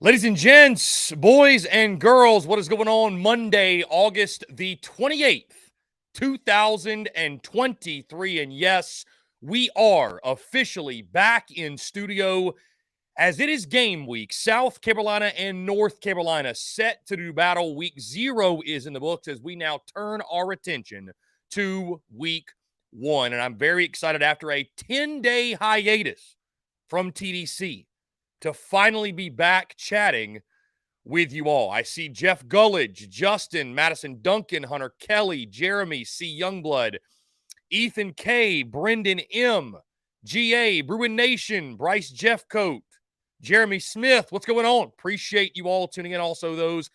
Ladies and gents, boys and girls, what is going on Monday, August the 28th, 2023? And yes, we are officially back in studio as it is game week. South Carolina and North Carolina set to do battle. Week 0 is in the books as we now turn our attention to week 1. And I'm very excited after a 10-day hiatus from TDC to finally be back chatting with you all. I see Jeff Gullidge, Justin, Madison Duncan, Hunter Kelly, Jeremy C. Youngblood, Ethan K., Brendan M., GA, Bruin Nation, Bryce Jeffcoat, Jeremy Smith. What's going on? Appreciate you all tuning in. Also, those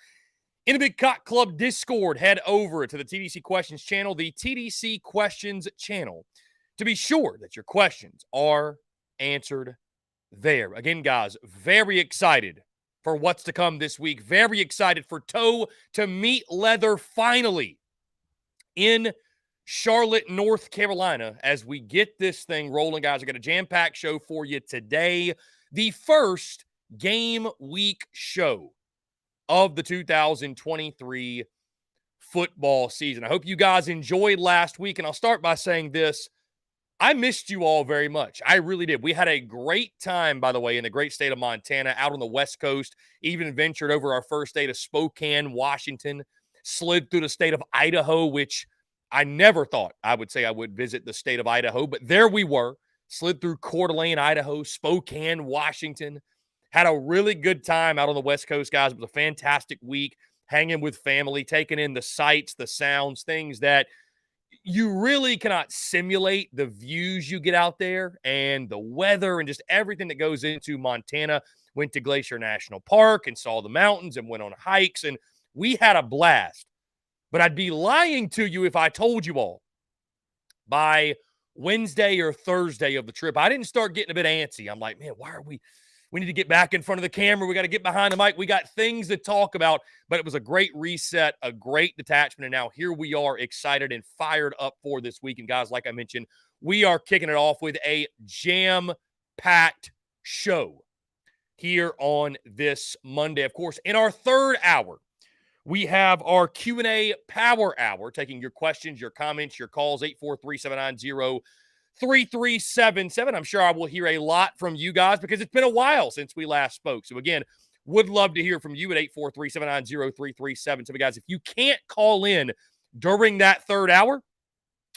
in the Big Cock Club Discord, head over to the TDC Questions channel, the TDC Questions channel, to be sure that your questions are answered there. Again, guys, very excited for what's to come this week. Very excited for toe to meat leather finally in Charlotte, North Carolina, as we get this thing rolling, guys. I got a jam-packed show for you today. The first game week show of the 2023 football season. I hope you guys enjoyed last week, and I'll start by saying this. I missed you all very much. I really did. We had a great time, by the way, in the great state of Montana, out on the West Coast, even ventured over our first day to Spokane, Washington, slid through the state of Idaho, which I never thought I would say I would visit the state of Idaho, but there we were, slid through Coeur d'Alene, Idaho, Spokane, Washington, had a really good time out on the West Coast, guys. It was a fantastic week, hanging with family, taking in the sights, the sounds, things that you really cannot simulate the views you get out there and the weather and just everything that goes into Montana. Went to Glacier National Park and saw the mountains and went on hikes, and we had a blast. But I'd be lying to you if I told you all by Wednesday or Thursday of the trip, I didn't start getting a bit antsy. I'm like, man, why are we need to get back in front of the camera. We got to get behind the mic. We got things to talk about, but it was a great reset, a great detachment. And now here we are, excited and fired up for this week. And guys, like I mentioned, we are kicking it off with a jam-packed show here on this Monday. Of course, in our third hour, we have our Q&A Power Hour, taking your questions, your comments, your calls, 843-790-3377. I'm sure I will hear a lot from you guys because it's been a while since we last spoke. So again, would love to hear from you at 843-790-3377. Guys, if you can't call in during that third hour,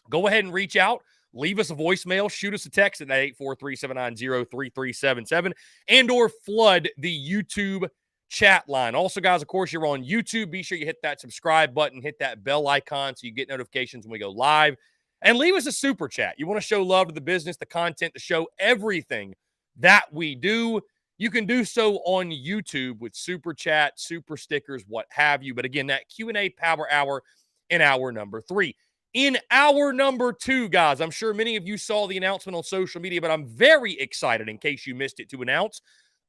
go ahead and reach out. Leave us a voicemail. Shoot us a text at that 843-790-3377 and or flood the YouTube chat line. Also, guys, of course, you're on YouTube. Be sure you hit that subscribe button, hit that bell icon so you get notifications when we go live. And leave us a super chat. You want to show love to the business, the content, the show, everything that we do. You can do so on YouTube with super chat, super stickers, what have you. But again, that Q&A Power Hour in hour number 3. In hour number 2, guys, I'm sure many of you saw the announcement on social media, but I'm very excited, in case you missed it, to announce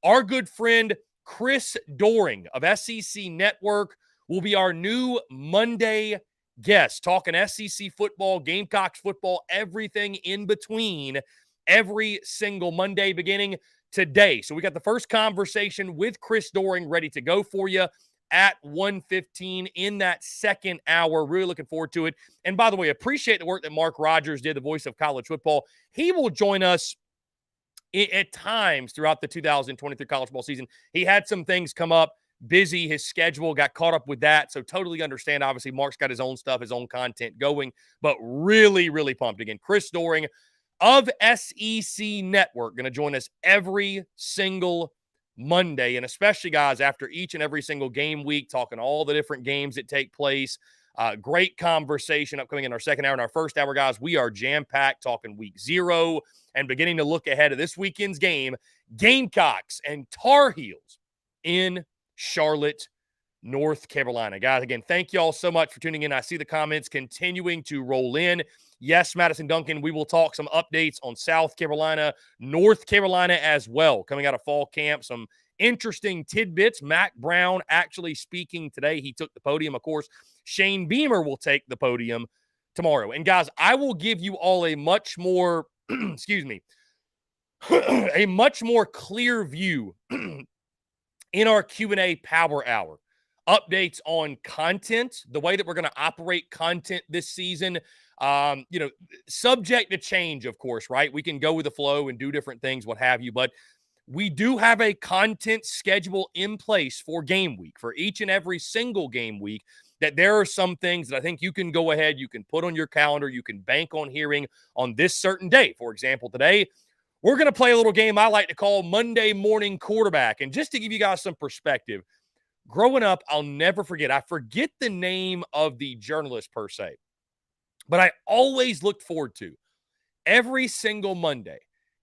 our good friend Chris Doering of SEC Network will be our new Monday guest, talking SEC football, Gamecocks football, everything in between every single Monday beginning today. So we got the first conversation with Chris Doering ready to go for you at 1:15 in that second hour. Really looking forward to it. And by the way, appreciate the work that Mark Rogers did, the voice of college football. He will join us at times throughout the 2023 college football season. He had some things come up. Busy, his schedule, got caught up with that. So totally understand. Obviously, Mark's got his own stuff, his own content going, but really, really pumped. Again, Chris Doering of SEC Network going to join us every single Monday. And especially, guys, after each and every single game week, talking all the different games that take place. Great conversation upcoming in our second hour. In our first hour, guys, we are jam-packed, talking week 0 and beginning to look ahead of this weekend's game, Gamecocks and Tar Heels in Charlotte, North Carolina. Guys, again, thank you all so much for tuning in. I see the comments continuing to roll in. Yes, Madison Duncan, we will talk some updates on South Carolina, North Carolina as well, coming out of fall camp. Some interesting tidbits. Mac Brown actually speaking today. He took the podium. Of course, Shane Beamer will take the podium tomorrow. And guys, I will give you all a much more, excuse me, a much more clear view in our Q&A Power Hour. Updates on content, the way that we're going to operate content this season. Subject to change, of course, right? We can go with the flow and do different things, what have you, but we do have a content schedule in place for game week, for each and every single game week, that there are some things that I think you can go ahead, you can put on your calendar, you can bank on hearing on this certain day. For example, today, we're going to play a little game I like to call Monday Morning Quarterback. And just to give you guys some perspective, growing up, I'll never forget, I forget the name of the journalist per se, but I always looked forward to every single Monday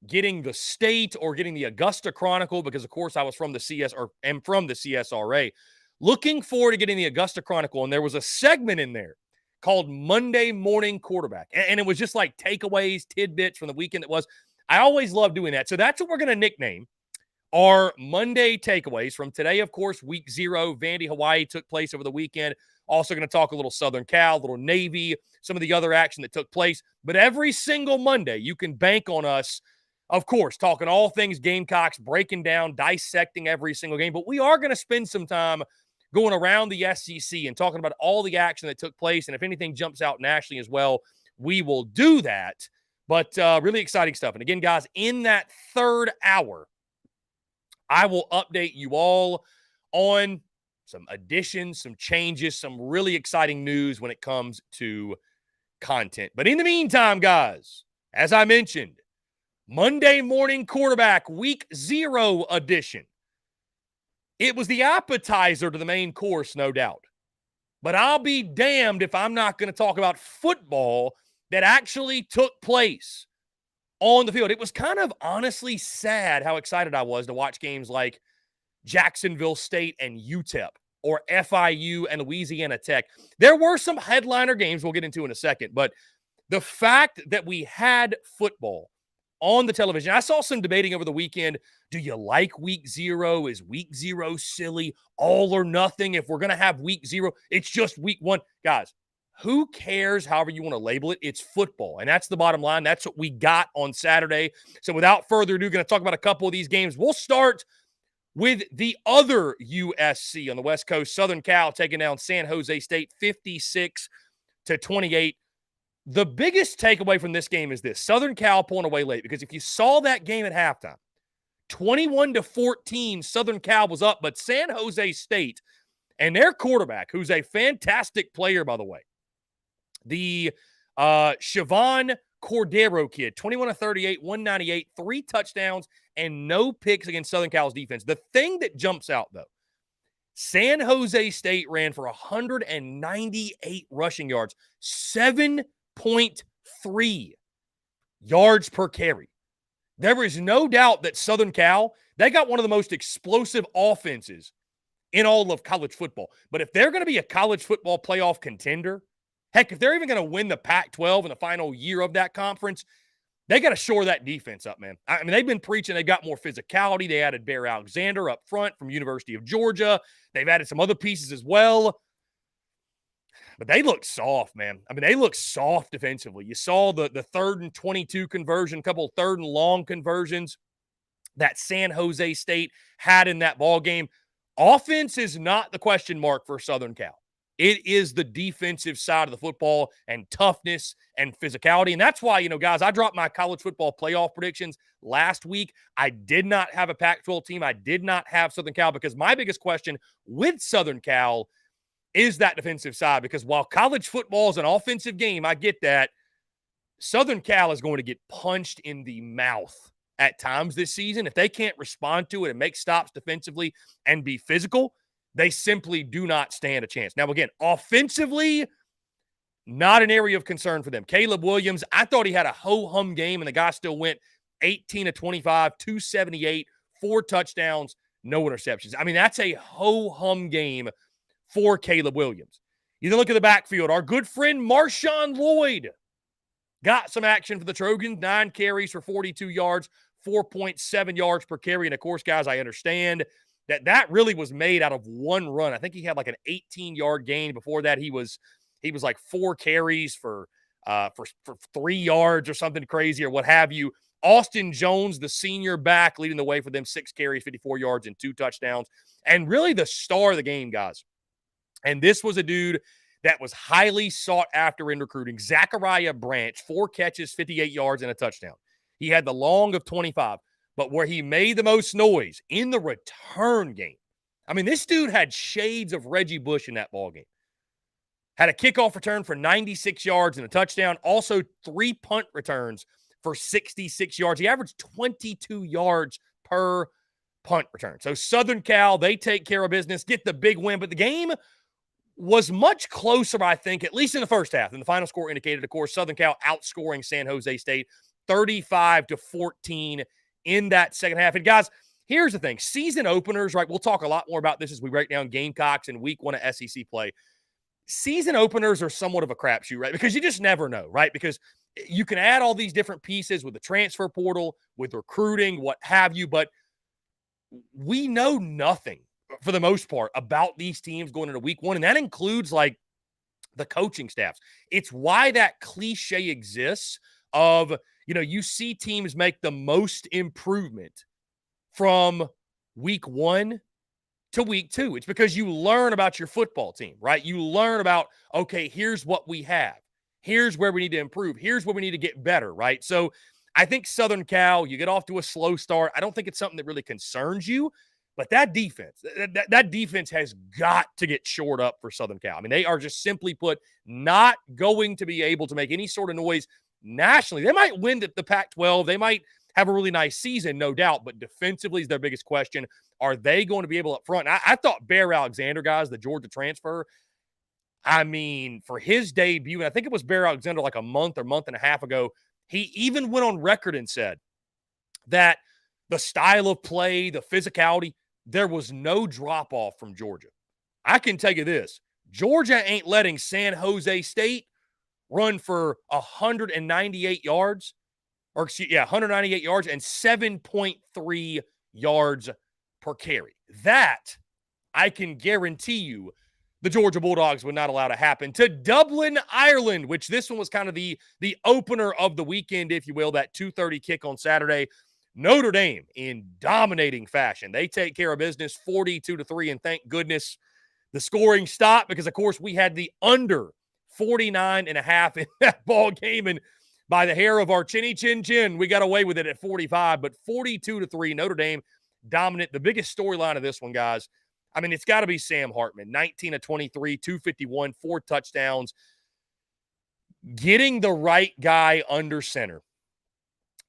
getting the State or getting the Augusta Chronicle, because of course I was from the am from the CSRA, looking forward to getting the Augusta Chronicle. And there was a segment in there called Monday Morning Quarterback. And it was just like takeaways, tidbits from the weekend that was. I always love doing that. So that's what we're going to nickname our Monday takeaways from today. Of course, week 0, Vandy, Hawaii took place over the weekend. Also going to talk a little Southern Cal, a little Navy, some of the other action that took place. But every single Monday, you can bank on us, of course, talking all things Gamecocks, breaking down, dissecting every single game. But we are going to spend some time going around the SEC and talking about all the action that took place. And if anything jumps out nationally as well, we will do that. But really exciting stuff. And again, guys, in that third hour, I will update you all on some additions, some changes, some really exciting news when it comes to content. But in the meantime, guys, as I mentioned, Monday Morning Quarterback Week 0 edition. It was the appetizer to the main course, no doubt. But I'll be damned if I'm not going to talk about football that actually took place on the field. It was kind of honestly sad how excited I was to watch games like Jacksonville State and UTEP, or FIU and Louisiana Tech. There were some headliner games we'll get into in a second, but the fact that we had football on the television, I saw some debating over the weekend. Do you like week 0? Is week 0 silly? All or nothing? If we're going to have week 0, it's just week 1. Guys, who cares however you want to label it? It's football, and that's the bottom line. That's what we got on Saturday. So without further ado, going to talk about a couple of these games. We'll start with the other USC on the West Coast, Southern Cal taking down San Jose State 56-28. The biggest takeaway from this game is this: Southern Cal pulling away late, because if you saw that game at halftime, 21-14, Southern Cal was up, but San Jose State and their quarterback, who's a fantastic player, by the way, the Siobhan Cordero kid, 21-38, 198, 3 touchdowns, and no picks against Southern Cal's defense. The thing that jumps out, though, San Jose State ran for 198 rushing yards, 7.3 yards per carry. There is no doubt that Southern Cal, they got one of the most explosive offenses in all of college football. But if they're going to be a college football playoff contender, heck, if they're even going to win the Pac-12 in the final year of that conference, they got to shore that defense up, man. I mean, they've been preaching they got more physicality. They added Bear Alexander up front from University of Georgia. They've added some other pieces as well. But they look soft, man. I mean, they look soft defensively. You saw the 3rd and 22 conversion, couple 3rd and long conversions that San Jose State had in that ball game. Offense is not the question mark for Southern Cal. It is the defensive side of the football and toughness and physicality. And that's why, guys, I dropped my college football playoff predictions last week. I did not have a Pac-12 team. I did not have Southern Cal, because my biggest question with Southern Cal is that defensive side. Because while college football is an offensive game, I get that, Southern Cal is going to get punched in the mouth at times this season. If they can't respond to it and make stops defensively and be physical, they simply do not stand a chance. Now, again, offensively, not an area of concern for them. Caleb Williams, I thought he had a ho-hum game, and the guy still went 18-25, 278, 4 touchdowns, no interceptions. I mean, that's a ho-hum game for Caleb Williams. You then look at the backfield. Our good friend Marshawn Lloyd got some action for the Trojans, 9 carries for 42 yards, 4.7 yards per carry. And, of course, guys, I understand that really was made out of one run. I think he had like an 18-yard gain. Before that, he was like 4 carries for 3 yards or something crazy or what have you. Austin Jones, the senior back, leading the way for them, 6 carries, 54 yards, and 2 touchdowns. And really the star of the game, guys. And this was a dude that was highly sought after in recruiting. Zachariah Branch, 4 catches, 58 yards, and a touchdown. He had the long of 25. But where he made the most noise in the return game, I mean, this dude had shades of Reggie Bush in that ball game. Had a kickoff return for 96 yards and a touchdown. Also 3 punt returns for 66 yards. He averaged 22 yards per punt return. So Southern Cal, they take care of business, get the big win. But the game was much closer, I think, at least in the first half. And the final score indicated, of course, Southern Cal outscoring San Jose State 35-14 in that second half. And guys, here's the thing. Season openers, right? We'll talk a lot more about this as we break down Gamecocks in week 1 of SEC play. Season openers are somewhat of a crapshoot, right? Because you just never know, right? Because you can add all these different pieces with the transfer portal, with recruiting, what have you, but we know nothing for the most part about these teams going into week 1, and that includes like the coaching staffs. It's why that cliche exists of, you see teams make the most improvement from week 1 to week 2. It's because you learn about your football team, right? You learn about, okay, here's what we have. Here's where we need to improve. Here's where we need to get better, right? So I think Southern Cal, you get off to a slow start. I don't think it's something that really concerns you, but that defense, that defense has got to get shored up for Southern Cal. I mean, they are just simply put not going to be able to make any sort of noise nationally. They might win the Pac-12. They might have a really nice season, no doubt, but defensively is their biggest question. Are they going to be able up front? I thought Bear Alexander, guys, the Georgia transfer, I mean, for his debut, and I think it was Bear Alexander like a month and a half ago, he even went on record and said that the style of play, the physicality, there was no drop-off from Georgia. I can tell you this, Georgia ain't letting San Jose State run for 198 yards, 198 yards and 7.3 yards per carry. That, I can guarantee you, the Georgia Bulldogs would not allow to happen. To Dublin, Ireland, which this one was kind of the opener of the weekend, if you will, that 2:30 kick on Saturday. Notre Dame in dominating fashion. They take care of business 42-3, and thank goodness the scoring stopped because, of course, we had the under 49.5 in that ball game, and by the hair of our chinny chin chin, we got away with it at 45, but 42-3, Notre Dame dominant. The biggest storyline of this one, guys, I mean, it's got to be Sam Hartman, 19 of 23, 251, 4 touchdowns. Getting the right guy under center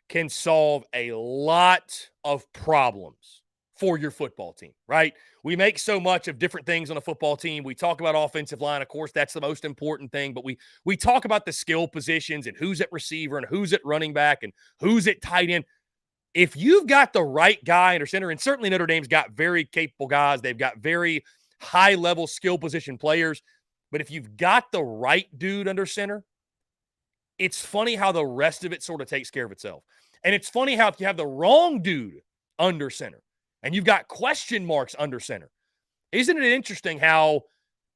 can solve a lot of problems for your football team, right? We make so much of different things on a football team. We talk about offensive line. Of course, that's the most important thing, but we talk about the skill positions and who's at receiver and who's at running back and who's at tight end. If you've got the right guy under center, and certainly Notre Dame's got very capable guys, they've got very high-level skill position players, but if you've got the right dude under center, it's funny how the rest of it sort of takes care of itself. And it's funny how if you have the wrong dude under center and you've got question marks under center, isn't it interesting how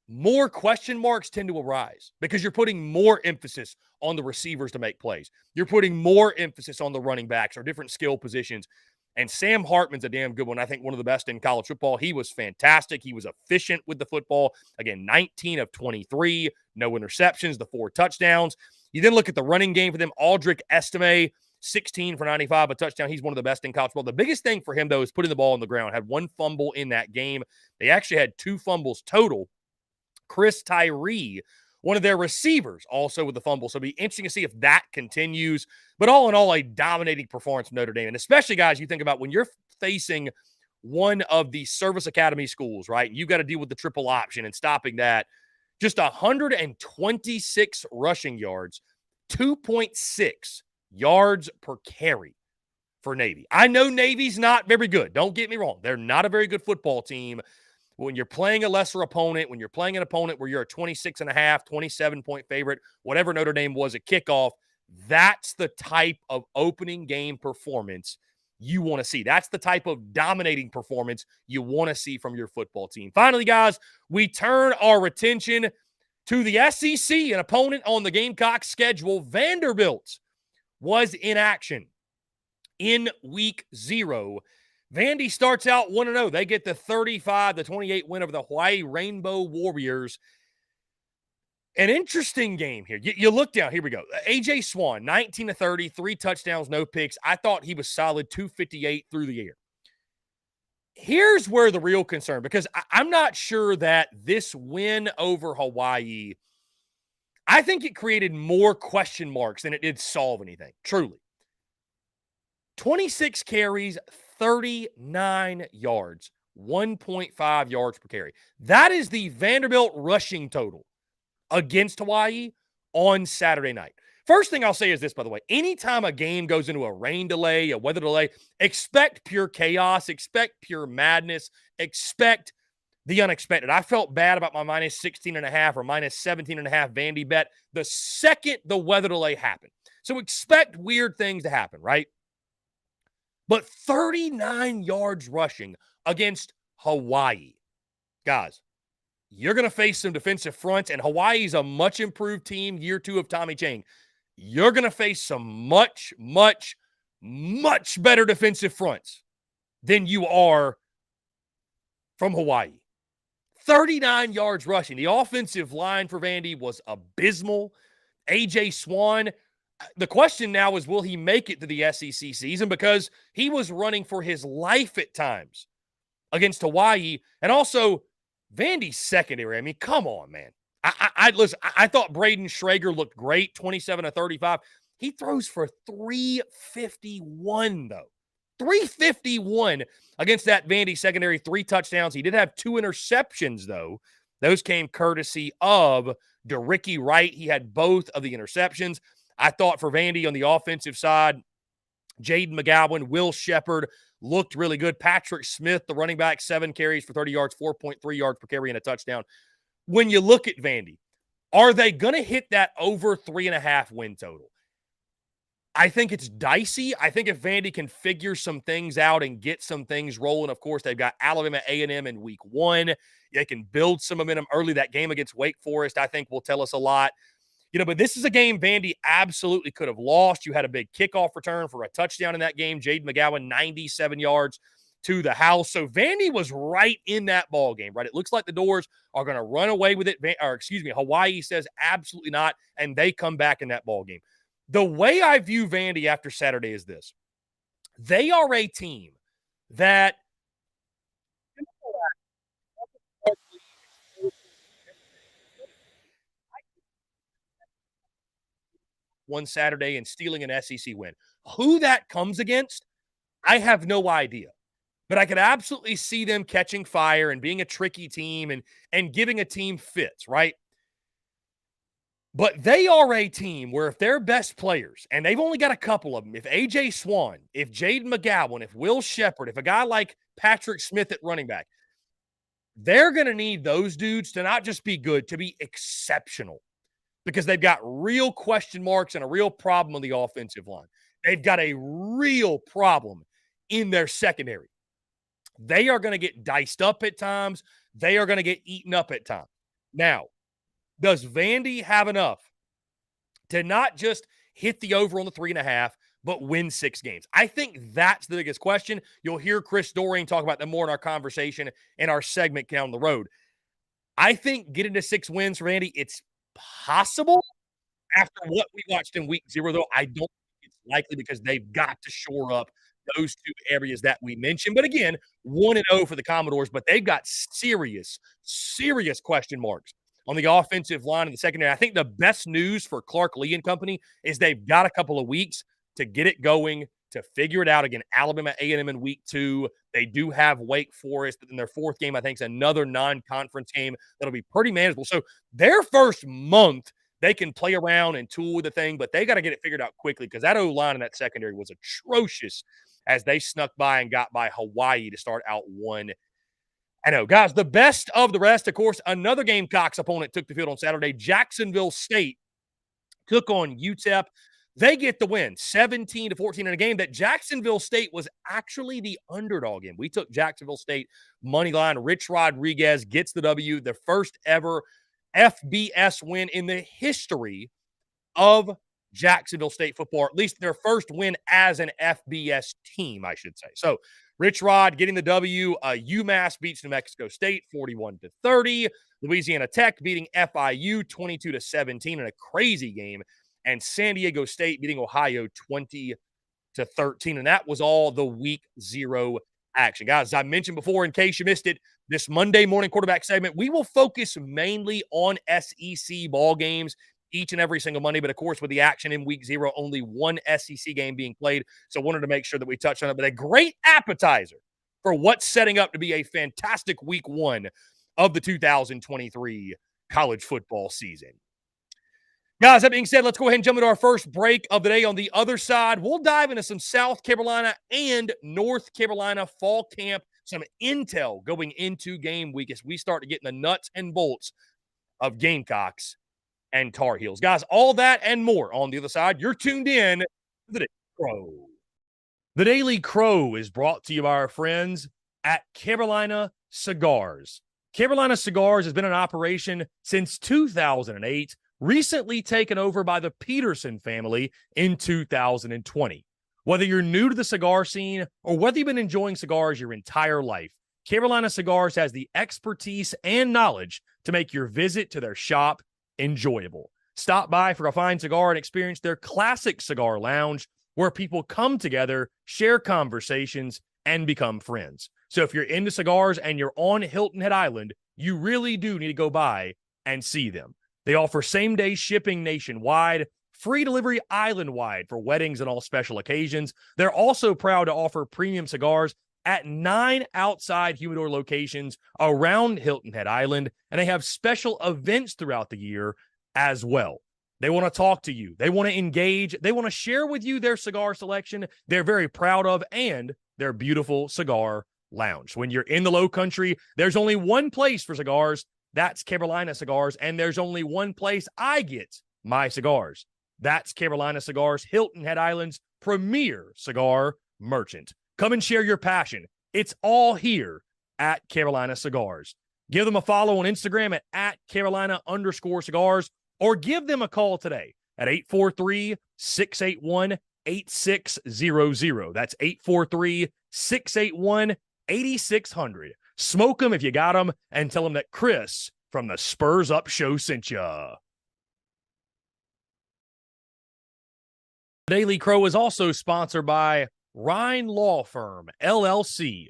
more question marks tend to arise because you're putting more emphasis on the receivers to make plays. You're putting more emphasis on the running backs or different skill positions. And Sam Hartman's a damn good one. I think one of the best in college football. He was fantastic. He was efficient with the football. Again, 19 of 23, no interceptions, the 4 touchdowns. You then look at the running game for them. Aldrich Estime, 16 for 95, a touchdown. He's one of the best in college football. The biggest thing for him, though, is putting the ball on the ground. Had 1 fumble in that game. They actually had 2 fumbles total. Chris Tyree, one of their receivers, also with the fumble. So it'll be interesting to see if that continues. But all in all, a dominating performance from Notre Dame. And especially, guys, you think about when you're facing one of the service academy schools, right? You got to deal with the triple option and stopping that. Just 126 rushing yards, 2.6 yards per carry for Navy. I know Navy's not very good. Don't get me wrong. They're not a very good football team. When you're playing a lesser opponent, when you're playing an opponent where you're a 26.5, 27-point favorite, whatever Notre Dame was at kickoff, that's the type of opening game performance you want to see. That's the type of dominating performance you want to see from your football team. Finally, guys, we turn our attention to the SEC, an opponent on the Gamecock schedule. Vanderbilt was in action in week 0. Vandy starts out 1-0. They get the 35-28 win over the Hawaii Rainbow Warriors. An interesting game here. You look down. Here we go. A.J. Swan, 19-30, 3 touchdowns, no picks. I thought he was solid, 258 through the air. Here's where the real concern, because I'm not sure that this win over Hawaii, I think it created more question marks than it did solve anything, truly. 26 carries, 39 yards, 1.5 yards per carry. That is the Vanderbilt rushing total against Hawaii on Saturday night. First thing I'll say is this, by the way. Anytime a game goes into a rain delay, a weather delay, expect pure chaos, expect pure madness, expect the unexpected. I felt bad about my minus 16.5 or minus 17.5 Vandy bet the second the weather delay happened. So expect weird things to happen, right? But 39 yards rushing against Hawaii. Guys, you're going to face some defensive fronts, and Hawaii's a much improved team, year 2 of Tommy Chang. You're going to face some much, much, much better defensive fronts than you are from Hawaii. 39 yards rushing. The offensive line for Vandy was abysmal. A.J. Swan, the question now is, will he make it to the SEC season? Because he was running for his life at times against Hawaii. And also, Vandy's secondary. I mean, come on, man. Listen, I thought Braden Schrager looked great, 27-35. He throws for 351, though. 351 against that Vandy secondary, 3 touchdowns. He did have 2 interceptions, though. Those came courtesy of DeRicky Wright. He had both of the interceptions. I thought for Vandy on the offensive side, Jaden McGowan, Will Shepard looked really good. Patrick Smith, the running back, 7 carries for 30 yards, 4.3 yards per carry and a touchdown. When you look at Vandy, are they going to hit that over 3.5 win total? I think it's dicey. I think if Vandy can figure some things out and get some things rolling, of course, they've got Alabama A&M in week 1. They can build some momentum early. That game against Wake Forest, I think, will tell us a lot. But this is a game Vandy absolutely could have lost. You had a big kickoff return for a touchdown in that game. Jaden McGowan, 97 yards to the house. So Vandy was right in that ball game, right? It looks like the Doors are going to run away with it. Hawaii says absolutely not, and they come back in that ball game. The way I view Vandy after Saturday is this. They are a team that one Saturday and stealing an SEC win. Who that comes against, I have no idea. But I could absolutely see them catching fire and being a tricky team and giving a team fits, right? But they are a team where if their best players, and they've only got a couple of them, if A.J. Swan, if Jaden McGowan, if Will Shepard, if a guy like Patrick Smith at running back, they're going to need those dudes to not just be good, to be exceptional, because they've got real question marks and a real problem on the offensive line. They've got a real problem in their secondary. They are going to get diced up at times. They are going to get eaten up at times. Now, does Vandy have enough to not just hit the over on the 3.5, but win 6 games? I think that's the biggest question. You'll hear Chris Doering talk about that more in our conversation in our segment down the road. I think getting to 6 wins for Vandy, it's possible. After what we watched in week 0, though, I don't think it's likely because they've got to shore up those 2 areas that we mentioned. But again, 1-0 for the Commodores, but they've got serious, serious question marks on the offensive line and the secondary. I think the best news for Clark Lee and company is they've got a couple of weeks to get it going, to figure it out. Again, Alabama A&M in week 2. They do have Wake Forest, but in their 4th game, I think, is another non-conference game that'll be pretty manageable. So their first month, they can play around and tool with the thing, but they got to get it figured out quickly because that O-line and that secondary was atrocious as they snuck by and got by Hawaii to start out 1. I know, guys, the best of the rest, of course, another Gamecocks opponent took the field on Saturday. Jacksonville State took on UTEP. They get the win, 17-14 in a game that Jacksonville State was actually the underdog in. We took Jacksonville State money line. Rich Rodriguez gets the W, the first ever FBS win in the history of Jacksonville State football, at least their first win as an FBS team, I should say. So Rich Rod getting the W. UMass beats New Mexico State 41-30. Louisiana Tech beating FIU 22-17 in a crazy game. And San Diego State beating Ohio 20-13. And that was all the week 0 action. Guys, as I mentioned before, in case you missed it, this Monday morning quarterback segment, we will focus mainly on SEC ball games each and every single Monday. But of course, with the action in week 0, only one SEC game being played. So wanted to make sure that we touched on it. But a great appetizer for what's setting up to be a fantastic week 1 of the 2023 college football season. Guys, that being said, let's go ahead and jump into our first break of the day. On the other side, we'll dive into some South Carolina and North Carolina fall camp, some intel going into game week as we start to get in the nuts and bolts of Gamecocks and Tar Heels. Guys, all that and more on the other side. You're tuned in to the Daily Crow. The Daily Crow is brought to you by our friends at Carolina Cigars. Carolina Cigars has been in operation since 2008, recently taken over by the Peterson family in 2020. Whether you're new to the cigar scene or whether you've been enjoying cigars your entire life, Carolina Cigars has the expertise and knowledge to make your visit to their shop enjoyable. Stop by for a fine cigar and experience their classic cigar lounge where people come together, share conversations, and become friends. So if you're into cigars and you're on Hilton Head Island, you really do need to go by and see them. They offer same-day shipping nationwide, free delivery island-wide for weddings and all special occasions. They're also proud to offer premium cigars at 9 outside humidor locations around Hilton Head Island, and they have special events throughout the year as well. They want to talk to you. They want to engage. They want to share with you their cigar selection they're very proud of and their beautiful cigar lounge. When you're in the Low Country, there's only one place for cigars. That's Carolina Cigars, and there's only one place I get my cigars. That's Carolina Cigars, Hilton Head Island's premier cigar merchant. Come and share your passion. It's all here at Carolina Cigars. Give them a follow on Instagram at Carolina_cigars, or give them a call today at 843-681-8600. That's 843-681-8600. Smoke them if you got them, and tell them that Chris from the Spurs Up Show sent ya. Daily Crow is also sponsored by Rhine Law Firm, LLC,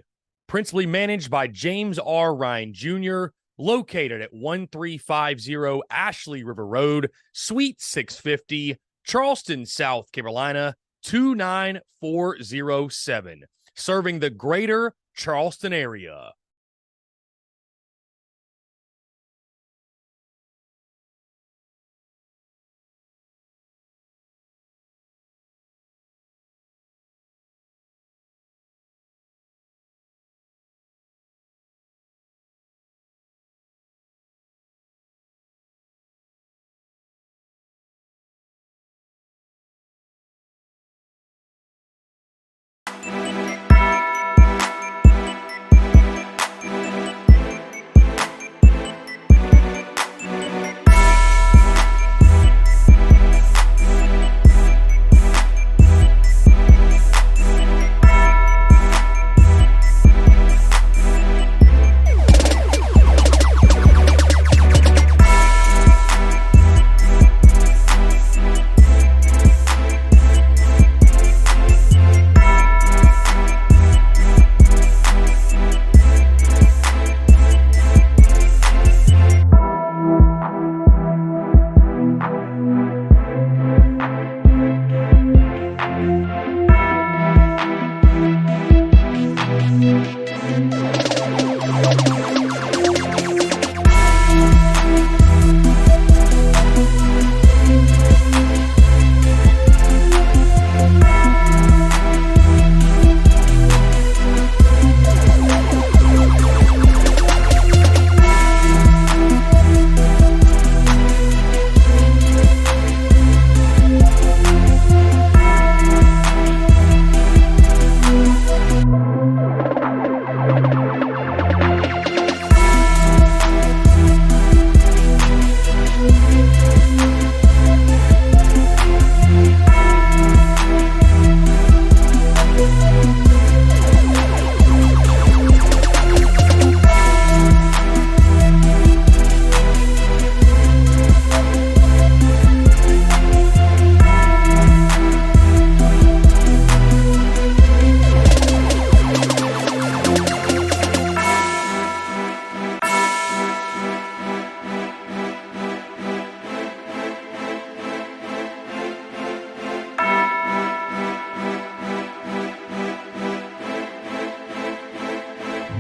principally managed by James R. Rhine Jr., located at 1350 Ashley River Road, Suite 650, Charleston, South Carolina, 29407, serving the greater Charleston area.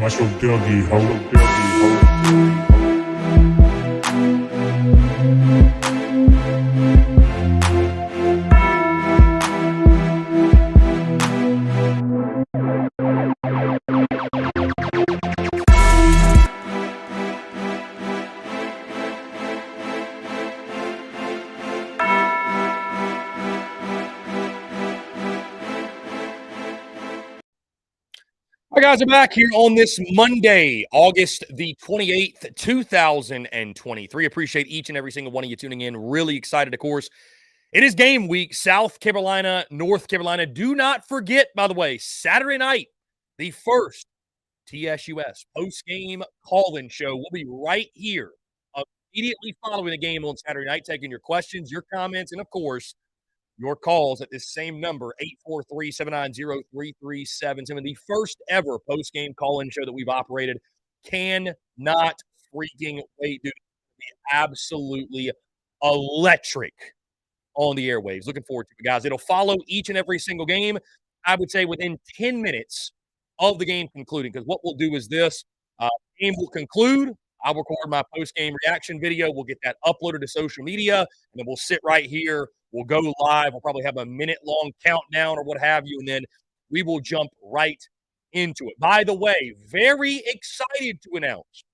Watch your Dougie, ho. All right, guys, I'm back here on this Monday, August the 28th, 2023. Appreciate each and every single one of you tuning in. Really excited, of course. It is game week, South Carolina, North Carolina. Do not forget, by the way, Saturday night, the first TSUS post-game call-in show. We'll be right here immediately following the game on Saturday night, taking your questions, your comments, and, of course, your calls at this same number, 843-790-3377. The first ever post-game call-in show that we've operated. Cannot freaking wait, dude. It'll be absolutely electric on the airwaves. Looking forward to it, guys. It'll follow each and every single game, I would say within 10 minutes of the game concluding, because what we'll do is this. Game will conclude. I'll record my post-game reaction video. We'll get that uploaded to social media, and then we'll sit right here. We'll go live. We'll probably have a minute-long countdown or what have you, and then we will jump right into it. By the way, very excited to announce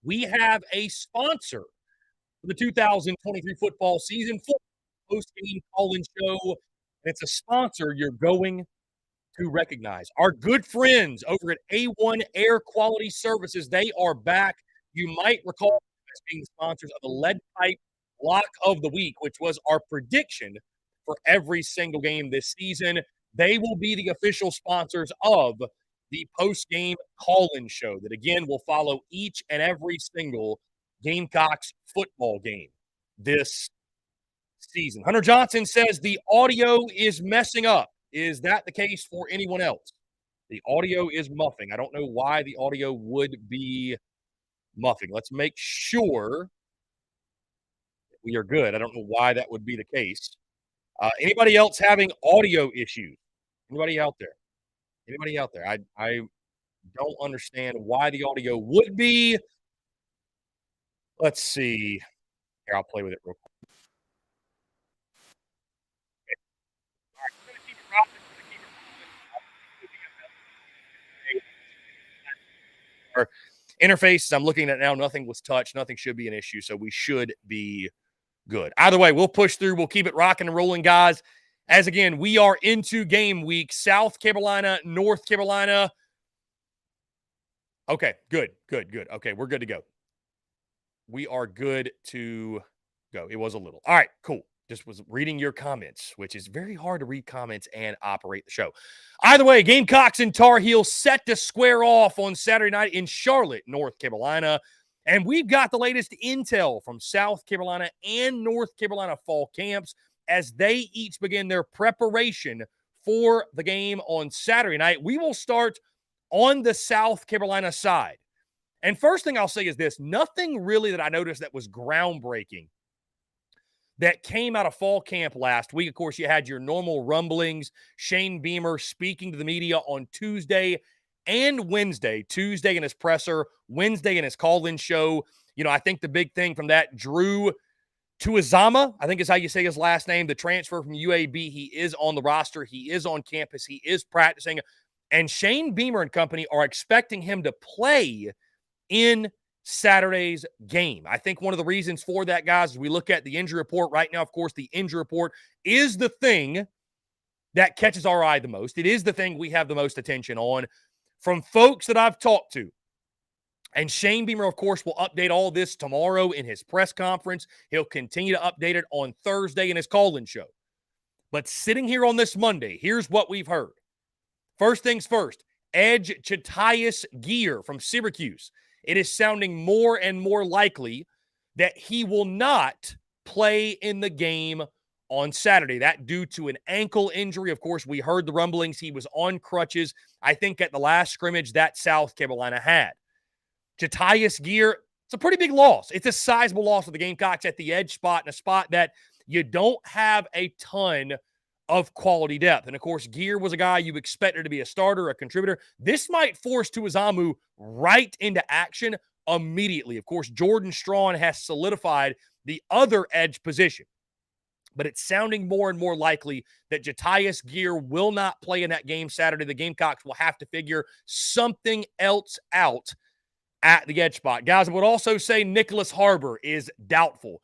we have a sponsor for the 2023 football season, post-game call-in show. And it's a sponsor you're going to recognize. Our good friends over at A1 Air Quality Services, they are back. You might recall as being the sponsors of the Lead Pipe Lock of the Week, which was our prediction for every single game this season. They will be the official sponsors of the post-game call-in show that, again, will follow each and every single Gamecocks football game this season. Hunter Johnson says the audio is messing up. Is that the case for anyone else? The audio is muffing. I don't know why the audio would be muffing. Let's make sure we are good. I don't know why that would be the case. Anybody else having audio issues? Anybody out there? Anybody out there? I don't understand why the audio would be. Let's see. Here, I'll play with it real quick. Okay. All right, we're going to keep it rocking. Our interface, I'm looking at now, nothing was touched. Nothing should be an issue, so we should be good. Either way, we'll push through. We'll keep it rocking and rolling, guys. As, again, we are into game week. South Carolina, North Carolina. Okay, good. Okay, we're good to go. We are good to go. It was a little. All right, cool. Just was reading your comments, which is very hard to read comments and operate the show. Either way, Gamecocks and Tar Heels set to square off on Saturday night in Charlotte, North Carolina. And we've got the latest intel from South Carolina and North Carolina fall camps as they each begin their preparation for the game on Saturday night. We will start on the South Carolina side. And first thing I'll say is this. Nothing really that I noticed that was groundbreaking that came out of fall camp last week. Of course, you had your normal rumblings. Shane Beamer speaking to the media on Tuesday and Wednesday. Tuesday in his presser, Wednesday in his call-in show. You know, I think the big thing from that, Drew Tuizama, I think is how you say his last name, the transfer from UAB. He is on the roster. He is on campus. He is practicing. And Shane Beamer and company are expecting him to play in Saturday's game. I think one of the reasons for that, guys, is we look at the injury report right now. Of course, the injury report is the thing that catches our eye the most. It is the thing we have the most attention on from folks that I've talked to. And Shane Beamer, of course, will update all this tomorrow in his press conference. He'll continue to update it on Thursday in his call-in show. But sitting here on this Monday, here's what we've heard. First things first, edge Tez Walker from Syracuse. It is sounding more and more likely that he will not play in the game on Saturday. That due to an ankle injury. Of course, we heard the rumblings. He was on crutches, I think, at the last scrimmage that South Carolina had. Tez Walker, it's a pretty big loss. It's a sizable loss for the Gamecocks at the edge spot, in a spot that you don't have a ton of quality depth. And of course, Gear was a guy you expected to be a starter, a contributor. This might force Tuizamu right into action immediately. Of course, Jordan Strawn has solidified the other edge position, but it's sounding more and more likely that Jatius Gear will not play in that game Saturday. The Gamecocks will have to figure something else out at the edge spot. Guys, I would also say Nicholas Harbor is doubtful.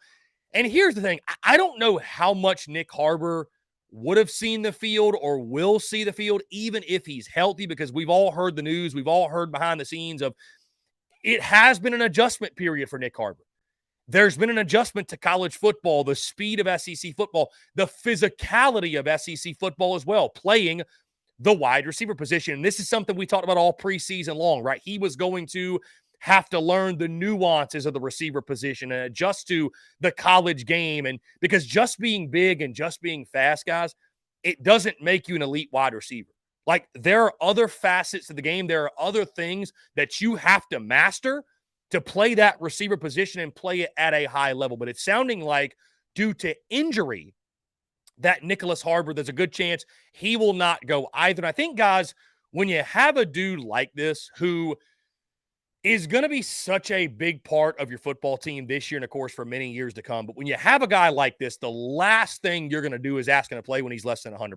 And here's the thing. I don't know how much Nick Harbor would have seen the field or will see the field, even if he's healthy, because we've all heard the news. We've all heard behind the scenes of it has been an adjustment period for Nick Harbor. There's been an adjustment to college football, the speed of SEC football, the physicality of SEC football as well, playing the wide receiver position. And this is something we talked about all preseason long, right? He was going to have to learn the nuances of the receiver position and adjust to the college game. And because just being big and just being fast, guys, it doesn't make you an elite wide receiver. Like, there are other facets of the game. There are other things that you have to master to play that receiver position and play it at a high level. But it's sounding like, due to injury, that Nicholas Harbor, there's a good chance he will not go either. And I think, guys, when you have a dude like this who is going to be such a big part of your football team this year and, of course, for many years to come, but when you have a guy like this, the last thing you're going to do is ask him to play when he's less than 100%.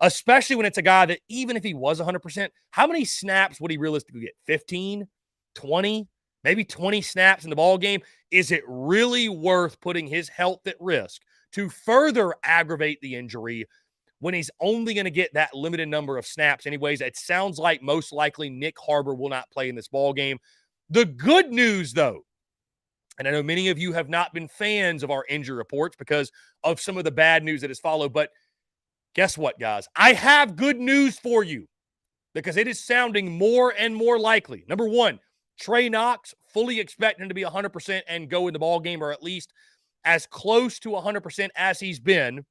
Especially when it's a guy that, even if he was 100%, how many snaps would he realistically get? 15, 20, maybe 20 snaps in the ball game? Is it really worth putting his health at risk to further aggravate the injury when he's only going to get that limited number of snaps anyways? It sounds like most likely Nick Harbor will not play in this ball game. The good news, though, and I know many of you have not been fans of our injury reports because of some of the bad news that has followed, but guess what, guys? I have good news for you because it is sounding more and more likely. Number one, Trey Knox, fully expecting to be 100% and go in the ball game, or at least as close to 100% as he's been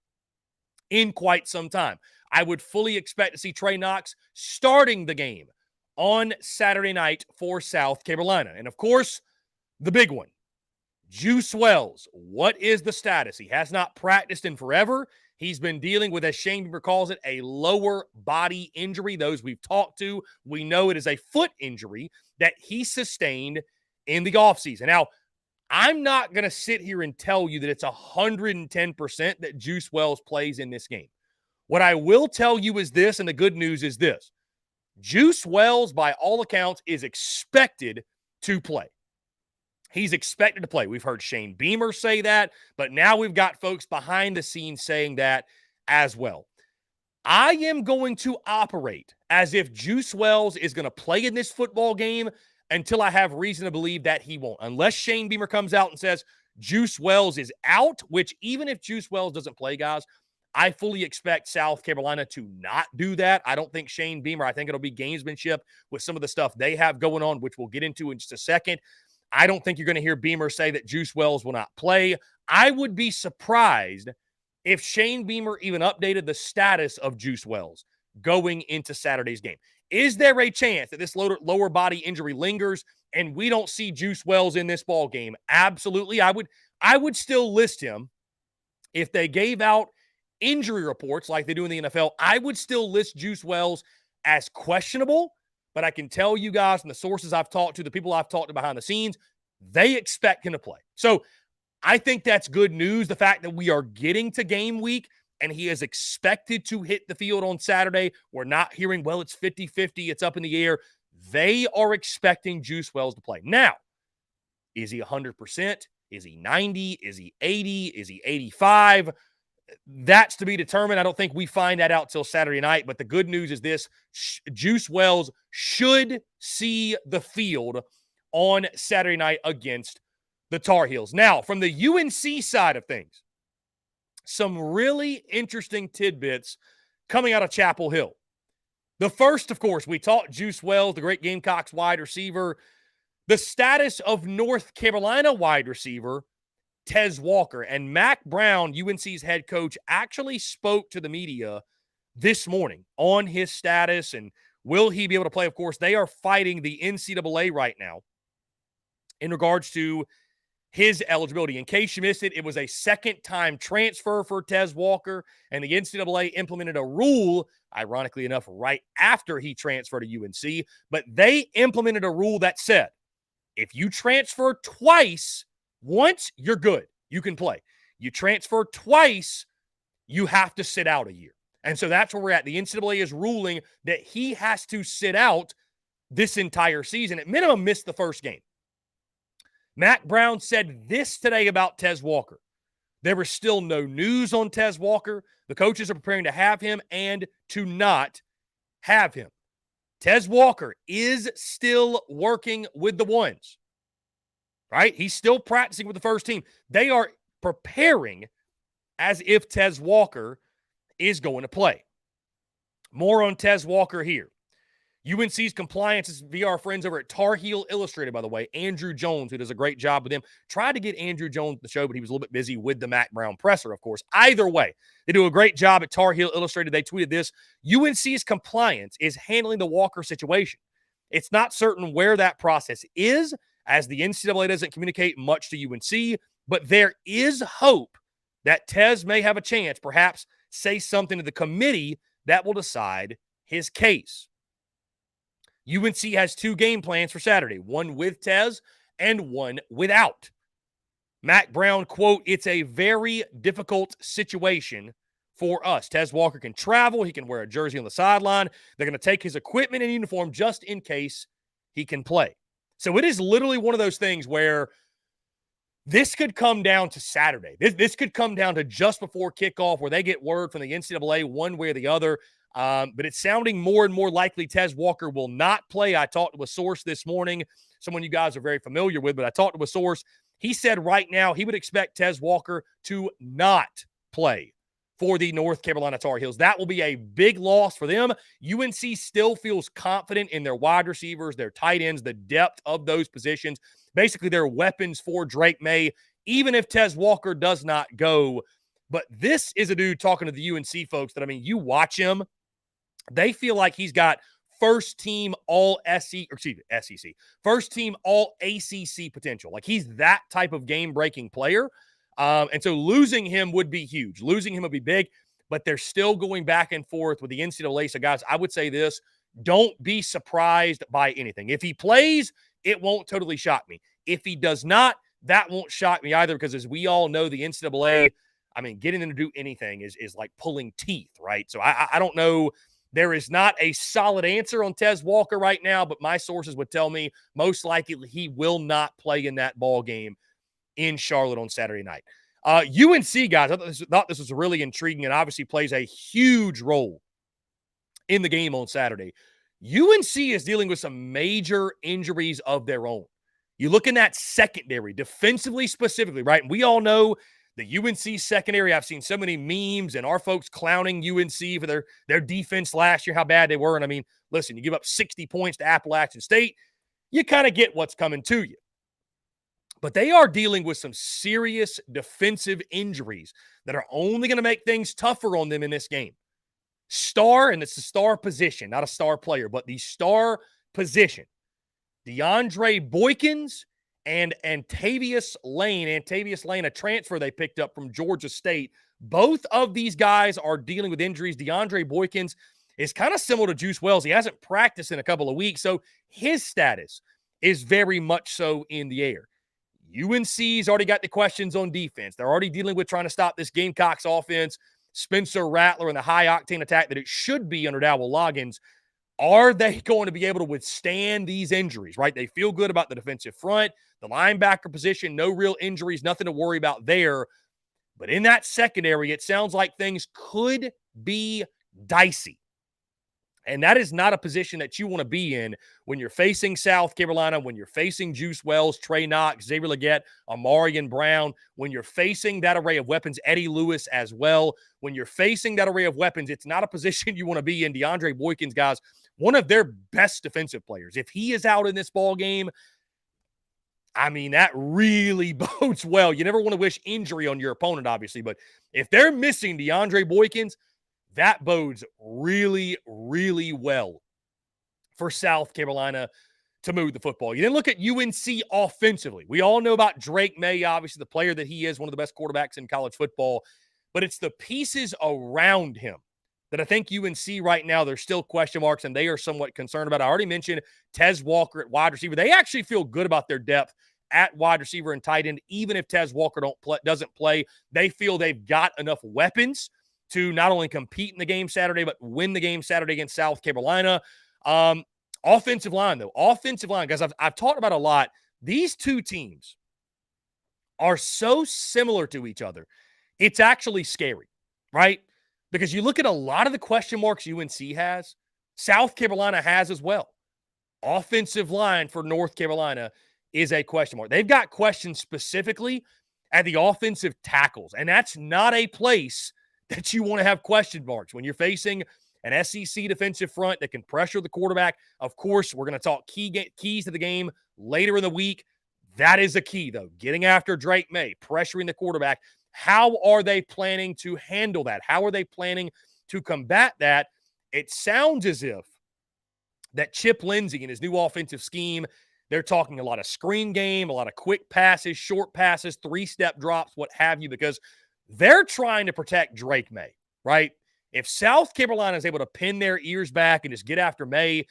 in quite some time. I would fully expect to see Trey Knox starting the game on Saturday night for South Carolina. And, of course, the big one, Juice Wells. What is the status? He has not practiced in forever. He's been dealing with, as Shane Beamer calls it, a lower body injury. Those we've talked to, we know it is a foot injury that he sustained in the offseason. Now, I'm not going to sit here and tell you that it's 110% that Juice Wells plays in this game. What I will tell you is this, and the good news is this. Juice Wells, by all accounts, is expected to play. He's expected to play. We've heard Shane Beamer say that, but now we've got folks behind the scenes saying that as well. I am going to operate as if Juice Wells is going to play in this football game until I have reason to believe that he won't. Unless Shane Beamer comes out and says Juice Wells is out, which even if Juice Wells doesn't play, guys, I fully expect South Carolina to not do that. I don't think Shane Beamer, I think it'll be gamesmanship with some of the stuff they have going on, which we'll get into in just a second. I don't think you're going to hear Beamer say that Juice Wells will not play. I would be surprised if Shane Beamer even updated the status of Juice Wells going into Saturday's game. Is there a chance that this lower body injury lingers and we don't see Juice Wells in this ball game? Absolutely. I would still list him. If they gave out injury reports like they do in the NFL, I would still list Juice Wells as questionable. But I can tell you guys, from the sources I've talked to, the people I've talked to behind the scenes, they expect him to play. So I think that's good news, the fact that we are getting to game week and he is expected to hit the field on Saturday. We're not hearing, well, it's 50-50, it's up in the air. They are expecting Juice Wells to play. Now, is he 100%? Is he 90? Is he 80? Is he 85? That's to be determined. I don't think we find that out till Saturday night. But the good news is this: Juice Wells should see the field on Saturday night against the Tar Heels. Now, from the UNC side of things, some really interesting tidbits coming out of Chapel Hill. The first, of course, we talked Juice Wells, the great Gamecocks wide receiver. The status of North Carolina wide receiver Tez Walker. And Mac Brown, UNC's head coach, actually spoke to the media this morning on his status and will he be able to play. Of course, they are fighting the NCAA right now in regards to his eligibility. In case you missed it, it was a second-time transfer for Tez Walker, and the NCAA implemented a rule, ironically enough, right after he transferred to UNC, but they implemented a rule that said, if you transfer twice, once, you're good. You can play. You transfer twice, you have to sit out a year. And so that's where we're at. The NCAA is ruling that he has to sit out this entire season, at minimum miss the first game. Mack Brown said this today about Tez Walker. There was still no news on Tez Walker. The coaches are preparing to have him and to not have him. Tez Walker is still working with the ones, right? He's still practicing with the first team. They are preparing as if Tez Walker is going to play. More on Tez Walker here. UNC's compliance is via our friends over at Tar Heel Illustrated, by the way. Andrew Jones, who does a great job with them. Tried to get Andrew Jones the show, but he was a little bit busy with the Mack Brown presser, of course. Either way, they do a great job at Tar Heel Illustrated. They tweeted this. UNC's compliance is handling the Walker situation. It's not certain where that process is, as the NCAA doesn't communicate much to UNC, but there is hope that Tez may have a chance, perhaps say something to the committee that will decide his case. UNC has 2 game plans for Saturday, one with Tez and one without. Mack Brown, quote, it's a very difficult situation for us. Tez Walker can travel. He can wear a jersey on the sideline. They're going to take his equipment and uniform just in case he can play. So it is literally one of those things where this could come down to Saturday. This could come down to just before kickoff where they get word from the NCAA one way or the other. But it's sounding more and more likely Tez Walker will not play. I talked to a source this morning, someone you guys are very familiar with, but I talked to a source. He said right now he would expect Tez Walker to not play for the North Carolina Tar Heels. That will be a big loss for them. UNC still feels confident in their wide receivers, their tight ends, the depth of those positions, basically their weapons for Drake May, even if Tez Walker does not go. But this is a dude talking to the UNC folks that, I mean, you watch him, they feel like he's got first team all SEC, first team all ACC potential. Like he's that type of game breaking player. And so losing him would be huge. Losing him would be big, but they're still going back and forth with the NCAA. So guys, I would say this, don't be surprised by anything. If he plays, it won't totally shock me. If he does not, that won't shock me either, because as we all know, the NCAA, I mean, getting them to do anything is like pulling teeth, right? So I don't know. There is not a solid answer on Tez Walker right now, but my sources would tell me most likely he will not play in that ball game in Charlotte on Saturday night. UNC, guys, I thought this was really intriguing and obviously plays a huge role in the game on Saturday. UNC is dealing with some major injuries of their own. You look in that secondary, defensively specifically, right? And we all know the UNC secondary. I've seen so many memes and our folks clowning UNC for their defense last year, how bad they were. And I mean, listen, you give up 60 points to Appalachian State, you kind of get what's coming to you. But they are dealing with some serious defensive injuries that are only going to make things tougher on them in this game. Star, and it's the star position, not a star player, but the star position. DeAndre Boykins and Antavius Lane, a transfer they picked up from Georgia State. Both of these guys are dealing with injuries. DeAndre Boykins is kind of similar to Juice Wells. He hasn't practiced in a couple of weeks, so his status is very much so in the air. UNC's already got the questions on defense. They're already dealing with trying to stop this Gamecocks offense, Spencer Rattler, and the high-octane attack that it should be under Dowell Loggins. Are they going to be able to withstand these injuries, right? They feel good about the defensive front, the linebacker position, no real injuries, nothing to worry about there. But in that secondary, it sounds like things could be dicey. And that is not a position that you want to be in when you're facing South Carolina, when you're facing Juice Wells, Trey Knox, Xavier Legette, Amarian Brown, when you're facing that array of weapons, Eddie Lewis as well. When you're facing that array of weapons, it's not a position you want to be in. DeAndre Boykins, guys, one of their best defensive players. If he is out in this ball game, I mean, that really bodes well. You never want to wish injury on your opponent, obviously, but if they're missing DeAndre Boykins, that bodes really, really well for South Carolina. to move the football. You then look at UNC offensively. We all know about Drake May, obviously the player that he is, one of the best quarterbacks in college football, but it's the pieces around him that I think UNC right now, there's still question marks and they are somewhat concerned about. I already mentioned Tez Walker at wide receiver. They actually feel good about their depth at wide receiver and tight end. Even if Tez Walker doesn't play, they feel they've got enough weapons to not only compete in the game Saturday, but win the game Saturday against South Carolina. Offensive line, though. Offensive line, guys, I've talked about a lot. These two teams are so similar to each other. It's actually scary, right? Because you look at a lot of the question marks UNC has, South Carolina has as well. Offensive line for North Carolina is a question mark. They've got questions specifically at the offensive tackles, and that's not a place that you want to have question marks when you're facing an SEC defensive front that can pressure the quarterback. Of course, we're going to talk keys to the game later in the week. That is a key, though. Getting after Drake May, pressuring the quarterback. How are they planning to handle that? How are they planning to combat that? It sounds as if that Chip Lindsey and his new offensive scheme, they're talking a lot of screen game, a lot of quick passes, short passes, three-step drops, what have you, because they're trying to protect Drake May, right? If South Carolina is able to pin their ears back and just get after May,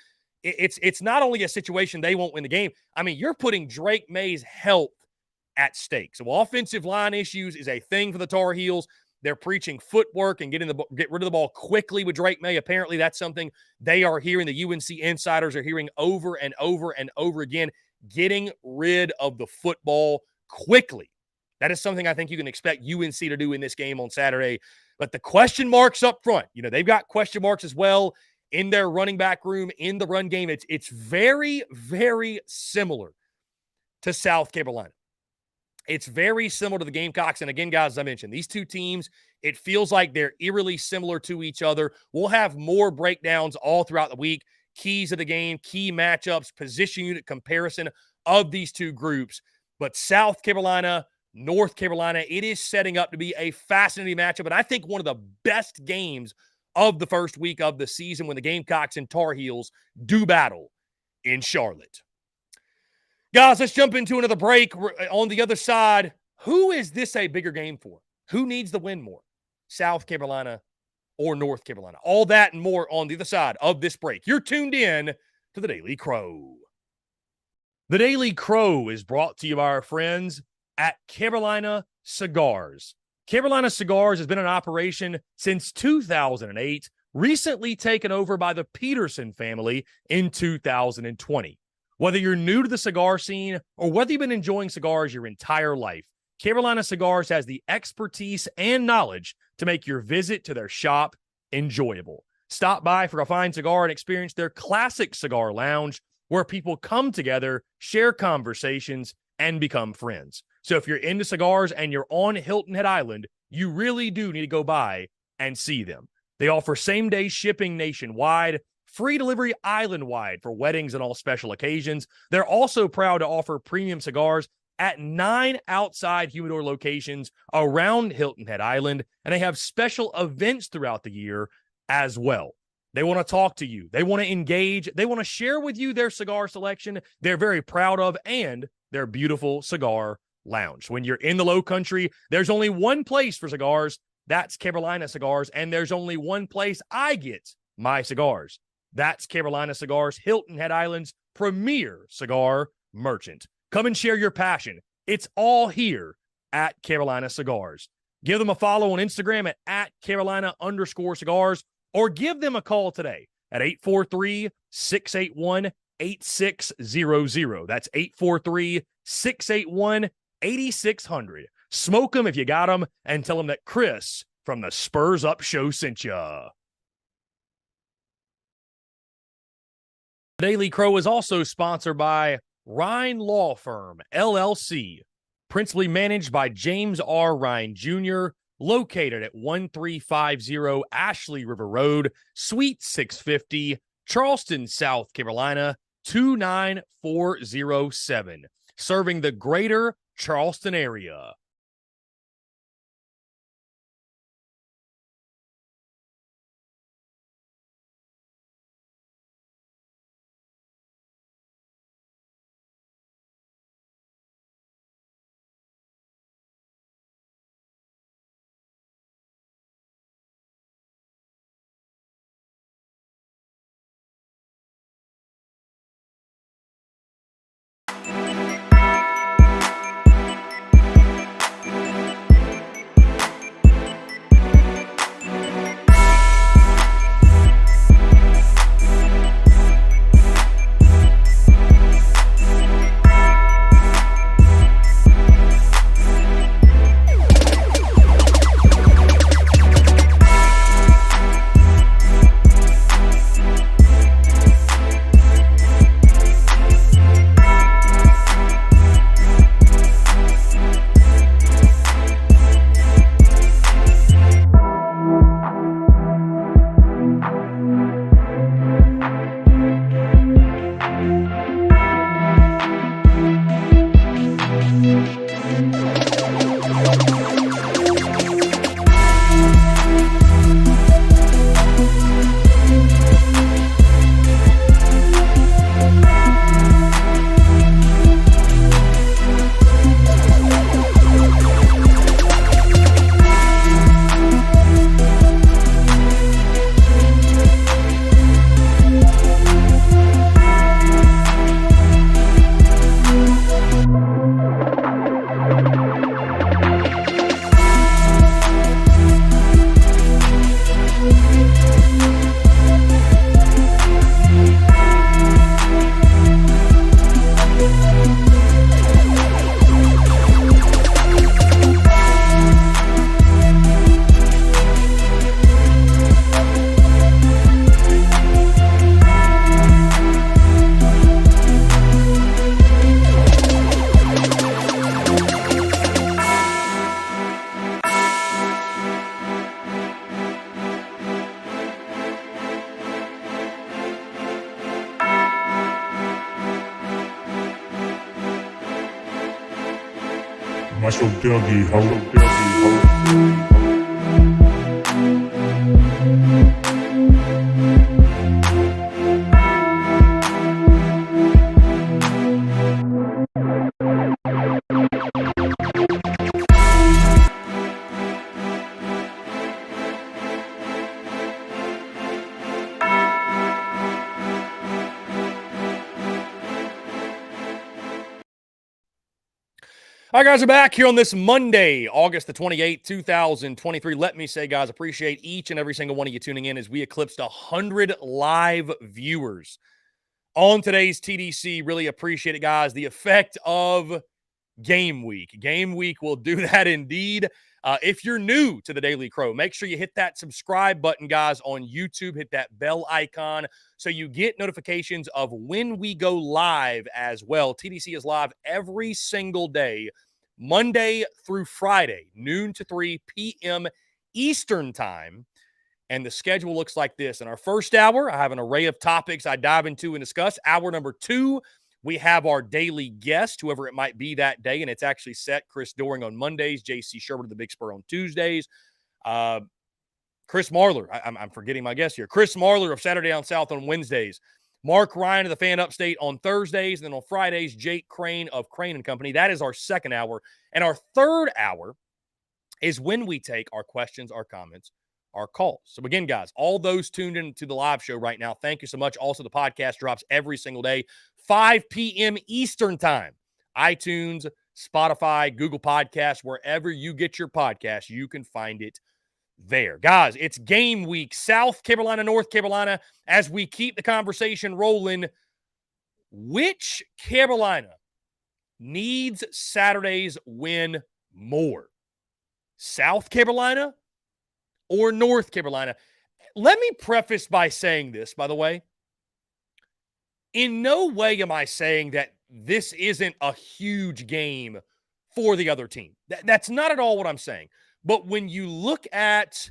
it's not only a situation they won't win the game. I mean, you're putting Drake May's health at stake. So offensive line issues is a thing for the Tar Heels. They're preaching footwork and get rid of the ball quickly with Drake May. Apparently, that's something they are hearing. The UNC insiders are hearing over and over and over again. Getting rid of the football quickly. That is something I think you can expect UNC to do in this game on Saturday. But the question marks up front, they've got question marks as well in their running back room, in the run game. It's very, very similar to South Carolina. It's very similar to the Gamecocks. And again, guys, as I mentioned, these two teams, it feels like they're eerily similar to each other. We'll have more breakdowns all throughout the week, keys of the game, key matchups, position unit comparison of these two groups. But South Carolina, North Carolina, it is setting up to be a fascinating matchup. And I think one of the best games of the first week of the season when the Gamecocks and Tar Heels do battle in Charlotte. Guys, let's jump into another break. On the other side, who is this a bigger game for? Who needs the win more? South Carolina or North Carolina? All that and more on the other side of this break. You're tuned in to the Daily Crow. The Daily Crow is brought to you by our friends at Carolina Cigars. Carolina Cigars has been in operation since 2008, recently taken over by the Peterson family in 2020. Whether you're new to the cigar scene or whether you've been enjoying cigars your entire life, Carolina Cigars has the expertise and knowledge to make your visit to their shop enjoyable. Stop by for a fine cigar and experience their classic cigar lounge where people come together, share conversations, and become friends. So if you're into cigars and you're on Hilton Head Island, you really do need to go by and see them. They offer same-day shipping nationwide, free delivery island-wide for weddings and all special occasions. They're also proud to offer premium cigars at 9 outside humidor locations around Hilton Head Island, and they have special events throughout the year as well. They want to talk to you. They want to engage. They want to share with you their cigar selection they're very proud of and their beautiful cigar lounge. When you're in the Low Country, there's only one place for cigars. That's Carolina Cigars, and there's only one place I get my cigars. That's Carolina Cigars, Hilton Head Island's premier cigar merchant. Come and share your passion. It's all here at Carolina Cigars. Give them a follow on Instagram at Carolina_cigars, or give them a call today at 843-681-8600. That's 843-681-8600. Smoke them if you got them, and tell them that Chris from the Spurs Up Show sent ya. Daily Crow is also sponsored by Rhine Law Firm, LLC, principally managed by James R. Rhine Jr., located at 1350 Ashley River Road, Suite 650, Charleston, South Carolina, 29407, serving the greater Charleston area. That's your Dougie, ho. All right, guys, we're back here on this Monday, August the 28th, 2023. Let me say, guys, appreciate each and every single one of you tuning in as we eclipsed 100 live viewers on today's TDC. Really appreciate it, guys. The effect of game week. Game week will do that indeed. If you're new to the Daily Crow, make sure you hit that subscribe button, guys, on YouTube. Hit that bell icon so you get notifications of when we go live as well. TDC is live every single day, Monday through Friday, noon to 3 p.m. Eastern time. And the schedule looks like this. In our first hour, I have an array of topics I dive into and discuss. Hour number 2, we have our daily guest, whoever it might be that day, and it's actually set. Chris Doering on Mondays, J.C. Sherwood of the Big Spur on Tuesdays. Chris Marler, I'm forgetting my guest here. Chris Marler of Saturday Down South on Wednesdays. Mark Ryan of the Fan Upstate on Thursdays. And then on Fridays, Jake Crane of Crane & Company. That is our second hour. And our third hour is when we take our questions, our comments, our calls. So again, guys, all those tuned into the live show right now, thank you so much. Also, the podcast drops every single day, 5 p.m. Eastern time. iTunes, Spotify, Google Podcasts, wherever you get your podcasts, you can find it there. Guys, it's game week, South Carolina, North Carolina. As we keep the conversation rolling, which Carolina needs Saturday's win more? South Carolina or North Carolina? Let me preface by saying this, by the way. In no way am I saying that this isn't a huge game for the other team. That's not at all what I'm saying. But when you look at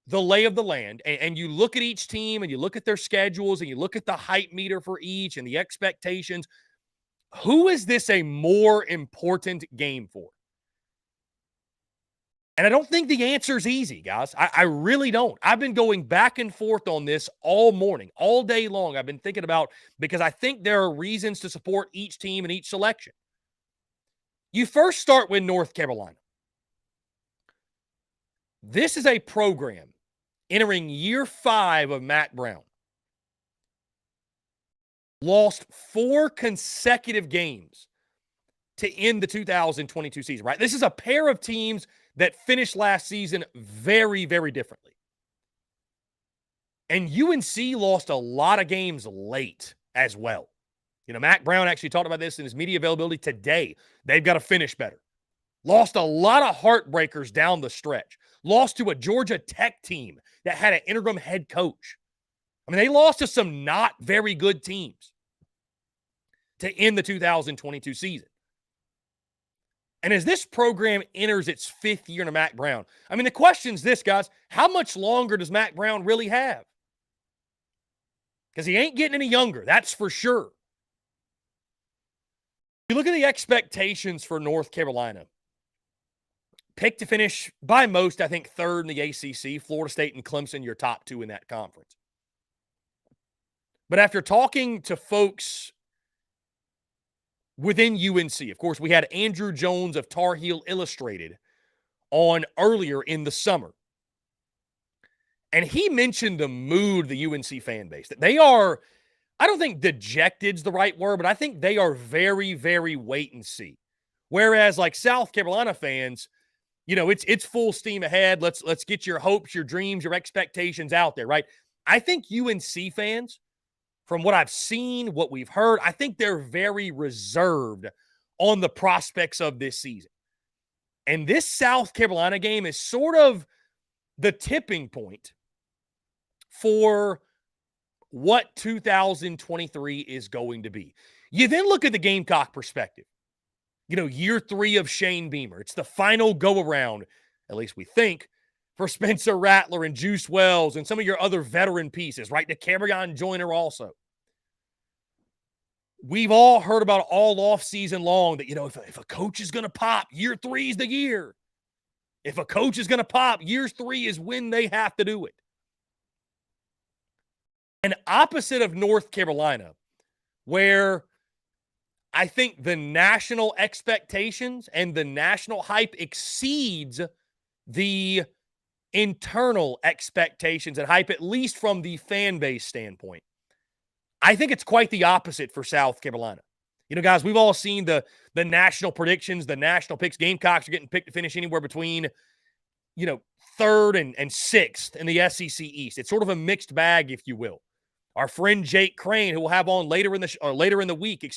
the lay of the land and you look at each team and you look at their schedules and you look at the hype meter for each and the expectations, who is this a more important game for? And I don't think the answer is easy, guys. I really don't. I've been going back and forth on this all morning, all day long. I've been thinking about, because I think there are reasons to support each team and each selection. You first start with North Carolina. This is a program entering year 5 of Matt Brown. Lost 4 consecutive games to end the 2022 season, right? This is a pair of teams that finished last season very, very differently. And UNC lost a lot of games late as well. You know, Matt Brown actually talked about this in his media availability today. They've got to finish better. Lost a lot of heartbreakers down the stretch. Lost to a Georgia Tech team that had an interim head coach. I mean, they lost to some not very good teams to end the 2022 season. And as this program enters its 5th year into Matt Brown, I mean, the question's this, guys. How much longer does Matt Brown really have? Because he ain't getting any younger, that's for sure. You look at the expectations for North Carolina. Picked to finish by most, I think, 3rd in the ACC. Florida State and Clemson, your top 2 in that conference. But after talking to folks within UNC, of course, we had Andrew Jones of Tar Heel Illustrated on earlier in the summer. And he mentioned the mood of the UNC fan base. That they are, I don't think dejected's the right word, but I think they are very, very wait and see. Whereas like South Carolina fans, you know, it's full steam ahead. Let's get your hopes, your dreams, your expectations out there, right? I think UNC fans, from what I've seen, what we've heard, I think they're very reserved on the prospects of this season. And this South Carolina game is sort of the tipping point for what 2023 is going to be. You then look at the Gamecock perspective. You know, year 3 of Shane Beamer. It's the final go-around, at least we think, for Spencer Rattler and Juice Wells and some of your other veteran pieces, right? To Carry On Joyner also. we've all heard about all off season long that, if a coach is going to pop, year 3 is the year. If a coach is going to pop, year 3 is when they have to do it. And opposite of North Carolina, where I think the national expectations and the national hype exceeds the internal expectations and hype, at least from the fan base standpoint. I think it's quite the opposite for South Carolina. Guys, we've all seen the national predictions, the national picks. Gamecocks are getting picked to finish anywhere between, 3rd and 6th in the SEC East. It's sort of a mixed bag, if you will. Our friend Jake Crane, who we'll have on later in the week,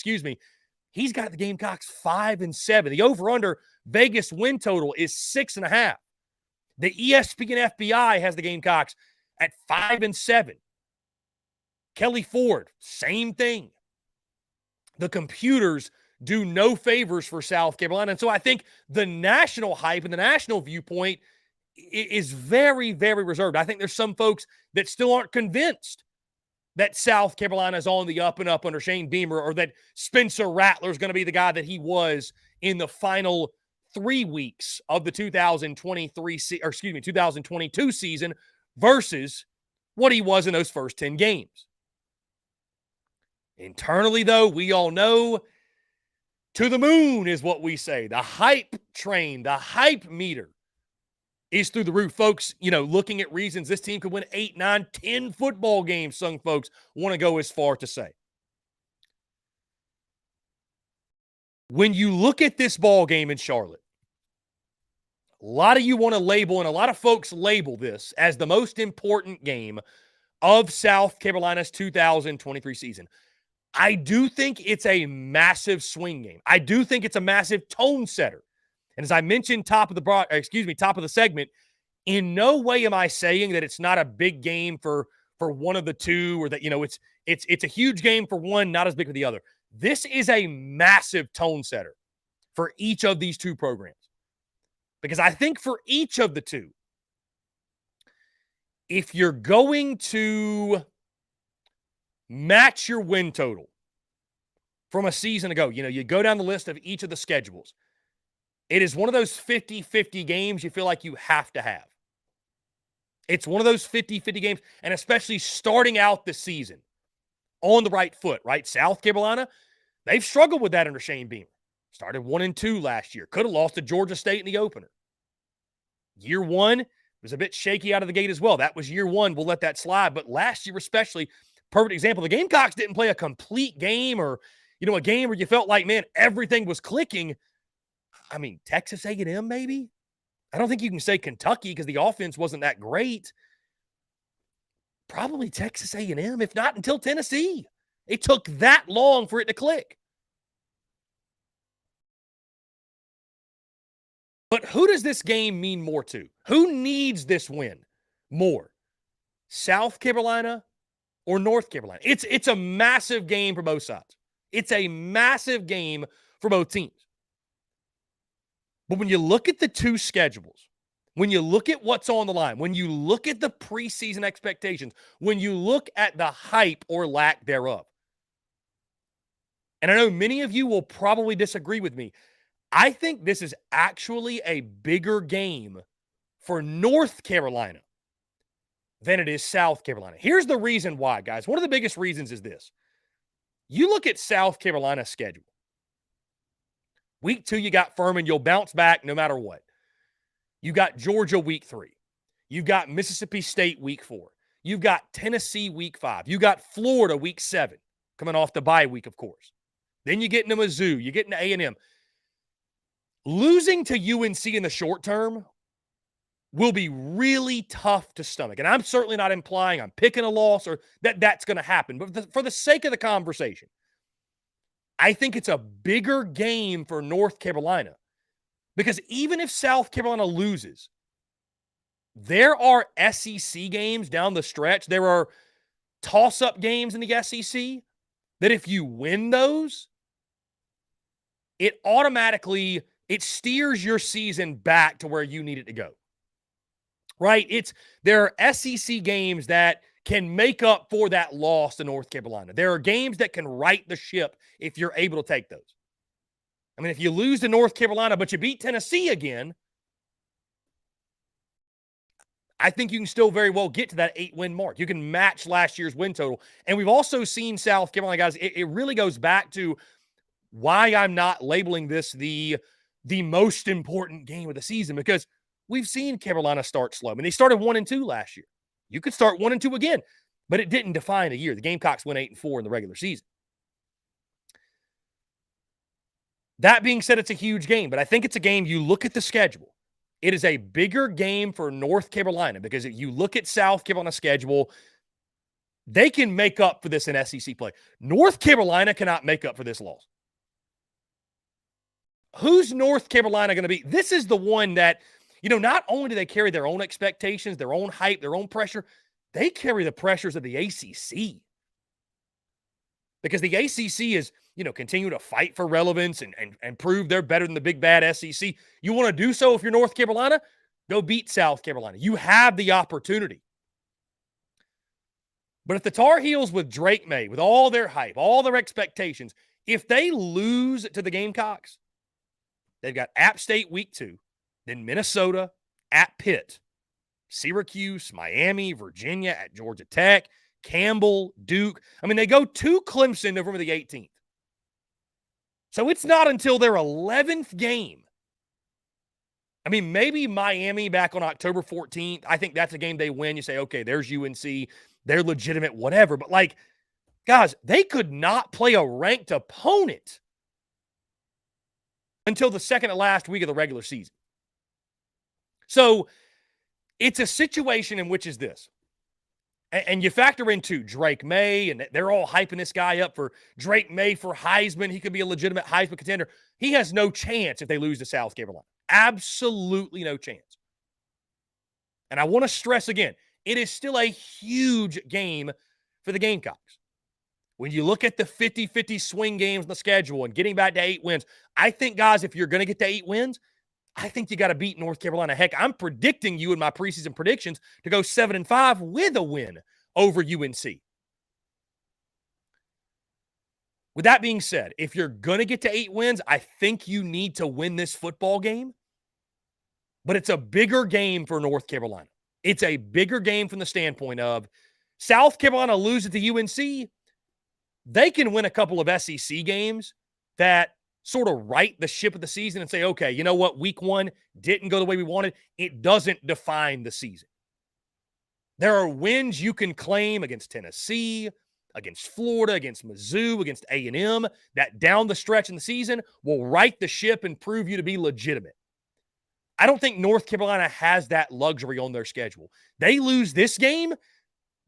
he's got the Gamecocks 5-7. The over/under Vegas win total is 6.5. The ESPN FBI has the Gamecocks at 5-7. Kelly Ford, same thing. The computers do no favors for South Carolina. And so I think the national hype and the national viewpoint is very, very reserved. I think there's some folks that still aren't convinced that South Carolina is on the up and up under Shane Beamer, or that Spencer Rattler is going to be the guy that he was in the final 3 weeks of the 2022 season versus what he was in those first 10 games. Internally, though, we all know to the moon is what we say. The hype train, the hype meter is through the roof. Folks, looking at reasons this team could win 8, 9, 10 football games, some folks want to go as far to say. When you look at this ball game in Charlotte, a lot of you want to label, and a lot of folks label this as the most important game of South Carolina's 2023 season. I do think it's a massive swing game. I do think it's a massive tone setter. And as I mentioned top of the segment, in no way am I saying that it's not a big game for one of the two, or that, it's a huge game for one, not as big for the other. This is a massive tone setter for each of these two programs. Because I think for each of the two, if you're going to match your win total from a season ago, you go down the list of each of the schedules. It is one of those 50-50 games you feel like you have to have. It's one of those 50-50 games, and especially starting out the season on the right foot, right? South Carolina, they've struggled with that under Shane Beamer. Started 1-2 last year. Could have lost to Georgia State in the opener. Year 1 was a bit shaky out of the gate as well. That was year 1. We'll let that slide. But last year especially, perfect example. The Gamecocks didn't play a complete game, or, a game where you felt like, man, everything was clicking. I mean, Texas A&M maybe? I don't think you can say Kentucky because the offense wasn't that great. Probably Texas A&M, if not until Tennessee. It took that long for it to click. But who does this game mean more to? Who needs this win more? South Carolina or North Carolina? It's a massive game for both sides. It's a massive game for both teams. But when you look at the two schedules, when you look at what's on the line, when you look at the preseason expectations, when you look at the hype or lack thereof, and I know many of you will probably disagree with me, I think this is actually a bigger game for North Carolina than it is South Carolina. Here's the reason why, guys. One of the biggest reasons is this. You look at South Carolina's schedule. Week 2, you got Furman. You'll bounce back no matter what. You got Georgia week 3. You've got Mississippi State week 4. You've got Tennessee week 5. You got Florida week 7, coming off the bye week, of course. Then you get into Mizzou. You get into A&M. Losing to UNC in the short term will be really tough to stomach. And I'm certainly not implying I'm picking a loss or that's going to happen. But for the sake of the conversation, I think it's a bigger game for North Carolina, because even if South Carolina loses, there are SEC games down the stretch. There are toss-up games in the SEC that if you win those, it automatically steers your season back to where you need it to go. Right? There are SEC games that can make up for that loss to North Carolina. There are games that can right the ship if you're able to take those. I mean, if you lose to North Carolina, but you beat Tennessee again, I think you can still very well get to that 8-win mark. You can match last year's win total. And we've also seen South Carolina, guys, it really goes back to why I'm not labeling this the most important game of the season, because we've seen Carolina start slow. I mean, they started 1-2 last year. You could start 1-2 again, but it didn't define a year. The Gamecocks went 8-4 in the regular season. That being said, it's a huge game, but I think it's a game you look at the schedule. It is a bigger game for North Carolina because if you look at South Carolina's schedule, they can make up for this in SEC play. North Carolina cannot make up for this loss. Who's North Carolina going to be? This is the one that, not only do they carry their own expectations, their own hype, their own pressure, they carry the pressures of the ACC. Because the ACC is, continue to fight for relevance and prove they're better than the big bad SEC. You want to do so if you're North Carolina? Go beat South Carolina. You have the opportunity. But if the Tar Heels with Drake May, with all their hype, all their expectations, if they lose to the Gamecocks, they've got App State week 2, then Minnesota, at Pitt, Syracuse, Miami, Virginia, at Georgia Tech, Campbell, Duke. I mean, they go to Clemson November the 18th. So it's not until their 11th game. I mean, maybe Miami back on October 14th. I think that's a game they win. You say, okay, there's UNC. They're legitimate, whatever. But, guys, they could not play a ranked opponent until the second to last week of the regular season. So it's a situation in which is this. And you factor into Drake May, and they're all hyping this guy up for Drake May for Heisman. He could be a legitimate Heisman contender. He has no chance if they lose to South Carolina. Absolutely no chance. And I want to stress again, it is still a huge game for the Gamecocks. When you look at the 50-50 swing games in the schedule and getting back to 8 wins, I think, guys, if you're going to get to 8 wins, I think you got to beat North Carolina. Heck, I'm predicting you in my preseason predictions to go 7-5 with a win over UNC. With that being said, if you're going to get to 8 wins, I think you need to win this football game. But it's a bigger game for North Carolina. It's a bigger game from the standpoint of South Carolina loses to UNC. They can win a couple of SEC games that sort of right the ship of the season and say, okay, you know what? Week 1 didn't go the way we wanted. It doesn't define the season. There are wins you can claim against Tennessee, against Florida, against Mizzou, against A&M that down the stretch in the season will right the ship and prove you to be legitimate. I don't think North Carolina has that luxury on their schedule. They lose this game,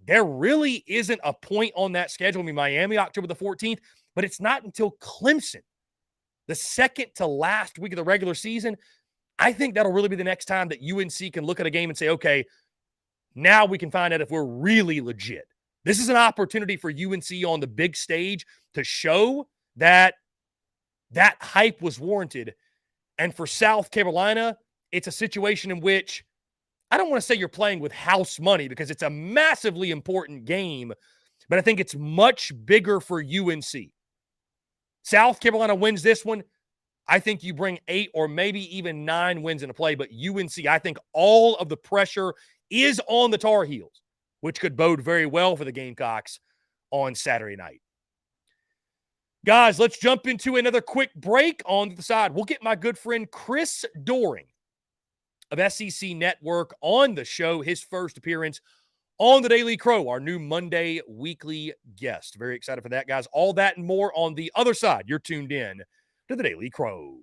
there really isn't a point on that schedule. I mean, Miami, October the 14th, but it's not until Clemson, the second to last week of the regular season. I think that'll really be the next time that UNC can look at a game and say, okay, now we can find out if we're really legit. This is an opportunity for UNC on the big stage to show that that hype was warranted. And for South Carolina, it's a situation in which I don't want to say you're playing with house money because it's a massively important game, but I think it's much bigger for UNC. South Carolina wins this one. I think you bring 8 or maybe even 9 wins into play, but UNC, I think all of the pressure is on the Tar Heels, which could bode very well for the Gamecocks on Saturday night. Guys, let's jump into another quick break on the side. We'll get my good friend Chris Doering of SEC Network on the show, his first appearance on the Daily Crow, our new Monday weekly guest. Very excited for that, guys. All that and more on the other side. You're tuned in to the Daily Crow.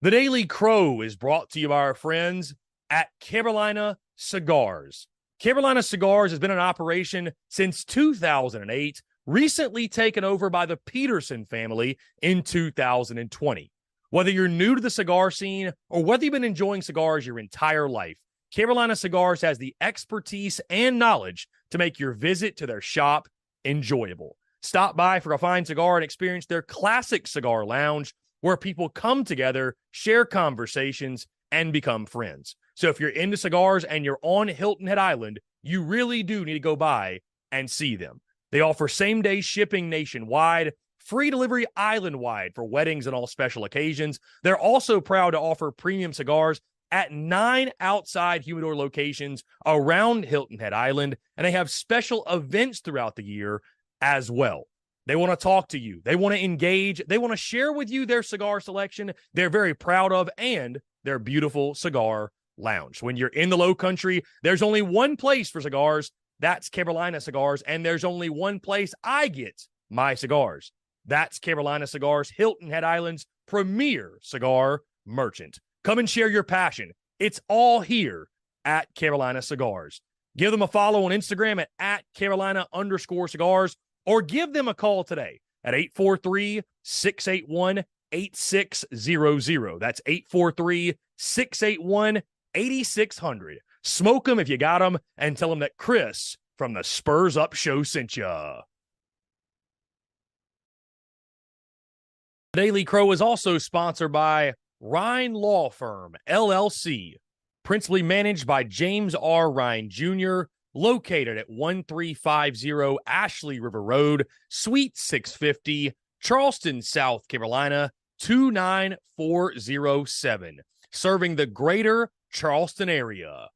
The Daily Crow is brought to you by our friends at Carolina Cigars. Carolina Cigars has been in operation since 2008, recently taken over by the Peterson family in 2020. Whether you're new to the cigar scene or whether you've been enjoying cigars your entire life, Carolina Cigars has the expertise and knowledge to make your visit to their shop enjoyable. Stop by for a fine cigar and experience their classic cigar lounge where people come together, share conversations, and become friends. So if you're into cigars and you're on Hilton Head Island, you really do need to go by and see them. They offer same-day shipping nationwide, free delivery island-wide for weddings and all special occasions. They're also proud to offer premium cigars at 9 outside humidor locations around Hilton Head Island, and they have special events throughout the year as well. They want to talk to you. They want to engage. They want to share with you their cigar selection they're very proud of and their beautiful cigar lounge. When you're in the Low Country, there's only one place for cigars. That's Carolina Cigars, and there's only one place I get my cigars. That's Carolina Cigars, Hilton Head Island's premier cigar merchant. Come and share your passion. It's all here at Carolina Cigars. Give them a follow on Instagram at Carolina_cigars, or give them a call today at 843-681-8600. That's 843-681-8600. Smoke them if you got them, and tell them that Chris from the Spurs Up Show sent ya. Daily Crow is also sponsored by Rhine Law Firm, LLC, principally managed by James R. Rhine Jr., located at 1350 Ashley River Road, Suite 650, Charleston, South Carolina, 29407, serving the greater Charleston area.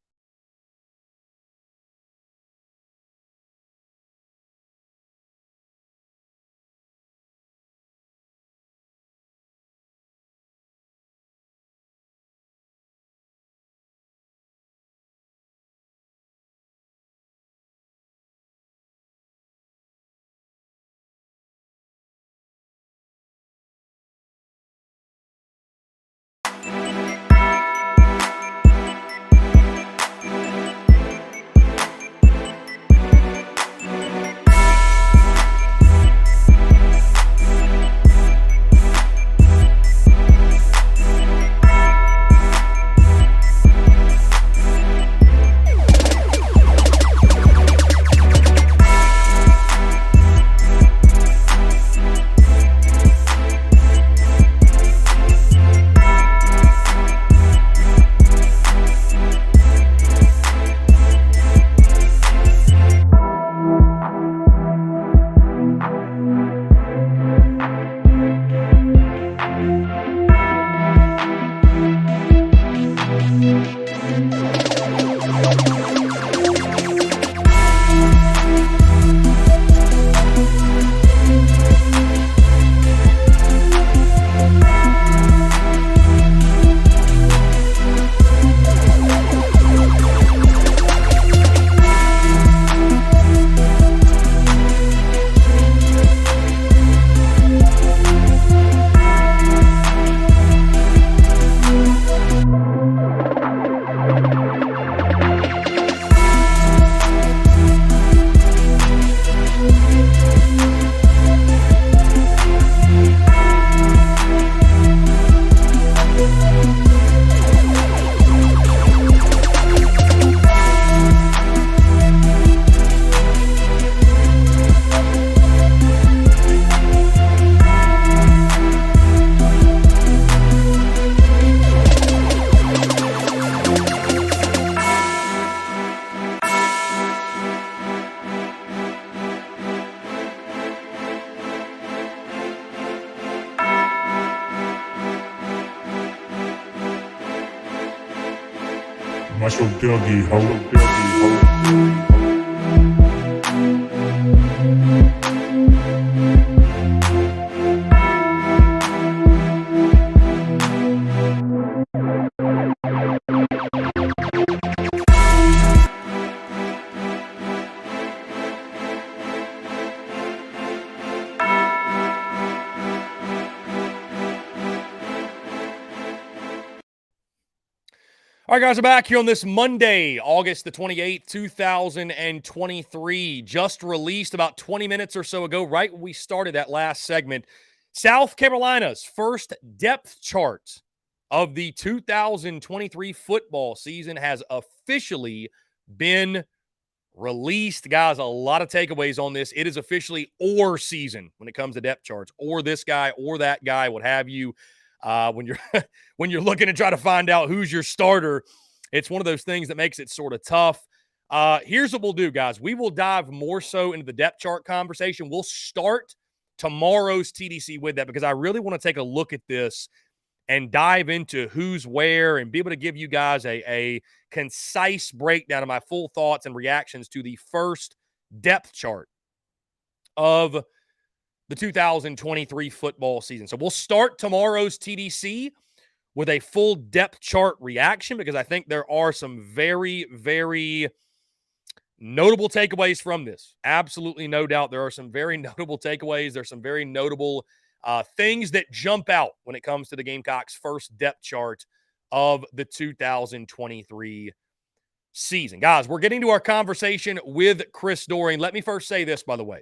Muscle Dougie Ho. All right, guys, we're back here on this Monday, August the 28th, 2023. Just released about 20 minutes or so ago, right when we started that last segment. South Carolina's first depth chart of the 2023 football season has officially been released. Guys, a lot of takeaways on this. It is officially or season when it comes to depth charts, or this guy or that guy, what have you. When you're when you're looking to try to find out who's your starter, it's one of those things that makes it sort of tough. Here's what we'll do, guys. We will dive more so into the depth chart conversation. We'll start tomorrow's TDC with that because I really want to take a look at this and dive into who's where and be able to give you guys a concise breakdown of my full thoughts and reactions to the first depth chart of the 2023 football season. So we'll start tomorrow's TDC with a full depth chart reaction because I think there are some very, very notable takeaways from this. Absolutely no doubt there are some very notable takeaways. There's some very notable things that jump out when it comes to the Gamecocks' first depth chart of the 2023 season. Guys, we're getting to our conversation with Chris Doering. Let me first say this, by the way,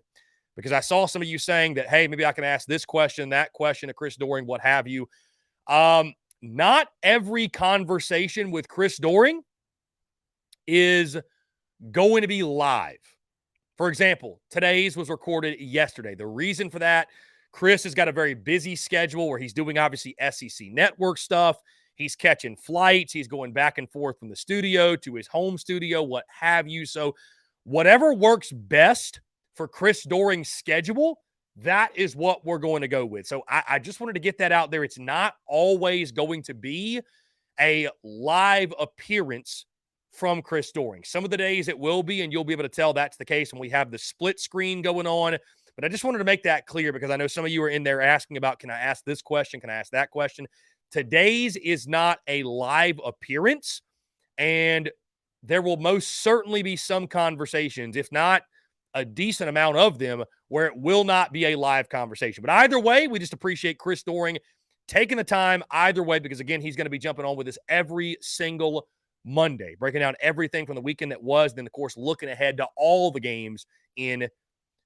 because I saw some of you saying that, hey, maybe I can ask this question, that question to Chris Doering, what have you. Not every conversation with Chris Doering is going to be live. For example, today's was recorded yesterday. The reason for that, Chris has got a very busy schedule where he's doing obviously SEC network stuff. He's catching flights. He's going back and forth from the studio to his home studio, what have you. So whatever works best for Chris Doering's schedule, that is what we're going to go with. So I just wanted to get that out there. It's not always going to be a live appearance from Chris Doering. Some of the days it will be, and you'll be able to tell that's the case when we have the split screen going on. But I just wanted to make that clear because I know some of you are in there asking about, can I ask this question? Can I ask that question? Today's is not a live appearance, and there will most certainly be some conversations, if not a decent amount of them, where it will not be a live conversation. But either way, we just appreciate Chris Doering taking the time either way because, again, he's going to be jumping on with us every single Monday, breaking down everything from the weekend that was, then, of course, looking ahead to all the games in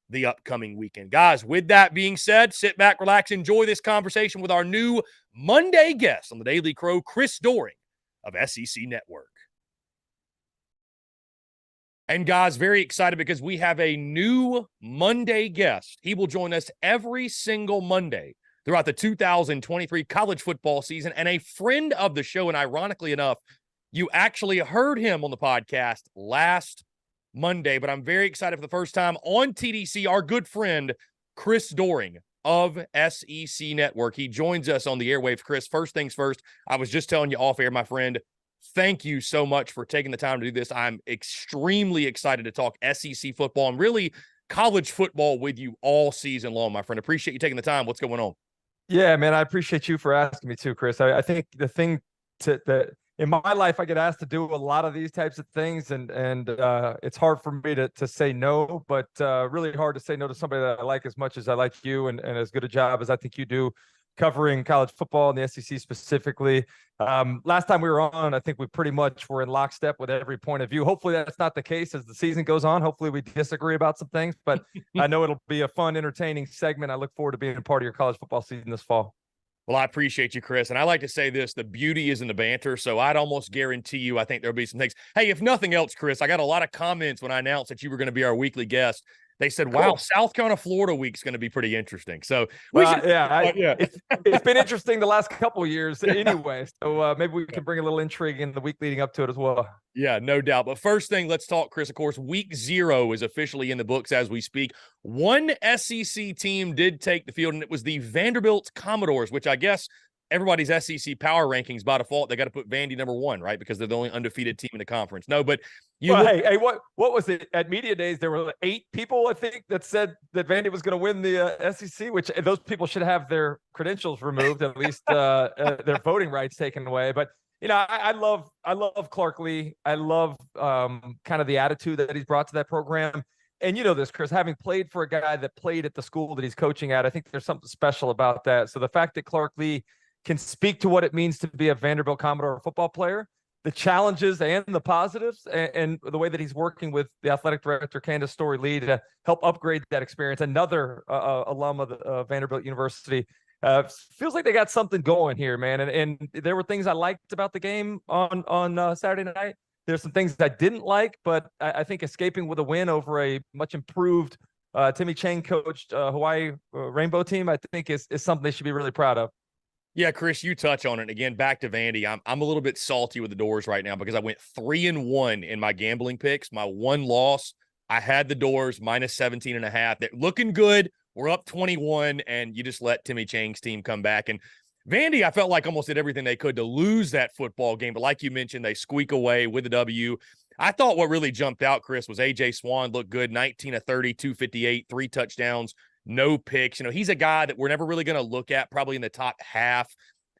the upcoming weekend. Guys, with that being said, sit back, relax, enjoy this conversation with our new Monday guest on the Daily Crow, Chris Doering of SEC Network. And guys, very excited because we have a new Monday guest. He will join us every single Monday throughout the 2023 college football season and a friend of the show. And ironically enough, you actually heard him on the podcast last Monday, but I'm very excited for the first time on TDC, our good friend, Chris Doering of SEC Network. He joins us on the airwaves. Chris, first things first, I was just telling you off air, my friend, thank you so much for taking the time to do this. I'm extremely excited to talk SEC football and really college football with you all season long, my friend. Appreciate you taking the time. What's going on? Yeah, man, I appreciate you for asking me too, Chris. I think the thing that in my life, I get asked to do a lot of these types of things, and it's hard for me to say no, but really hard to say no to somebody that I like as much as I like you and as good a job as I think you do covering college football and the SEC specifically. Last time we were on, I think we pretty much were in lockstep with every point of view. Hopefully that's not the case as the season goes on. Hopefully we disagree about some things, but I know it'll be a fun, entertaining segment. I look forward to being a part of your college football season this fall. Well, I appreciate you, Chris. And I like to say this, the beauty is in the banter. So I'd almost guarantee you, I think there'll be some things. Hey, if nothing else, Chris, I got a lot of comments when I announced that you were going to be our weekly guest. They said, wow, cool. South Carolina, Florida week's going to be pretty interesting. So it's been interesting the last couple of years anyway. So maybe we can bring a little intrigue in the week leading up to it as well. Yeah, no doubt. But first thing, let's talk, Chris. Of course, week 0 is officially in the books as we speak. One SEC team did take the field, and it was the Vanderbilt Commodores, which I guess everybody's SEC power rankings by default, they got to put Vandy number 1, right? Because they're the only undefeated team in the conference. No, but hey, what was it at media days? There were 8 people, I think, that said that Vandy was going to win the SEC, which those people should have their credentials removed, at least their voting rights taken away. But you know, I love Clark Lee. I love kind of the attitude that he's brought to that program. And you know this, Chris, having played for a guy that played at the school that he's coaching at, I think there's something special about that. So the fact that Clark Lee can speak to what it means to be a Vanderbilt Commodore football player, the challenges and the positives, and the way that he's working with the athletic director, Candace Story-Lee, to help upgrade that experience. Another alum of the Vanderbilt University. Feels like they got something going here, man. And there were things I liked about the game on Saturday night. There's some things I didn't like, but I think escaping with a win over a much improved Timmy Chang coached Hawaii Rainbow team, I think is something they should be really proud of. Yeah, Chris, you touch on it. Again, back to Vandy. I'm a little bit salty with the Doors right now because I went 3-1 in my gambling picks. My one loss, I had the Doors minus 17.5. They're looking good. We're up 21, and you just let Timmy Chang's team come back. And Vandy, I felt like almost did everything they could to lose that football game. But like you mentioned, they squeak away with a W. I thought what really jumped out, Chris, was A.J. Swan looked good, 19 of 30, 258, 3 touchdowns. No picks. He's a guy that we're never really going to look at probably in the top half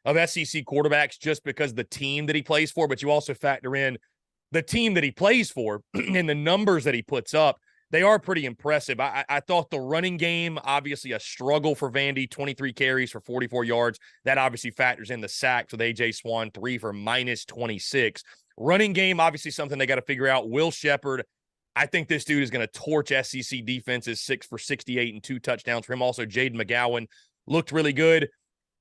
of SEC quarterbacks just because of the team that he plays for. But you also factor in the team that he plays for and the numbers that he puts up. They are pretty impressive. I thought the running game, obviously a struggle for Vandy, 23 carries for 44 yards. That obviously factors in the sacks with A.J. Swan, 3 for minus 26. Running game, obviously something they got to figure out. Will Shepherd, I think this dude is going to torch SEC defenses, 6 for 68 and 2 touchdowns for him. Also, Jaden McGowan looked really good.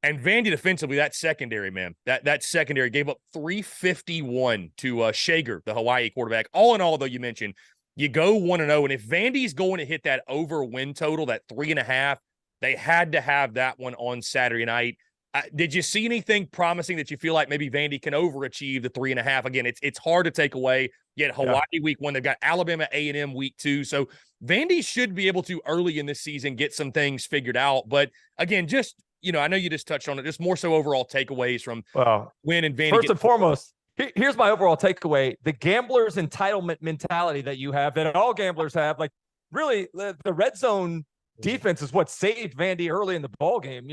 And Vandy defensively, that secondary, man, that secondary gave up 351 to Shager, the Hawaii quarterback. All in all, though, you mentioned, you go 1-0, and if Vandy's going to hit that over win total, that 3.5, they had to have that one on Saturday night. Did you see anything promising that you feel like maybe Vandy can overachieve the 3.5? Again, it's hard to take away. Yet Hawaii week 1, they've got Alabama A&M week 2. So Vandy should be able to early in this season get some things figured out. But again, just, I know you just touched on it, just more so overall takeaways from when and Vandy. First and foremost, here's my overall takeaway. The gambler's entitlement mentality that you have, that all gamblers have, like really the red zone defense is what saved Vandy early in the ball game.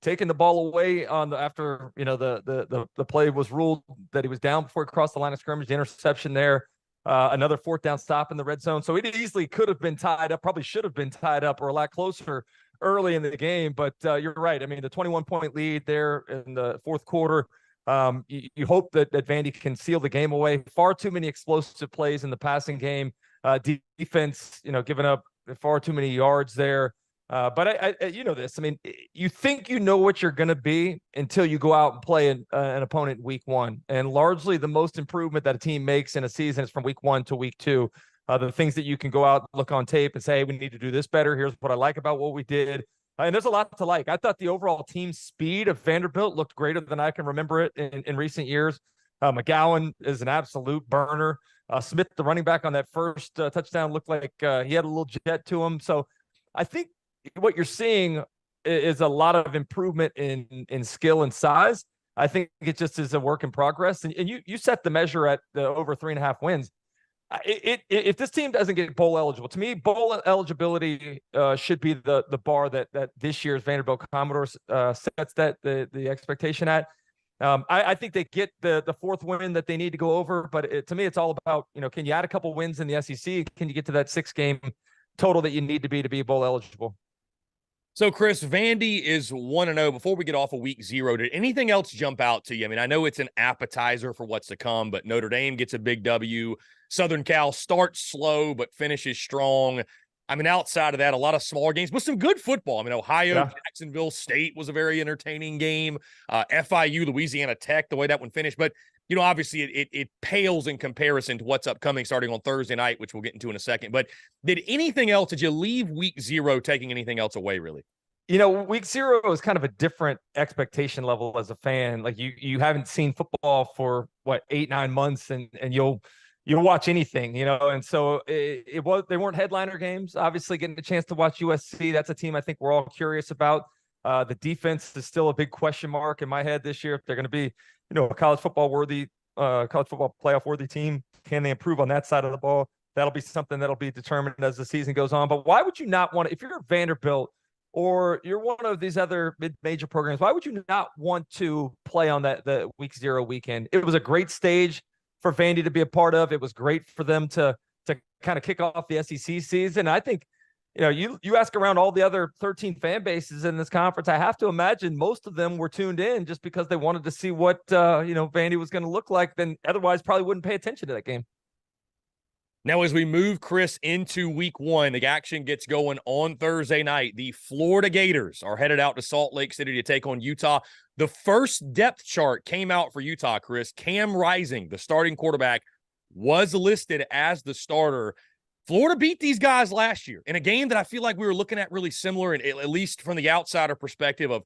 Taking the ball away after the play was ruled that he was down before he crossed the line of scrimmage. The interception there, another 4th down stop in the red zone. So it easily could have been tied up, probably should have been tied up or a lot closer early in the game. But you're right. I mean, the 21-point lead there in the 4th quarter. You hope that Vandy can seal the game away. Far too many explosive plays in the passing game. Defense, giving up far too many yards there. But I this. I mean, you think you know what you're going to be until you go out and play an opponent in week 1. And largely the most improvement that a team makes in a season is from week 1 to week 2. The things that you can go out and look on tape and say, hey, we need to do this better. Here's what I like about what we did. And there's a lot to like. I thought the overall team speed of Vanderbilt looked greater than I can remember it in recent years. McGowan is an absolute burner. Smith, the running back on that first touchdown, looked like he had a little jet to him. So I think what you're seeing is a lot of improvement in skill and size. I think it just is a work in progress. And you set the measure at the over 3.5 wins. If this team doesn't get bowl eligible, to me, bowl eligibility should be the bar that this year's Vanderbilt Commodores sets the expectation at. I think they get the 4th win that they need to go over, but to me, it's all about, can you add a couple wins in the SEC? Can you get to that 6-game total that you need to be bowl eligible? So, Chris, Vandy is 1-0. Before we get off of week 0, did anything else jump out to you? I mean, I know it's an appetizer for what's to come, but Notre Dame gets a big W. Southern Cal starts slow but finishes strong. I mean, outside of that, a lot of smaller games, but some good football. I mean, Ohio, Jacksonville State was a very entertaining game. FIU, Louisiana Tech, the way that one finished. But, obviously it pales in comparison to what's upcoming starting on Thursday night, which we'll get into in a second. But did you leave week 0 taking anything else away, really? Week 0 is kind of a different expectation level as a fan. Like you haven't seen football for 8-9 months and you'll watch anything, and so they weren't headliner games. Obviously, getting a chance to watch USC, that's a team I think we're all curious about. The defense is still a big question mark in my head this year. If they're going to be, a college football playoff worthy team, can they improve on that side of the ball? That'll be something that'll be determined as the season goes on. But why would you not want to, if you're Vanderbilt or you're one of these other mid-major programs, why would you not want to play on the week 0 weekend? It was a great stage for Vandy to be a part of. It was great for them to kind of kick off the SEC season. I think, you ask around all the other 13 fan bases in this conference, I have to imagine most of them were tuned in just because they wanted to see what, Vandy was going to look like. Then otherwise probably wouldn't pay attention to that game. Now, as we move, Chris, into week 1, the action gets going on Thursday night. The Florida Gators are headed out to Salt Lake City to take on Utah. The first depth chart came out for Utah, Chris. Cam Rising, the starting quarterback, was listed as the starter. Florida beat these guys last year in a game that I feel like we were looking at really similar, and at least from the outsider perspective of,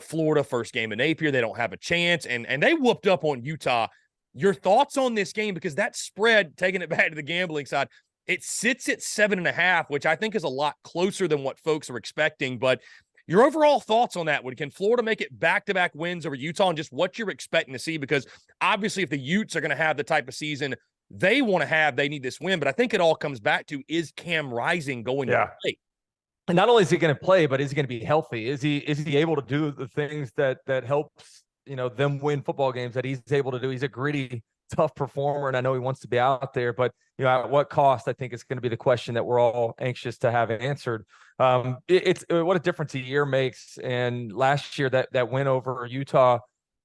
Florida, first game in Napier, they don't have a chance, and they whooped up on Utah. Your thoughts on this game? Because that spread, taking it back to the gambling side, it sits at 7.5, which I think is a lot closer than what folks are expecting. But your overall thoughts on that? Can Florida make it back-to-back wins over Utah, and just what you're expecting to see? Because obviously if the Utes are going to have the type of season they want to have, they need this win. But I think it all comes back to, is Cam Rising going to play? And not only is he going to play, but is he going to be healthy? Is he able to do the things that helps, them win football games that he's able to do? He's a gritty, tough performer, and I know he wants to be out there, but at what cost, I think is going to be the question that we're all anxious to have answered. It's what a difference a year makes. And last year that win over Utah,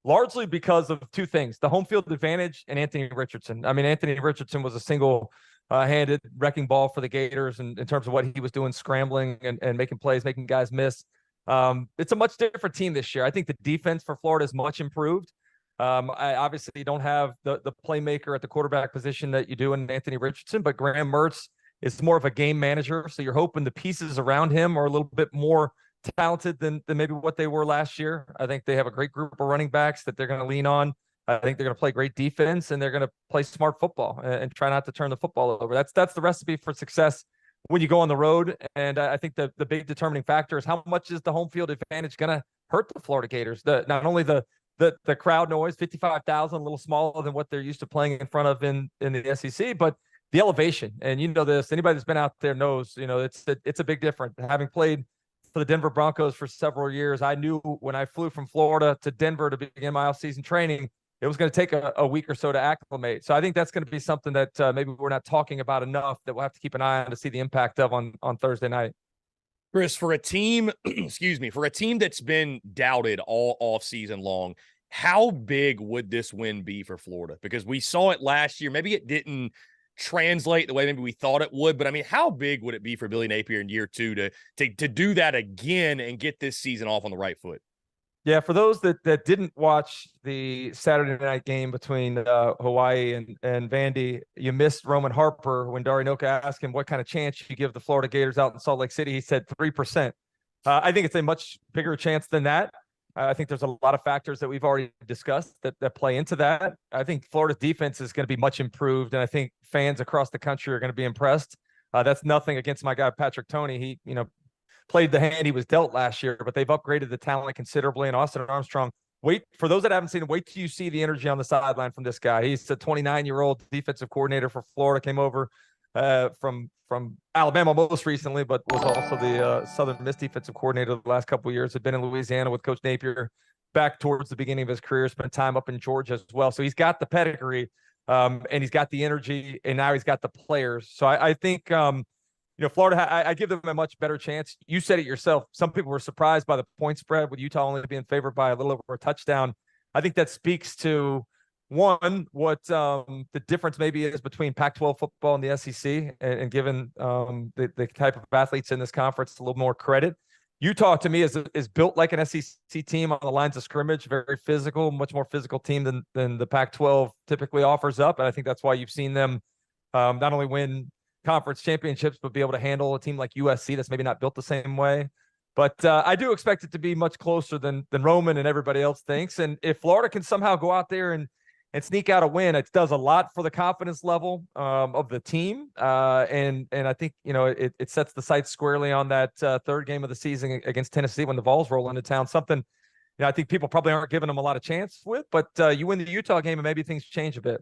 largely because of two things: the home field advantage and Anthony Richardson. I mean, Anthony Richardson was a single-handed wrecking ball for the Gators in terms of what he was doing, scrambling and making plays, making guys miss. It's a much different team this year. I think the defense for Florida is much improved. I obviously don't have the playmaker at the quarterback position that you do in Anthony Richardson, but Graham Mertz is more of a game manager. So you're hoping the pieces around him are a little bit more talented than maybe what they were last year. I think they have a great group of running backs that they're going to lean on. I think they're going to play great defense, and they're going to play smart football and try not to turn the football over. That's the recipe for success when you go on the road. And I think the big determining factor is how much is the home field advantage going to hurt the Florida Gators? Not only the crowd noise, 55,000, a little smaller than what they're used to playing in front of in the SEC, but the elevation. And this, anybody that's been out there knows, it's a big difference. Having played for the Denver Broncos for several years, I knew when I flew from Florida to Denver to begin my off-season training, it was going to take a week or so to acclimate. So I think that's going to be something that maybe we're not talking about enough, that we'll have to keep an eye on to see the impact of on Thursday night. Chris, for a team, for a team that's been doubted all off season long, how big would this win be for Florida? Because we saw it last year. Maybe it didn't translate the way maybe we thought it would, but I mean, how big would it be for Billy Napier in year two to do that again and get this season off on the right foot? Yeah, for those that didn't watch the Saturday night game between Hawaii and Vandy, you missed Roman Harper when Darinoka asked him what kind of chance you give the Florida Gators out in Salt Lake City. He said 3%. I think it's a much bigger chance than that. I think there's a lot of factors that we've already discussed that play into that. I think Florida's defense is going to be much improved, and I think fans across the country are going to be impressed. That's nothing against my guy, Patrick Toney. He, played the hand he was dealt last year, but they've upgraded the talent considerably. And Austin Armstrong, for those that haven't seen him, wait till you see the energy on the sideline from this guy. He's a 29-year-old defensive coordinator for Florida, came over from Alabama most recently, but was also the Southern Miss defensive coordinator the last couple of years. Had been in Louisiana with Coach Napier back towards the beginning of his career, spent time up in Georgia as well. So he's got the pedigree, and he's got the energy, and now he's got the players. So I think Florida, I give them a much better chance. You said it yourself. Some people were surprised by the point spread, with Utah only being favored by a little over a touchdown. I think that speaks to, one, what the difference maybe is between Pac-12 football and the SEC, and given the type of athletes in this conference a little more credit. Utah, to me, is built like an SEC team on the lines of scrimmage, very physical, much more physical team than the Pac-12 typically offers up. And I think that's why you've seen them not only win conference championships, but be able to handle a team like USC that's maybe not built the same way. But I do expect it to be much closer than Roman and everybody else thinks. And if Florida can somehow go out there and sneak out a win, it does a lot for the confidence level of the team. And I think, it sets the sights squarely on that third game of the season against Tennessee when the Vols roll into town. Something, I think people probably aren't giving them a lot of chance with, but you win the Utah game and maybe things change a bit.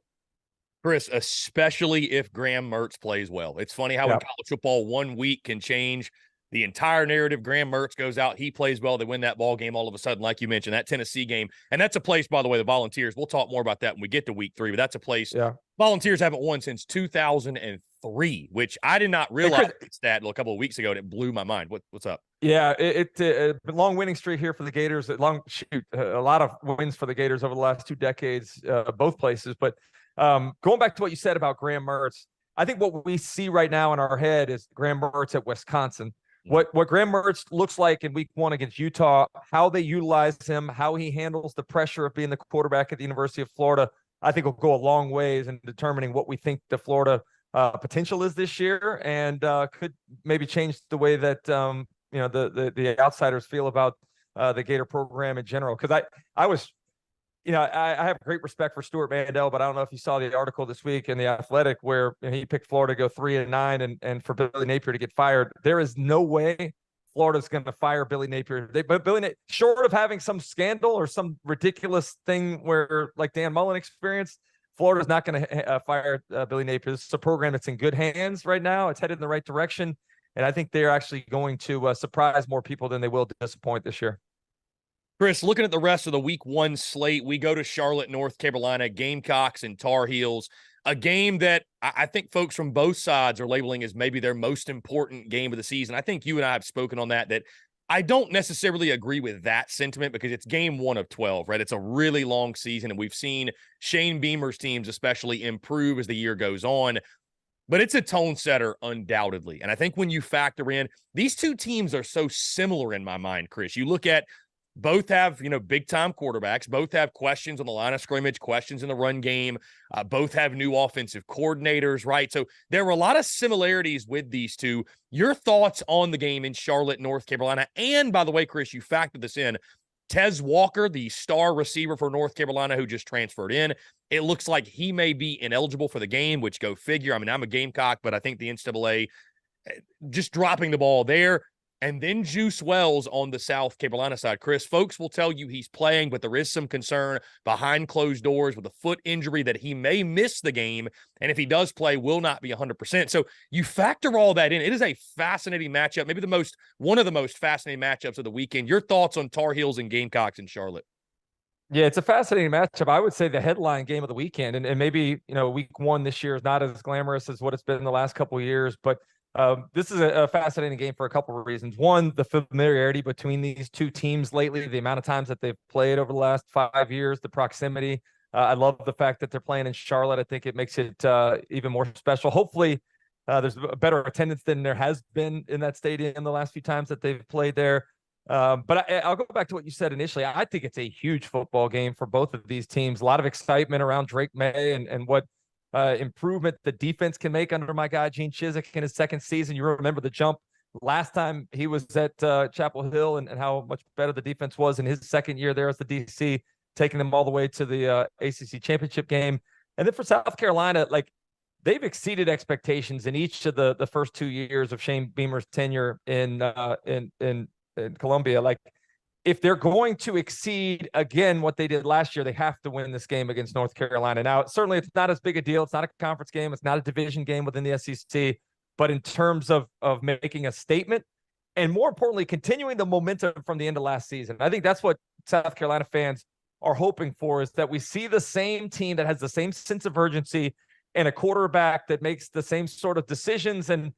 Chris, especially if Graham Mertz plays well. It's funny how in college football 1 week can change the entire narrative. Graham Mertz goes out, he plays well, they win that ball game all of a sudden, like you mentioned, that Tennessee game. And that's a place, by the way, the Volunteers, we'll talk more about that when we get to week 3, but that's a place Volunteers haven't won since 2003, which I did not realize that a couple of weeks ago, and it blew my mind. What's up? Yeah, it's a long winning streak here for the Gators. A lot of wins for the Gators over the last 2 decades, both places. But going back to what you said about Graham Mertz, I think what we see right now in our head is Graham Mertz at Wisconsin. What Graham Mertz looks like in week 1 against Utah, how they utilize him, how he handles the pressure of being the quarterback at the University of Florida, I think will go a long ways in determining what we think the Florida potential is this year, and could maybe change the way that the outsiders feel about the Gator program in general. Because I was, I have great respect for Stuart Mandel, but I don't know if you saw the article this week in The Athletic where he picked Florida to go 3-9 and for Billy Napier to get fired. There is no way Florida's going to fire Billy Napier. But short of having some scandal or some ridiculous thing where like Dan Mullen experienced, Florida's not going to fire Billy Napier. This is a program that's in good hands right now. It's headed in the right direction. And I think they're actually going to surprise more people than they will disappoint this year. Chris, looking at the rest of the week 1 slate, we go to Charlotte, North Carolina, Gamecocks and Tar Heels, a game that I think folks from both sides are labeling as maybe their most important game of the season. I think you and I have spoken on that I don't necessarily agree with that sentiment because it's game 1 of 12, right? It's a really long season, and we've seen Shane Beamer's teams especially improve as the year goes on. But it's a tone setter, undoubtedly. And I think when you factor in, these two teams are so similar in my mind, Chris. You look at both have, big-time quarterbacks. Both have questions on the line of scrimmage, questions in the run game. Both have new offensive coordinators, right? So there were a lot of similarities with these two. Your thoughts on the game in Charlotte, North Carolina? And, by the way, Chris, you factored this in. Tez Walker, the star receiver for North Carolina who just transferred in, it looks like he may be ineligible for the game, which go figure. I mean, I'm a Gamecock, but I think the NCAA just dropping the ball there. And then Juice Wells on the South Carolina side. Chris, folks will tell you he's playing, but there is some concern behind closed doors with a foot injury that he may miss the game. And if he does play, will not be 100%. So you factor all that in. It is a fascinating matchup, maybe one of the most fascinating matchups of the weekend. Your thoughts on Tar Heels and Gamecocks in Charlotte? Yeah, it's a fascinating matchup. I would say the headline game of the weekend, and maybe, week 1 this year is not as glamorous as what it's been in the last couple of years, but this is a fascinating game for a couple of reasons. One, the familiarity between these two teams lately, the amount of times that they've played over the last 5 years, the proximity. I love the fact that they're playing in Charlotte. I think it makes it even more special. Hopefully, there's a better attendance than there has been in that stadium the last few times that they've played there. But I'll go back to what you said initially. I think it's a huge football game for both of these teams. A lot of excitement around Drake May and what improvement the defense can make under my guy Gene Chizik in his second season. You remember the jump last time he was at Chapel Hill and how much better the defense was in his second year there as the DC, taking them all the way to the ACC championship game. And then for South Carolina, like they've exceeded expectations in each of the first 2 years of Shane Beamer's tenure in Columbia. Like if they're going to exceed again what they did last year, they have to win this game against North Carolina. Now, certainly it's not as big a deal. It's not a conference game. It's not a division game within the SEC. But in terms of making a statement and more importantly, continuing the momentum from the end of last season, I think that's what South Carolina fans are hoping for, is that we see the same team that has the same sense of urgency and a quarterback that makes the same sort of decisions and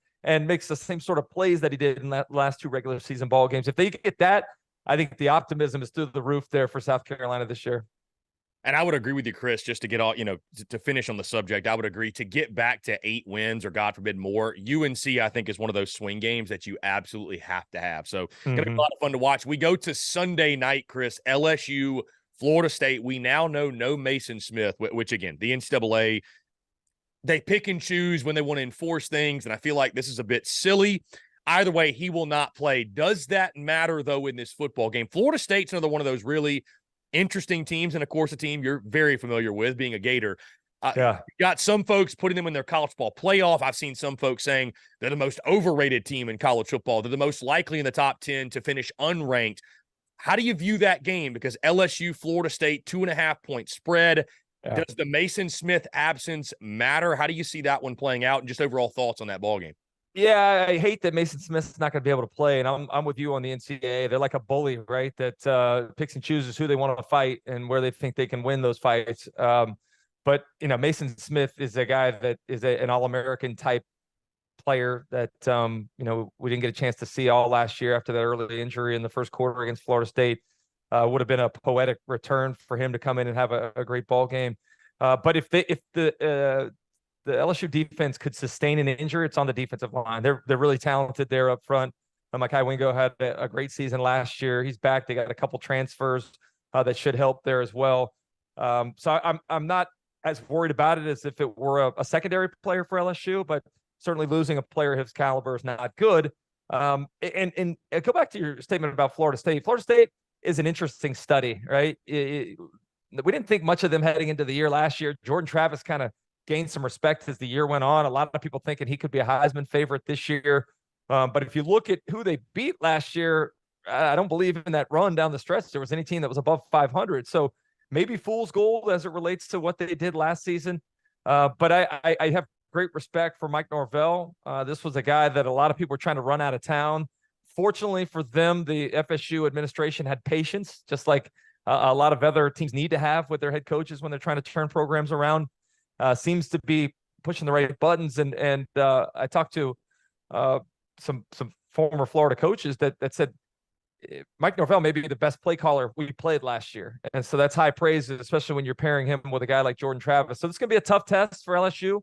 makes the same sort of plays that he did in that last 2 regular season ball games. If they get that, I think the optimism is through the roof there for South Carolina this year. And I would agree with you, Chris, just to get all, to finish on the subject, I would agree to get back to 8 wins or God forbid more. UNC, I think, is one of those swing games that you absolutely have to have. So going to be a lot of fun to watch. We go to Sunday night, Chris, LSU, Florida State. We now know no Mason Smith, which again, the NCAA, they pick and choose when they want to enforce things. And I feel like this is a bit silly. Either way, he will not play. Does that matter, though, in this football game? Florida State's another one of those really interesting teams, and, of course, a team you're very familiar with, being a Gator. You got some folks putting them in their college football playoff. I've seen some folks saying they're the most overrated team in college football. They're the most likely in the top 10 to finish unranked. How do you view that game? Because LSU, Florida State, 2.5-point spread. Yeah. Does the Mason Smith absence matter? How do you see that one playing out, and just overall thoughts on that ball game? Yeah, I hate that Mason Smith's not going to be able to play, and I'm with you on the NCAA. They're like a bully, right? That picks and chooses who they want to fight and where they think they can win those fights. But Mason Smith is a guy that is an All-American type player that we didn't get a chance to see all last year after that early injury in the first quarter against Florida State. Would have been a poetic return for him to come in and have a great ball game. But if the LSU defense could sustain an injury, it's on the defensive line. They're really talented there up front. Mekhi Wingo had a great season last year. He's back. They got a couple transfers that should help there as well. So I'm not as worried about it as if it were a secondary player for LSU, but certainly losing a player of his caliber is not good. And go back to your statement about Florida State. Florida State, is an interesting study, right? We didn't think much of them heading into the year last year. Jordan Travis kind of gained some respect as the year went on. A lot of people thinking he could be a Heisman favorite this year. But if you look at who they beat last year, I don't believe in that run down the stretch there was any team that was above 500. So maybe fool's gold as it relates to what they did last season. But I have great respect for Mike Norvell. This was a guy that a lot of people were trying to run out of town. Fortunately for them, the FSU administration had patience, just like a lot of other teams need to have with their head coaches when they're trying to turn programs around. Seems to be pushing the right buttons. And I talked to some former Florida coaches that said Mike Norvell may be the best play caller we played last year. And so that's high praise, especially when you're pairing him with a guy like Jordan Travis. So this is going to be a tough test for LSU.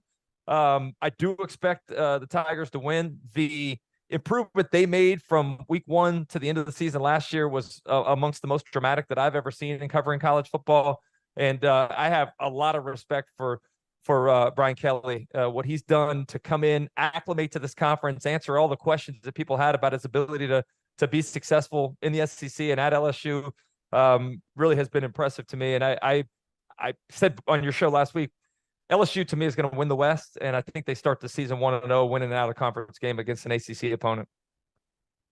I do expect the Tigers to win. The improvement they made from week 1 to the end of the season last year was amongst the most dramatic that I've ever seen in covering college football. And I have a lot of respect for Brian Kelly, what he's done to come in, acclimate to this conference, answer all the questions that people had about his ability to be successful in the SEC and at LSU. Really has been impressive to me. And I said on your show last week, LSU to me is going to win the West, and I think they start the season 1-0, winning out of conference game against an ACC opponent.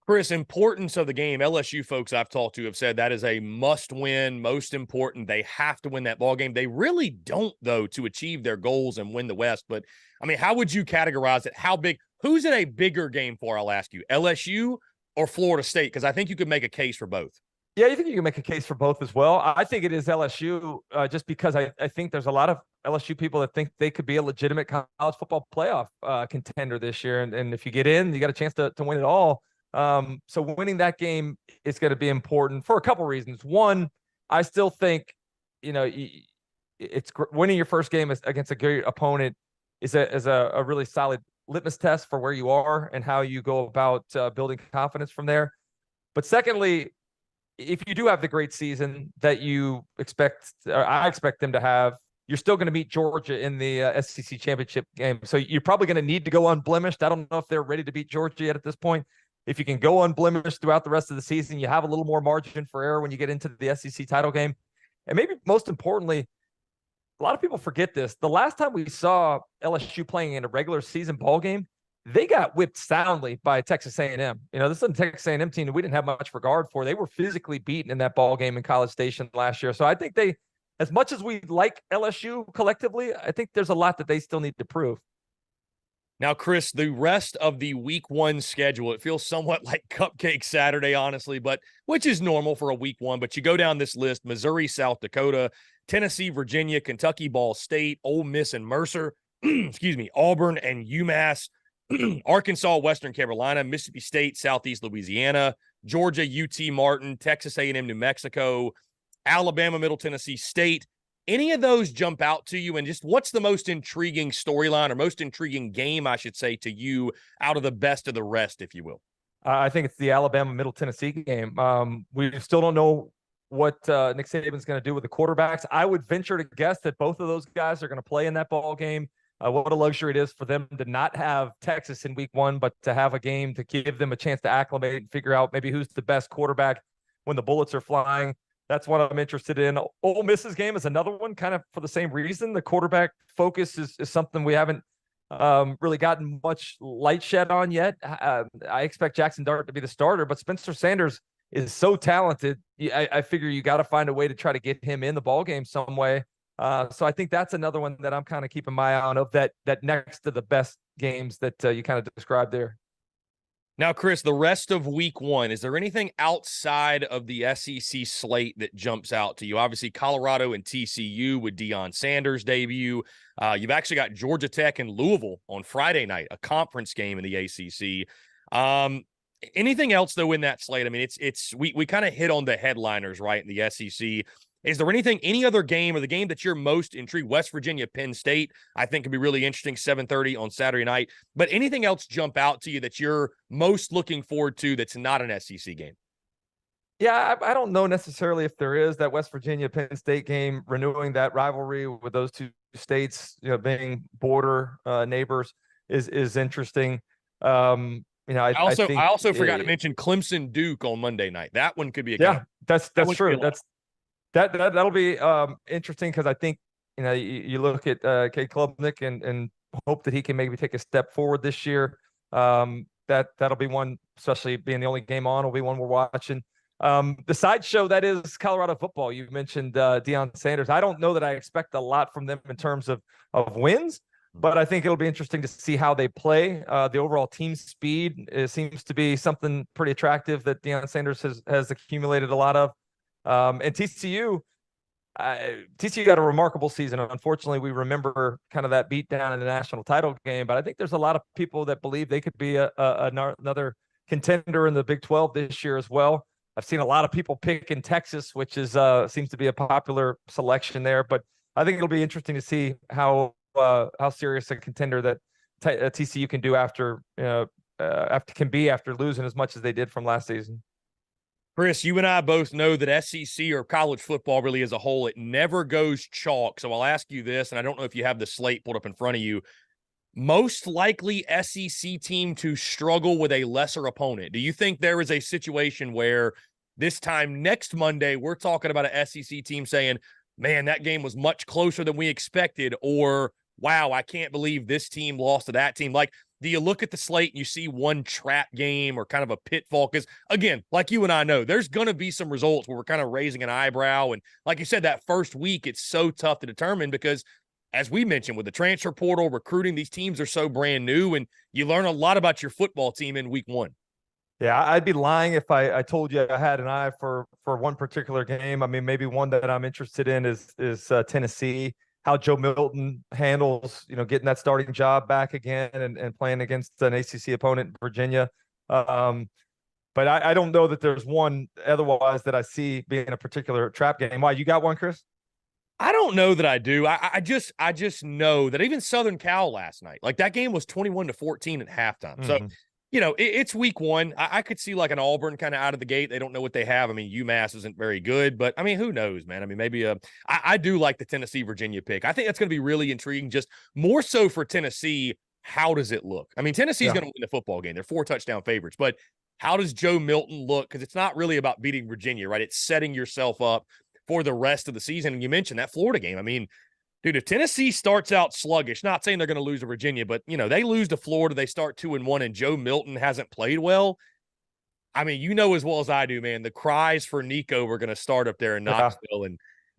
Chris, importance of the game. LSU folks I've talked to have said that is a must-win, most important. They have to win that ball game. They really don't, though, to achieve their goals and win the West. But, I mean, how would you categorize it? How big? Who's it a bigger game for, I'll ask you, LSU or Florida State? Because I think you could make a case for both. Yeah, you think you can make a case for both as well. I think it is LSU just because I think there's a lot of LSU people that think they could be a legitimate college football playoff contender this year. And if you get in, you got a chance to win it all. So winning that game is going to be important for a couple reasons. One, I still think, it's winning your first game against a great opponent is a really solid litmus test for where you are and how you go about building confidence from there. But secondly, if you do have the great season that you expect, or I expect them to have, you're still going to meet Georgia in the SEC championship game. So you're probably going to need to go unblemished. I don't know if they're ready to beat Georgia yet at this point. If you can go unblemished throughout the rest of the season, you have a little more margin for error when you get into the SEC title game. And maybe most importantly, a lot of people forget this. The last time we saw LSU playing in a regular season ball game, they got whipped soundly by Texas A&M. This is a Texas A&M team that we didn't have much regard for. They were physically beaten in that ball game in College Station last year. So I think they, as much as we like LSU collectively, I think there's a lot that they still need to prove. Now, Chris, the rest of the week 1 schedule, it feels somewhat like Cupcake Saturday, honestly, but which is normal for a week 1. But you go down this list: Missouri, South Dakota, Tennessee, Virginia, Kentucky, Ball State, Ole Miss and Mercer, Auburn and UMass, Arkansas, Western Carolina, Mississippi State, Southeast Louisiana, Georgia, UT Martin, Texas A&M, New Mexico, Alabama, Middle Tennessee State. Any of those jump out to you? And just what's the most intriguing storyline or most intriguing game, I should say, to you out of the best of the rest, if you will? I think it's the Alabama, Middle Tennessee game. We still don't know what Nick Saban's going to do with the quarterbacks. I would venture to guess that both of those guys are going to play in that ball game. What a luxury it is for them to not have Texas in week 1, but to have a game to give them a chance to acclimate and figure out maybe who's the best quarterback when the bullets are flying. That's what I'm interested in. Ole Miss's game is another one, kind of for the same reason. The quarterback focus is something we haven't really gotten much light shed on yet. I expect Jackson Dart to be the starter, but Spencer Sanders is so talented. I figure you got to find a way to try to get him in the ball game some way. So I think that's another one that I'm kind of keeping my eye on, of that next to the best games that you kind of described there. Now, Chris, the rest of week 1, is there anything outside of the SEC slate that jumps out to you? Obviously, Colorado and TCU with Deion Sanders' debut. You've actually got Georgia Tech and Louisville on Friday night, a conference game in the ACC. Anything else, though, in that slate? I mean, we kind of hit on the headliners, right, in the SEC. Is there any other game, or the game that you're most intrigued? West Virginia, Penn State, I think could be really interesting, 7:30 on Saturday night. But anything else jump out to you that you're most looking forward to that's not an SEC game? Yeah, I don't know necessarily if there is. That West Virginia Penn State game, renewing that rivalry with those two states, being border neighbors is interesting. I I think also forgot to mention Clemson Duke on Monday night. That one could be a yeah, that's true. That'll That'll be interesting because I think you look at Cade Klubnik and hope that he can maybe take a step forward this year. That'll be one, especially being the only game on, will be one we're watching. The sideshow that is Colorado football. You mentioned Deion Sanders. I don't know that I expect a lot from them in terms of wins, but I think it'll be interesting to see how they play. The overall team speed seems to be something pretty attractive that Deion Sanders has accumulated a lot of. And TCU got a remarkable season. Unfortunately, we remember kind of that beat down in the national title game, but I think there's a lot of people that believe they could be another contender in the Big 12 this year as well. I've seen a lot of people pick in Texas, which is seems to be a popular selection there, but I think it'll be interesting to see how serious a contender that TCU can do after losing as much as they did from last season. Chris, you and I both know that SEC or college football really as a whole, it never goes chalk. So I'll ask you this, and I don't know if you have the slate pulled up in front of you. Most likely SEC team to struggle with a lesser opponent. Do you think there is a situation where this time next Monday, we're talking about an SEC team saying, man, that game was much closer than we expected, or wow, I can't believe this team lost to that team? Like, do you look at the slate and you see one trap game or kind of a pitfall? Because, again, like you and I know, there's going to be some results where we're kind of raising an eyebrow. And like you said, that first week, it's so tough to determine because, as we mentioned, with the transfer portal, recruiting, these teams are so brand new, and you learn a lot about your football team in week one. Yeah, I'd be lying if I told you I had an eye for one particular game. I mean, maybe one that I'm interested in is Tennessee. How Joe Milton handles, getting that starting job back again and playing against an ACC opponent, Virginia. But I don't know that there's one otherwise that I see being a particular trap game. Why, you got one, Chris? I don't know that I do. I just know that even Southern Cal last night, like that game was 21-14 at halftime. So, it's week one. I could see like an Auburn kind of out of the gate. They don't know what they have. I mean, UMass isn't very good, but I mean, who knows, man? I mean, maybe I do like the Tennessee-Virginia pick. I think that's going to be really intriguing, just more so for Tennessee. How does it look? I mean, Tennessee's going to win the football game. They're 4-touchdown favorites, but how does Joe Milton look? Because it's not really about beating Virginia, right? It's setting yourself up for the rest of the season. And you mentioned that Florida game. I mean, dude, if Tennessee starts out sluggish, not saying they're going to lose to Virginia, but, they lose to Florida, they start 2-1, and Joe Milton hasn't played well. I mean, you know as well as I do, man, the cries for Nico were going to start up there in Knoxville.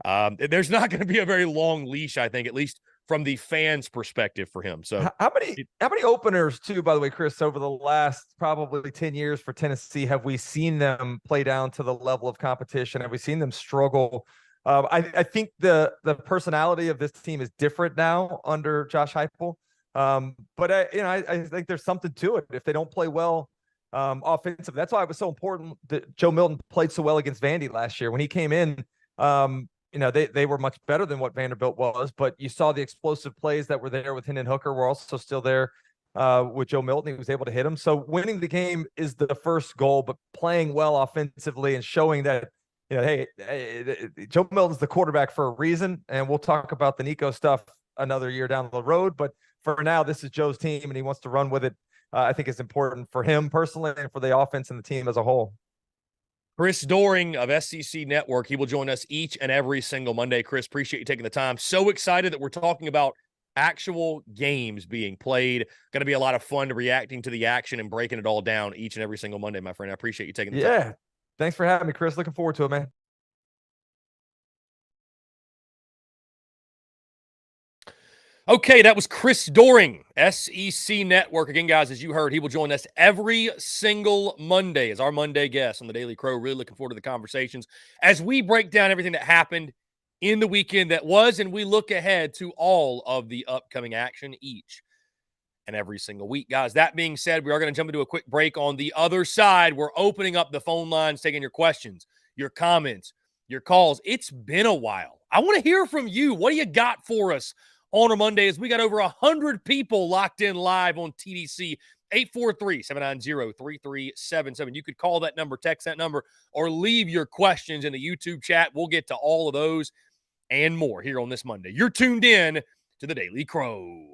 And there's not going to be a very long leash, I think, at least from the fans' perspective for him. So how many openers, too, by the way, Chris, over the last probably 10 years for Tennessee, have we seen them play down to the level of competition? Have we seen them struggle? I think the personality of this team is different now under Josh Heupel. But I think there's something to it. If they don't play well offensively, that's why it was so important that Joe Milton played so well against Vandy last year. When he came in, they were much better than what Vanderbilt was, but you saw the explosive plays that were there with Hendon Hooker were also still there with Joe Milton. He was able to hit them. So winning the game is the first goal, but playing well offensively and showing that, hey, Joe Milton's the quarterback for a reason, and we'll talk about the Nico stuff another year down the road. But for now, this is Joe's team, and he wants to run with it. I think it's important for him personally and for the offense and the team as a whole. Chris Doering of SEC Network, he will join us each and every single Monday. Chris, appreciate you taking the time. So excited that we're talking about actual games being played. Going to be a lot of fun reacting to the action and breaking it all down each and every single Monday, my friend. I appreciate you taking the time. Yeah. Thanks for having me, Chris. Looking forward to it, man. Okay, that was Chris Doering, SEC Network. Again, guys, as you heard, he will join us every single Monday as our Monday guest on the Daily Crow. Really looking forward to the conversations as we break down everything that happened in the weekend that was, and we look ahead to all of the upcoming action each and every single week. Guys, that being said, we are going to jump into a quick break. On the other side, we're opening up the phone lines, taking your questions, your comments, your calls. It's been a while. I want to hear from you. What do you got for us on a Monday? As we got over 100 people locked in live on TDC, 843-790-3377. You could call that number, text that number, or leave your questions in the YouTube chat. We'll get to all of those and more here on this Monday. You're tuned in to the Daily Crow.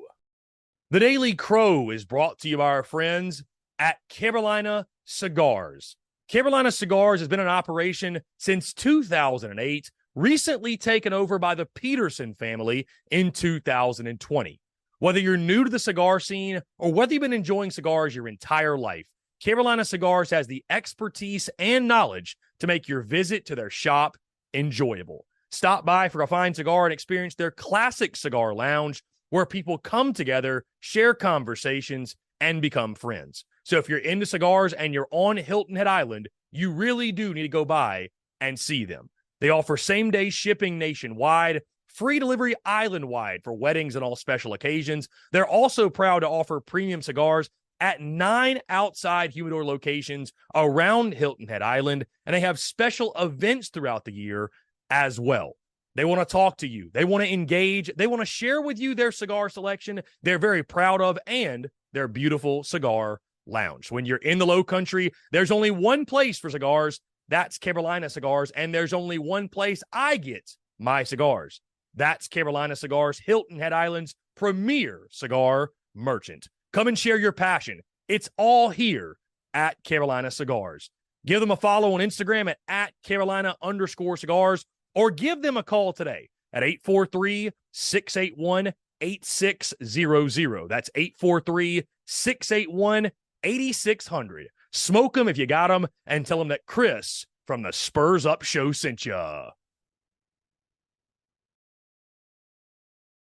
The Daily Crow is brought to you by our friends at Carolina Cigars. Carolina Cigars has been in operation since 2008, recently taken over by the Peterson family in 2020. Whether you're new to the cigar scene or whether you've been enjoying cigars your entire life, Carolina Cigars has the expertise and knowledge to make your visit to their shop enjoyable. Stop by for a fine cigar and experience their classic cigar lounge where people come together, share conversations, and become friends. So if you're into cigars and you're on Hilton Head Island, you really do need to go by and see them. They offer same-day shipping nationwide, free delivery island-wide for weddings and all special occasions. They're also proud to offer premium cigars at 9 outside humidor locations around Hilton Head Island, and they have special events throughout the year as well. They want to talk to you. They want to engage. They want to share with you their cigar selection they're very proud of and their beautiful cigar lounge. When you're in the Low Country, there's only one place for cigars. That's Carolina Cigars, and there's only one place I get my cigars. That's Carolina Cigars, Hilton Head Island's premier cigar merchant. Come and share your passion. It's all here at Carolina Cigars. Give them a follow on Instagram at Carolina_cigars, or give them a call today at 843-681-8600. That's 843-681-8600. Smoke them if you got them, and tell them that Chris from the Spurs Up Show sent ya.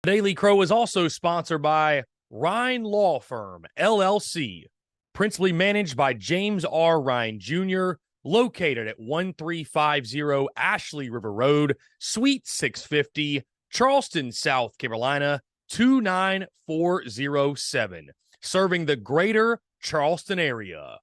Daily Crow is also sponsored by Rhine Law Firm, LLC, principally managed by James R. Rhine Jr., located at 1350 Ashley River Road, Suite 650, Charleston, South Carolina, 29407, serving the greater Charleston area.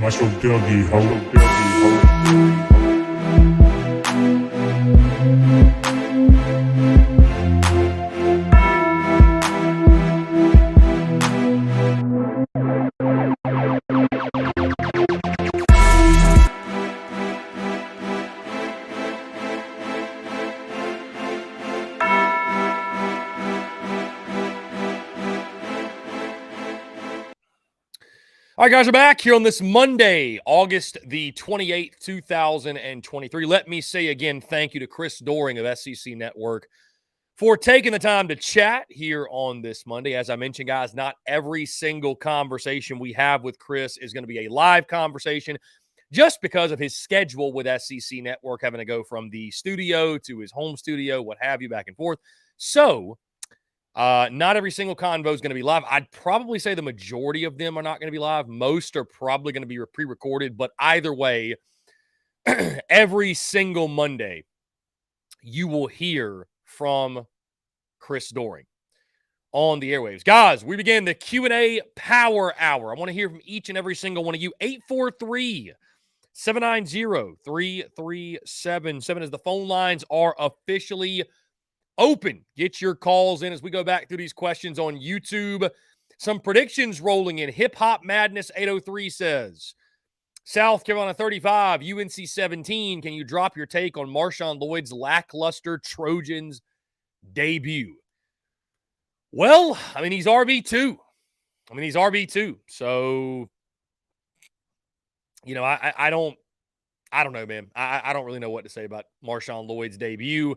Muscle Dougie, ho. All right, guys, we're back here on this Monday, August the 28th, 2023. Let me say again, thank you to Chris Doering of SEC Network for taking the time to chat here on this Monday. As I mentioned, guys, not every single conversation we have with Chris is going to be a live conversation just because of his schedule with SEC Network, having to go from the studio to his home studio, what have you, back and forth. So, not every single convo is going to be live. I'd probably say the majority of them are not going to be live. Most are probably going to be pre-recorded, but either way, every single Monday, you will hear from Chris Doering on the airwaves. Guys, we began the Q&A Power Hour. I want to hear from each and every single one of you. 843-790-3377 as the phone lines are officially open. Get your calls in as we go back through these questions on YouTube. Some predictions rolling in. Hip Hop Madness 803 says, South Carolina 35, UNC 17. Can you drop your take on Marshawn Lloyd's lackluster Trojans debut? Well, I mean, he's RB2. So, you know, I don't know, man. I don't really know what to say about Marshawn Lloyd's debut.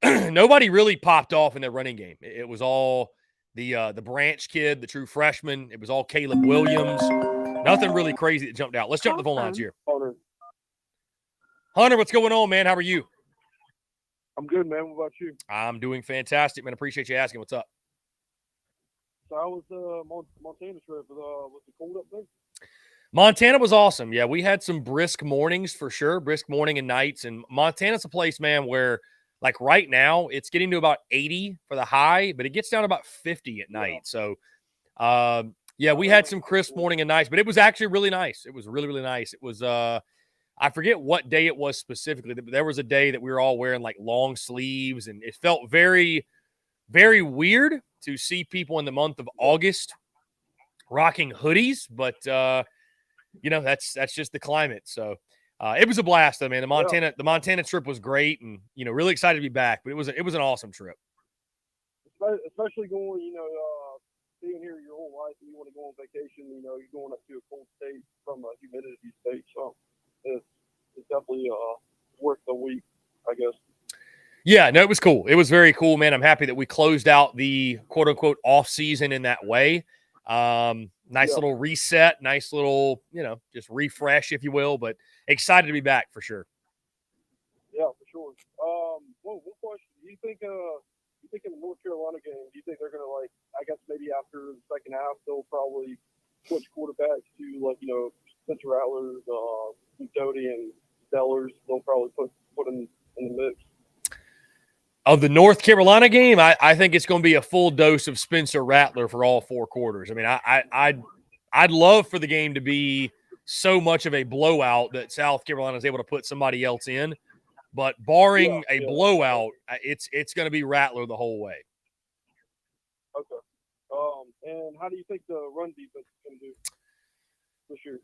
Nobody really popped off in their running game. It was all the Branch kid, the true freshman. It was all Caleb Williams. Nothing really crazy that jumped out. Let's jump to the phone lines here. Hunter, what's going on, man? How are you? I'm good, man. What about you? I'm doing fantastic, man. Appreciate you asking. What's up? So I was Montana trip. Was it cold up there? Montana was awesome. Yeah, we had some brisk mornings for sure, brisk morning and nights. And Montana's a place, man, where like right now it's getting to about 80 for the high, but it gets down to about 50 at night. So, yeah, we had some crisp morning and nights, but it was actually really nice. It was really, really nice. It was, I forget what day it was specifically, but there was a day that we were all wearing like long sleeves, and it felt very, very weird to see people in the month of August rocking hoodies, but you know, that's just the climate. So it was a blast, though, man. The Montana trip was great, and you know, really excited to be back. But it was an awesome trip. Especially going, you know, being here your whole life, and you want to go on vacation. You know, you're going up to a cold state from a humidity state, so it's definitely worth the week, I guess. Yeah, no, it was cool. It was very cool, man. I'm happy that we closed out the quote unquote off season in that way. Nice little reset, nice little, you know, just refresh, if you will, but excited to be back for sure. Yeah, for sure. One question. Do you think in the North Carolina game, do you think they're gonna, like, I guess maybe after the second half they'll probably switch quarterbacks to, like, you know, Spencer Rattlers, Doty and Stellars, they'll probably put in the mix? Of the North Carolina game, I think it's going to be a full dose of Spencer Rattler for all four quarters. I mean, I'd love for the game to be so much of a blowout that South Carolina is able to put somebody else in, but barring a blowout, it's going to be Rattler the whole way. Okay. And how do you think the run defense is going to do this year?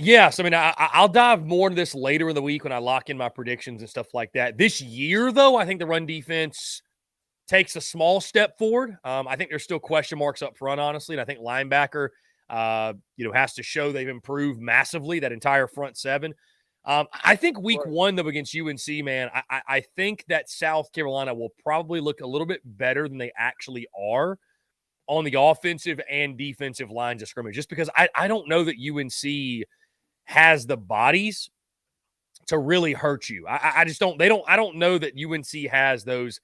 Yes, I mean, I'll dive more into this later in the week when I lock in my predictions and stuff like that. This year, though, I think the run defense takes a small step forward. I think there's still question marks up front, honestly, and I think linebacker, you know, has to show they've improved massively, that entire front seven. I think week one, though, against UNC, man, I think that South Carolina will probably look a little bit better than they actually are on the offensive and defensive lines of scrimmage, just because I don't know that UNC has the bodies to really hurt you. I just don't. I don't know that UNC has those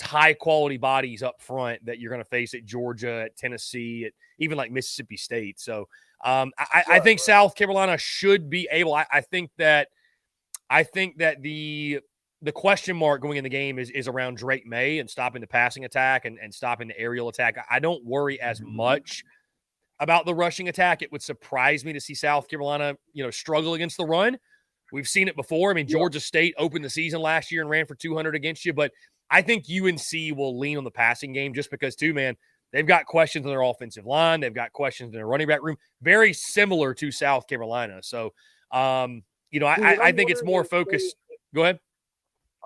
high quality bodies up front that you're going to face at Georgia, at Tennessee, at even like Mississippi State. So I think South Carolina should be able. I think that the question mark going in the game is around Drake May and stopping the passing attack and stopping the aerial attack. I don't worry as much about the rushing attack. It would surprise me to see South Carolina, you know, struggle against the run. We've seen it before. I mean, Georgia State opened the season last year and ran for 200 against you, but I think UNC will lean on the passing game just because, too, man, they've got questions on their offensive line. They've got questions in their running back room, very similar to South Carolina. So, you know, I think it's more focused. Go ahead.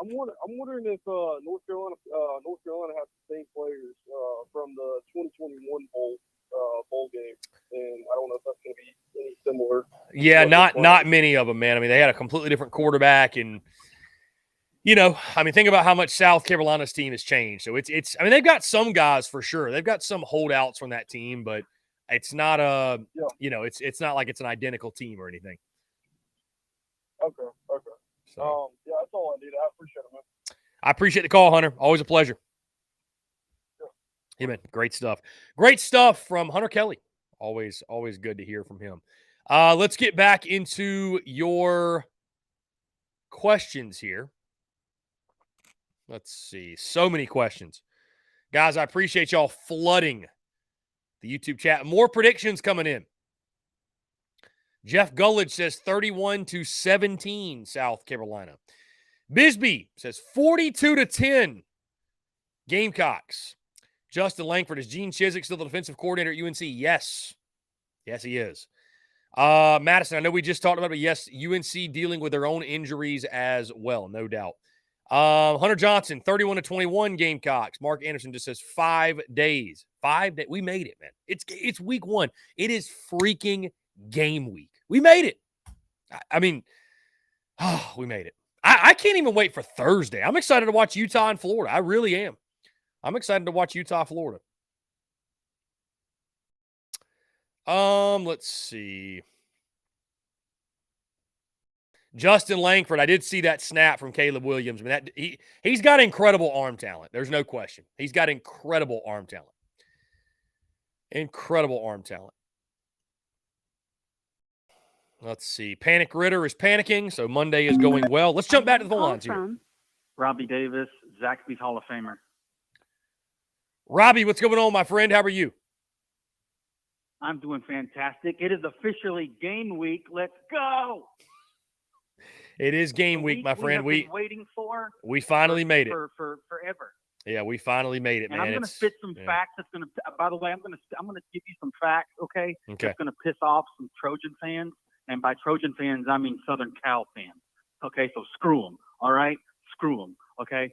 I'm wondering if North Carolina has the same players from the 2021 bowl bowl game, and I don't know if that's going to be any similar. Yeah, not many of them, man. I mean, they had a completely different quarterback, and think about how much South Carolina's team has changed. So it's. I mean, they've got some guys for sure. They've got some holdouts from that team, but it's not it's not like it's an identical team or anything. Okay. So, yeah, that's all I need. I appreciate it, man. I appreciate the call, Hunter. Always a pleasure. Sure. Yeah, man. Great stuff. Great stuff from Hunter Kelly. Always good to hear from him. Let's get back into your questions here. Let's see. So many questions. Guys, I appreciate y'all flooding the YouTube chat. More predictions coming in. Jeff Gullidge says 31-17 South Carolina. Bisbee says 42-10 Gamecocks. Justin Langford, is Gene Chizik still the defensive coordinator at UNC? Yes. Yes, he is. Madison, I know we just talked about it, but yes, UNC dealing with their own injuries as well, no doubt. Hunter Johnson, 31-21 Gamecocks. Mark Anderson just says 5 days. 5 days. We made it, man. It's week 1. It is freaking game week. We made it. I mean, we made it. I can't even wait for Thursday. I'm excited to watch Utah and Florida. I really am. I'm excited to watch Utah, Florida. Let's see. Justin Langford, I did see that snap from Caleb Williams. I mean, he's got incredible arm talent. There's no question. He's got incredible arm talent. Incredible arm talent. Let's see. Panic Ritter is panicking, so Monday is going well. Let's jump back to the phone lines here. Robbie Davis, Zaxby's Hall of Famer. Robbie, what's going on, my friend? How are you? I'm doing fantastic. It is officially game week. Let's go. It is game week, my friend. We have been waiting for. We finally made it for forever. Yeah, we finally made it, and man. I'm going to spit some facts. That's going to. By the way, I'm going to give you some facts. Okay. Okay. It's going to piss off some Trojan fans, and by Trojan fans, I mean Southern Cal fans. Okay, so screw them. All right, screw them. Okay.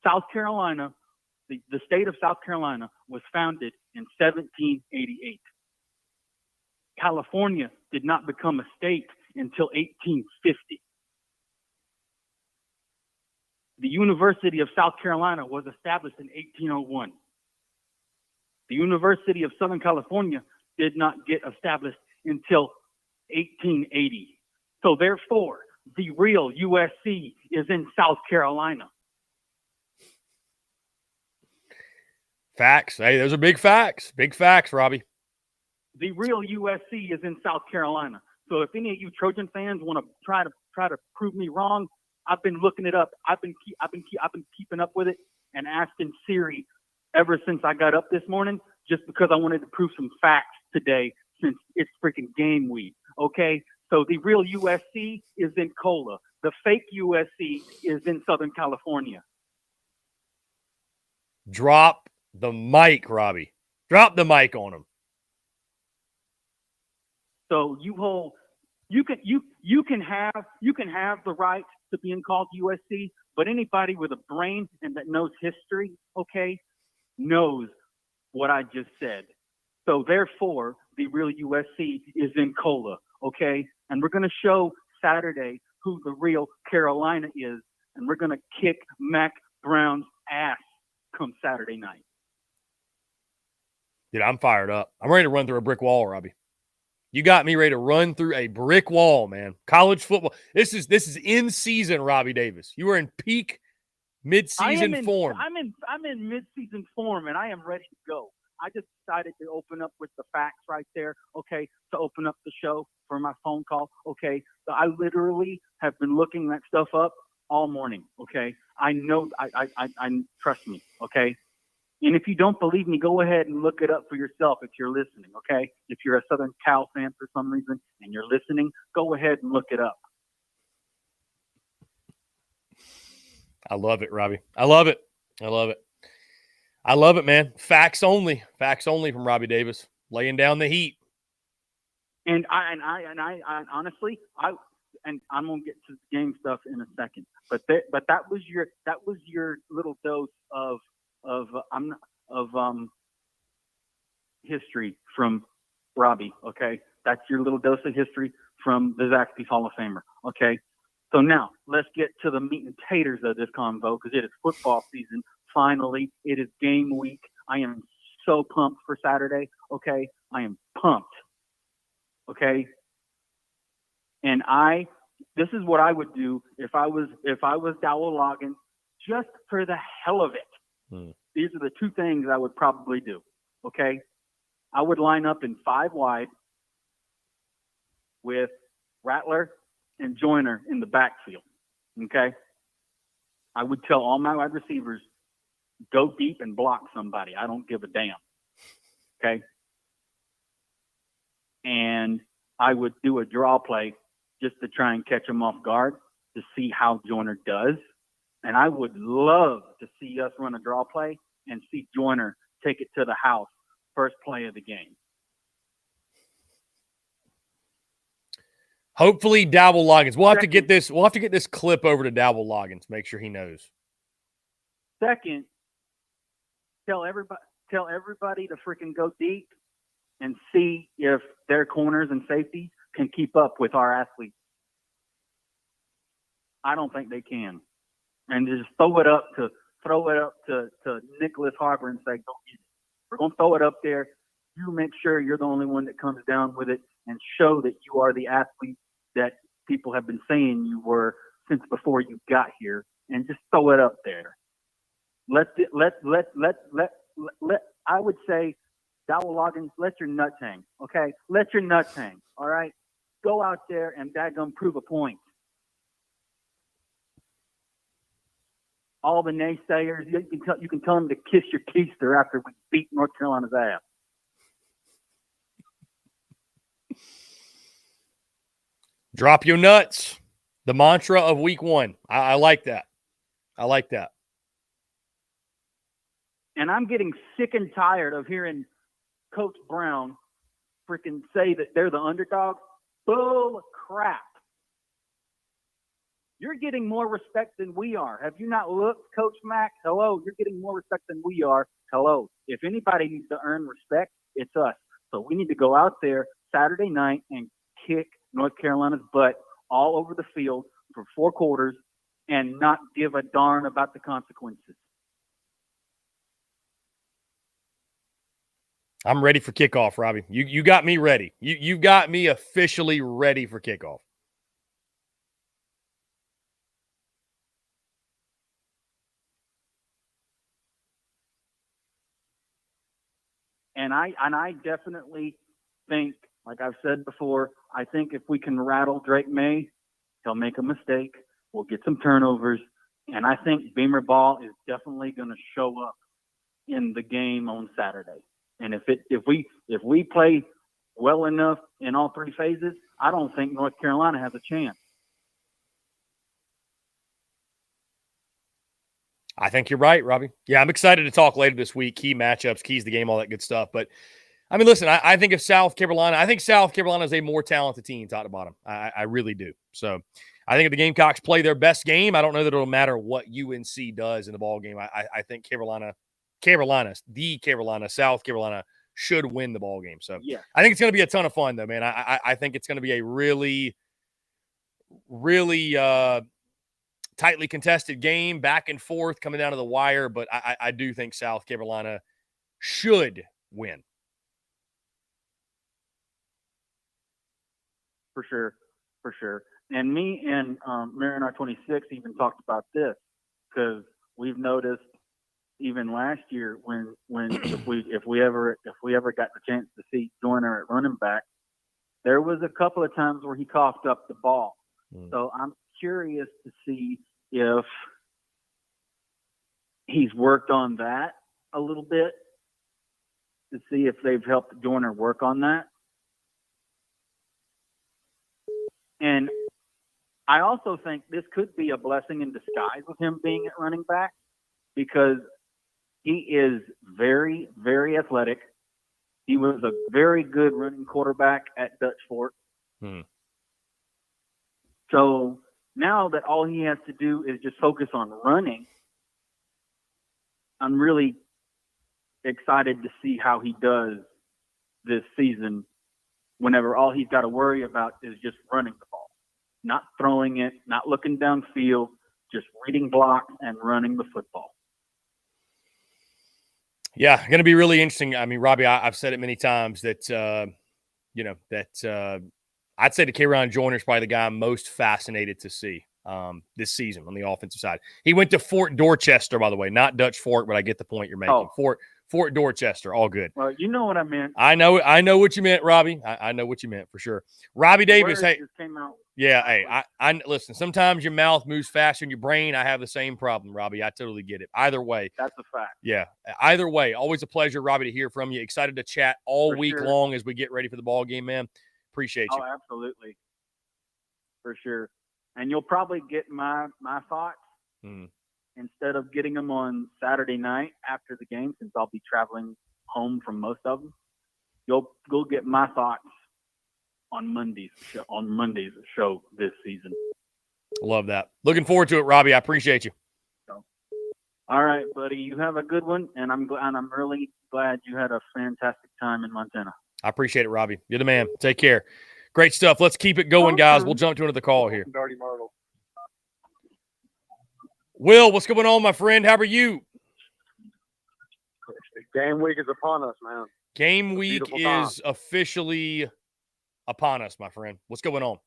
South Carolina, the state of South Carolina was founded in 1788. California did not become a state until 1850. The University of South Carolina was established in 1801. The University of Southern California did not get established until 1880. So therefore, the real USC is in South Carolina. Facts. Hey, those are big facts. Big facts, Robbie. The real USC is in South Carolina. So if any of you Trojan fans want to try to prove me wrong, I've been looking it up. I've been keeping up with it and asking Siri ever since I got up this morning, just because I wanted to prove some facts today since it's freaking game week. Okay, so the real USC is in Cola. The fake USC is in Southern California. Drop the mic, Robbie. Drop the mic on him. So you can have the right to being called USC, but anybody with a brain and that knows history, okay, knows what I just said. So therefore, the real USC is in Cola, okay? And we're going to show Saturday who the real Carolina is, and we're going to kick Mac Brown's ass come Saturday night. Dude, I'm fired up. I'm ready to run through a brick wall, Robbie. You got me ready to run through a brick wall, man. College football. This is in season, Robbie Davis. You are in peak mid-season form. I'm in mid-season form, and I am ready to go. I just decided to open up with the facts right there, okay, to open up the show for my phone call, okay. So I literally have been looking that stuff up all morning, okay. I know, I trust me, okay. And if you don't believe me, go ahead and look it up for yourself if you're listening, okay? If you're a Southern Cal fan for some reason and you're listening, go ahead and look it up. I love it, Robbie. I love it. I love it. I love it, man. Facts only. Facts only from Robbie Davis. Laying down the heat. And I honestly, I'm gonna get to the game stuff in a second. But that was your little dose of history from Robbie, okay? That's your little dose of history from the Zaxby's Hall of Famer, okay? So now let's get to the meat and taters of this convo because it is football season. Finally, it is game week. I am so pumped for Saturday, okay? I am pumped, okay? And this is what I would do if I was Dowell Loggins, just for the hell of it. These are the two things I would probably do, okay? I would line up in 5 wide with Rattler and Joyner in the backfield, okay? I would tell all my wide receivers, go deep and block somebody. I don't give a damn, okay? And I would do a draw play just to try and catch them off guard to see how Joyner does. And I would love to see us run a draw play and see Joyner take it to the house first play of the game. Hopefully, Dowell Loggins. We'll have to get this. We'll have to get this clip over to Dowell Loggins. Make sure he knows. Second, tell everybody to freaking go deep and see if their corners and safeties can keep up with our athletes. I don't think they can. And just throw it up to Nicholas Harbor and say, go get it. We're going to throw it up there. You make sure you're the only one that comes down with it and show that you are the athlete that people have been saying you were since before you got here, and just throw it up there. I would say, Dowell Loggins, let your nuts hang, okay? Let your nuts hang, all right? Go out there and daggum prove a point. All the naysayers, you can tell them to kiss your keister after we beat North Carolina's ass. Drop your nuts. The mantra of week 1. I like that. I like that. And I'm getting sick and tired of hearing Coach Brown freaking say that they're the underdog. Bull crap. You're getting more respect than we are. Have you not looked, Coach Mack? Hello, you're getting more respect than we are. Hello. If anybody needs to earn respect, it's us. So we need to go out there Saturday night and kick North Carolina's butt all over the field for 4 quarters and not give a darn about the consequences. I'm ready for kickoff, Robbie. You got me ready. You got me officially ready for kickoff. And I definitely think, like I've said before, I think if we can rattle Drake May, he'll make a mistake. We'll get some turnovers. And I think Beamer Ball is definitely going to show up in the game on Saturday. And if we play well enough in all 3 phases, I don't think North Carolina has a chance. I think you're right, Robbie. Yeah, I'm excited to talk later this week. Key matchups, keys to the game, all that good stuff. But, I mean, listen, I think South Carolina is a more talented team top to bottom. I really do. So, I think if the Gamecocks play their best game, I don't know that it'll matter what UNC does in the ball game. I think South Carolina should win the ball game. So, yeah. I think it's going to be a ton of fun, though, man. I think it's going to be a really, really tightly contested game, back and forth, coming down to the wire. But I do think South Carolina should win. For sure. And me and Mariner 26 even talked about this because we've noticed even last year when if we ever got the chance to see Joyner at running back, there was a couple of times where he coughed up the ball. So I'm curious to see if he's worked on that a little bit, to see if they've helped Joyner work on that. And I also think this could be a blessing in disguise with him being at running back, because he is very, very athletic. He was a very good running quarterback at Dutch Fork. So now that all he has to do is just focus on running, I'm really excited to see how he does this season whenever all he's got to worry about is just running the ball, not throwing it, not looking downfield, just reading blocks and running the football. Yeah, going to be really interesting. I mean, Robbie, I've said it many times that, I'd say the K'Ron Joyner is probably the guy I'm most fascinated to see this season on the offensive side. He went to Fort Dorchester, by the way, not Dutch Fork, but I get the point you're making. Fort Dorchester, all good. Well, you know what I meant. I know what you meant, Robbie. I know what you meant for sure. Robbie Davis, hey, just came out. Yeah, hey, I listen, sometimes your mouth moves faster than your brain. I have the same problem, Robbie. I totally get it. Either way. That's a fact. Yeah, either way. Always a pleasure, Robbie, to hear from you. Excited to chat all For week sure. long as we get ready for the ball game, man. Appreciate you. Oh, absolutely. For sure. And you'll probably get my thoughts instead of getting them on Saturday night after the game, since I'll be traveling home from most of them. You'll get my thoughts on Monday's show this season. Love that. Looking forward to it, Robbie. I appreciate you. All right, buddy. You have a good one, and I'm really glad you had a fantastic time in Montana. I appreciate it, Robbie. You're the man. Take care. Great stuff. Let's keep it going, guys. We'll jump to another call here. Will, what's going on, my friend? How are you? Game week is upon us, man. Game week beautiful is officially upon us, my friend. What's going on?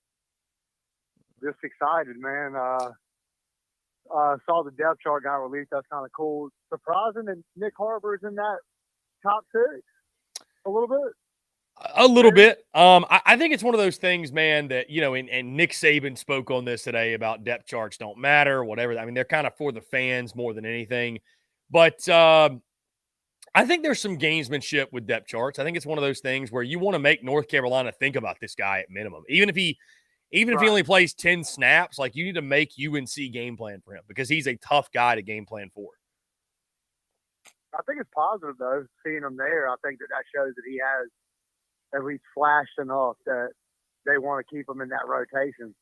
Just excited, man. Saw the depth chart got released. That's kind of cool. Surprising that Nick Harbor's in that top six a little bit. A little bit. I think it's one of those things, man, that, you know, and Nick Saban spoke on this today about depth charts don't matter, whatever. I mean, they're kind of for the fans more than anything. But I think there's some gamesmanship with depth charts. I think it's one of those things where you want to make North Carolina think about this guy at minimum. Even if he only plays 10 snaps, like, you need to make UNC game plan for him because he's a tough guy to game plan for. I think it's positive, though, seeing him there. I think that shows that he has at least flashed enough that they want to keep him in that rotation.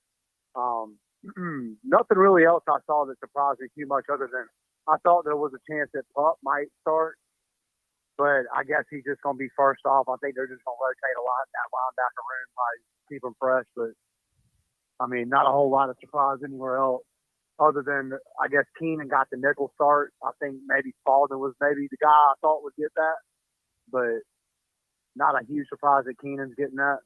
Nothing really else I saw that surprised me too much other than I thought there was a chance that Pup might start, but I guess he's just going to be first off. I think they're just going to rotate a lot in that linebacker room, like keep him fresh. But, I mean, not a whole lot of surprise anywhere else other than I guess Keenan got the nickel start. I think maybe Spalding was maybe the guy I thought would get that, but not a huge surprise that Keenan's getting that.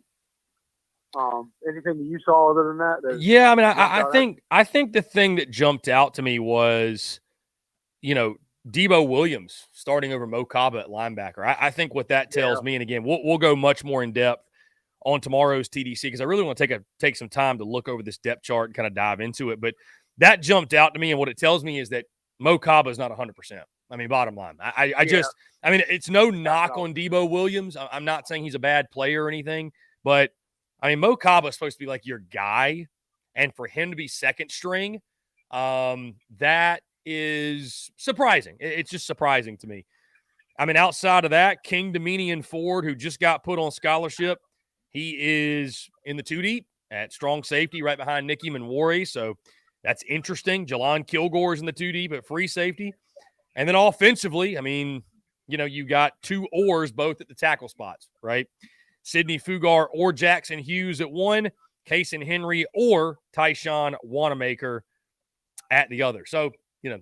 Anything that you saw other than that? Yeah, I mean, I think the thing that jumped out to me was, you know, Debo Williams starting over Mo Kaba at linebacker. I think what that tells me, and again, we'll go much more in depth on tomorrow's TDC because I really want to take some time to look over this depth chart and kind of dive into it. But that jumped out to me, and what it tells me is that Mo Kaba is not 100%. I mean, bottom line, I mean, it's no knock on Debo Williams. I'm not saying he's a bad player or anything, but I mean, Mo Kaba is supposed to be like your guy, and for him to be second string, that is surprising. It's just surprising to me. I mean, outside of that, King Dominion Ford, who just got put on scholarship, he is in the 2 deep at strong safety right behind Nicky Manwari, so that's interesting. Jelon Kilgore's in the 2 deep at free safety. And then offensively, I mean, you know, you got two oars both at the tackle spots, right? Sidney Fugar or Jackson Hughes at one, Kason Henry or Tyshawn Wanamaker at the other. So, you know,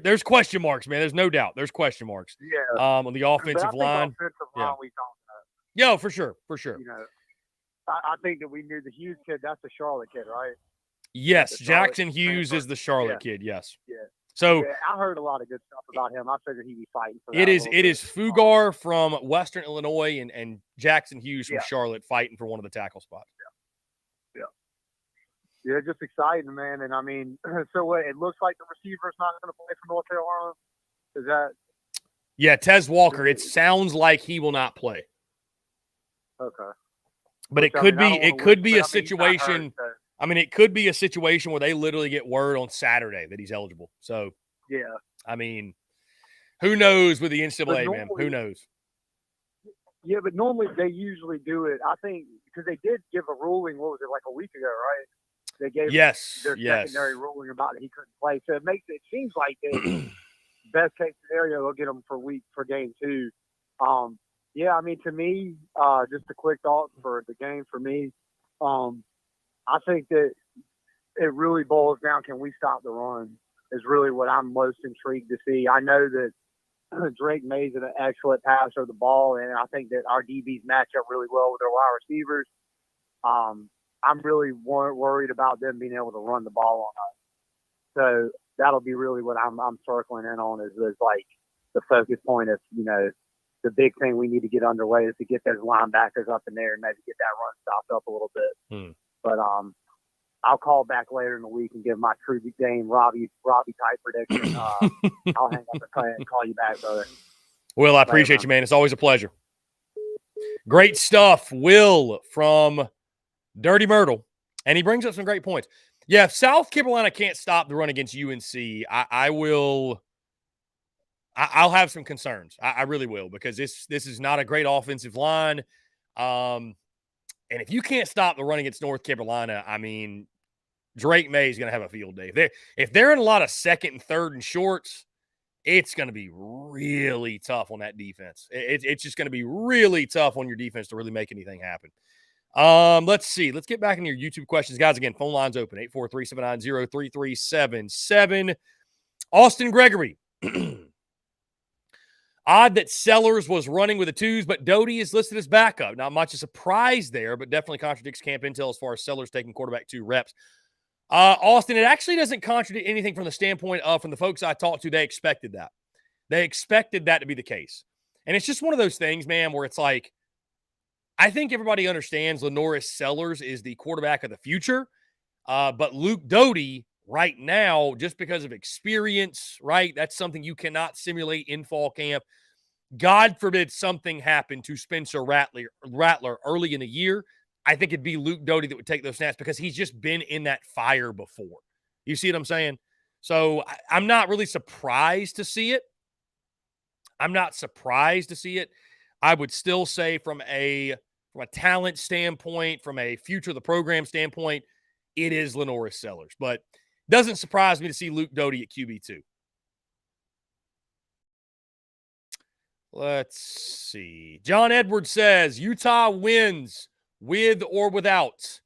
there's question marks, man. There's no doubt. There's question marks. Yeah. On the offensive line. Yeah, for sure. You know, I think that we knew the Hughes kid. That's the Charlotte kid, right? Yes, Jackson Hughes is the Charlotte kid. Yes. Yeah. So I heard a lot of good stuff about him. I figured he'd be fighting for that. It is Fugar from Western Illinois and Jackson Hughes from Charlotte fighting for one of the tackle spots. Yeah, just exciting, man. And I mean, so what? It looks like the receiver's not going to play for North Carolina. Is that? Yeah, Tez Walker. It sounds like he will not play. Okay. But it could be a situation. I mean, it could be a situation where they literally get word on Saturday that he's eligible. So, yeah. I mean, who knows with the NCAA, man? Who knows? Yeah, but normally they usually do it. I think because they did give a ruling. What was it, like a week ago, right? They gave their secondary ruling about it. He couldn't play. So it seems like the best case scenario they'll get him for game 2. Yeah, I mean, to me, just a quick thought for the game for me. I think that it really boils down, can we stop the run is really what I'm most intrigued to see. I know that Drake May's an excellent passer of the ball, and I think that our DBs match up really well with our wide receivers. I'm really worried about them being able to run the ball on us. So that'll be really what I'm circling in on is like the focus point of, the big thing we need to get underway is to get those linebackers up in there and maybe get that run stopped up a little bit. But I'll call back later in the week and give my true game Robbie type prediction. I'll hang up and call you back, brother. Will, I appreciate you, man. It's always a pleasure. Great stuff, Will from Dirty Myrtle. And he brings up some great points. Yeah, if South Carolina can't stop the run against UNC, I'll have some concerns. I really will, because this is not a great offensive line. And if you can't stop the run against North Carolina, I mean, Drake May is going to have a field day. If they're in a lot of second and third and shorts, it's going to be really tough on that defense. It's just going to be really tough on your defense to really make anything happen. Let's see. Let's get back into your YouTube questions. Guys, again, phone lines open, 843-790-3377. Austin Gregory. Odd that Sellers was running with the twos, but Doty is listed as backup. Not much of a surprise there, but definitely contradicts camp intel as far as Sellers taking quarterback 2 reps. Austin, it actually doesn't contradict anything from the standpoint of, from the folks I talked to, they expected that. They expected that to be the case. And it's just one of those things, man, where it's like, I think everybody understands Lenoris Sellers is the quarterback of the future. But Luke Doty right now, just because of experience, right? That's something you cannot simulate in fall camp. God forbid something happened to Spencer Rattler early in the year. I think it'd be Luke Doty that would take those snaps because he's just been in that fire before. You see what I'm saying? So I'm not really surprised to see it. I'm not surprised to see it. I would still say from a talent standpoint, from a future of the program standpoint, it is Lenoris Sellers. But doesn't surprise me to see Luke Doty at QB2. Let's see. John Edwards says, Utah wins with or without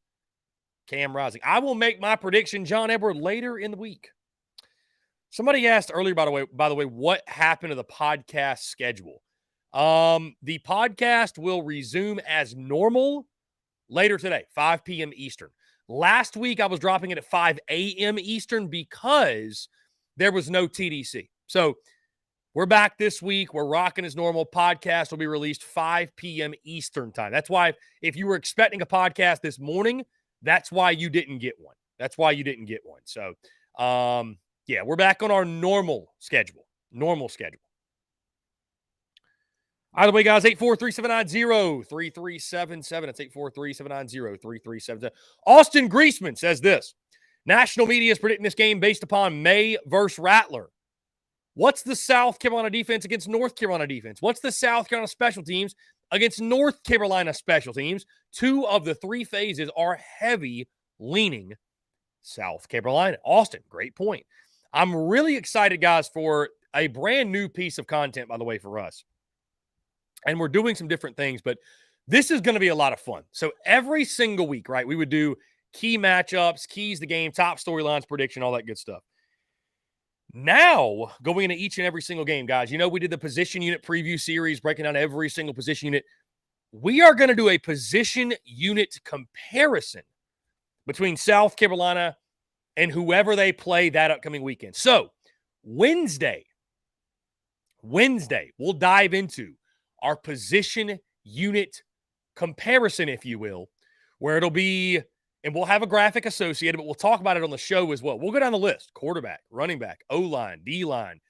Cam Rising. I will make my prediction, John Edwards, later in the week. Somebody asked earlier, by the way, what happened to the podcast schedule? The podcast will resume as normal later today, 5 p.m. Eastern. Last week, I was dropping it at 5 a.m. Eastern because there was no TDC. So we're back this week. We're rocking as normal. Podcast will be released 5 p.m. Eastern time. That's why if you were expecting a podcast this morning, that's why you didn't get one. So, yeah, we're back on our normal schedule. Either way, guys, 843-790-3377. It's 843-790-3377. Austin Griesman says this. National media is predicting this game based upon May versus Rattler. What's the South Carolina defense against North Carolina defense? What's the South Carolina special teams against North Carolina special teams? 2 of the 3 phases are heavy leaning South Carolina. Austin, great point. I'm really excited, guys, for a brand new piece of content, by the way, for us. And we're doing some different things, but this is going to be a lot of fun. So every single week, right, we would do key matchups, keys to game, top storylines, prediction, all that good stuff. Now, going into each and every single game, guys, we did the position unit preview series, breaking down every single position unit. We are going to do a position unit comparison between South Carolina and whoever they play that upcoming weekend. So, Wednesday, we'll dive into our position unit comparison, if you will, where it'll be, and we'll have a graphic associated, but we'll talk about it on the show as well. We'll go down the list: quarterback, running back, O-line, D-line,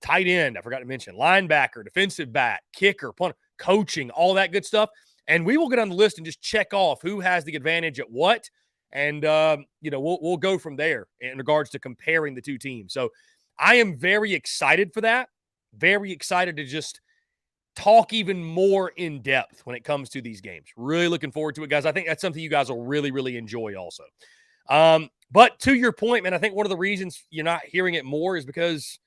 tight end, I forgot to mention, linebacker, defensive back, kicker, punter, coaching, all that good stuff. And we will get on the list and just check off who has the advantage at what. And, we'll go from there in regards to comparing the 2 teams. So I am very excited for that. Very excited to just talk even more in depth when it comes to these games. Really looking forward to it, guys. I think that's something you guys will really, really enjoy also. But to your point, man, I think one of the reasons you're not hearing it more is because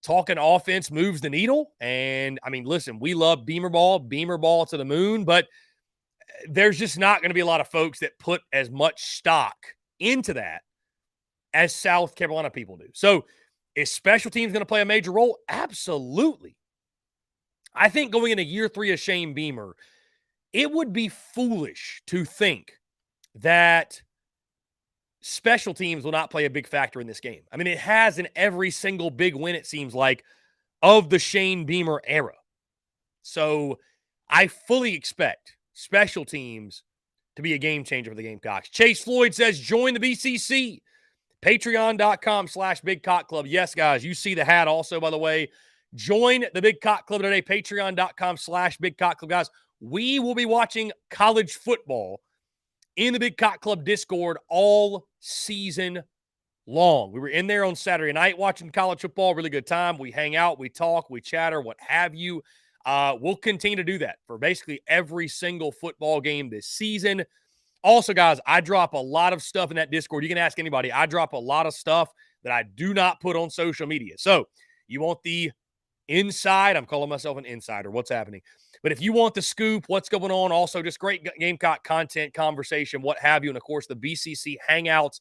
talking offense moves the needle. And, I mean, listen, we love Beamer ball to the moon, but there's just not going to be a lot of folks that put as much stock into that as South Carolina people do. So is special teams going to play a major role? Absolutely. I think going into year 3 of Shane Beamer, it would be foolish to think that special teams will not play a big factor in this game. I mean, it has in every single big win, it seems like, of the Shane Beamer era. So I fully expect special teams to be a game changer for the Gamecocks. Chase Floyd says, join the BCC. Patreon.com/Big Cock Club. Yes, guys, you see the hat also, by the way. Join the Big Cock Club today. Patreon.com/Big Cock Club. Guys, we will be watching college football in the Big Cock Club Discord all season long. We were in there on Saturday night watching college football. Really good time. We hang out, we talk, we chatter, what have you. We'll continue to do that for basically every single football game this season. Also, guys, I drop a lot of stuff in that Discord. You can ask anybody. I drop a lot of stuff that I do not put on social media. So you want the inside? I'm calling myself an insider. What's happening? But if you want the scoop, what's going on, also just great Gamecock content, conversation, what have you, and, of course, the BCC hangouts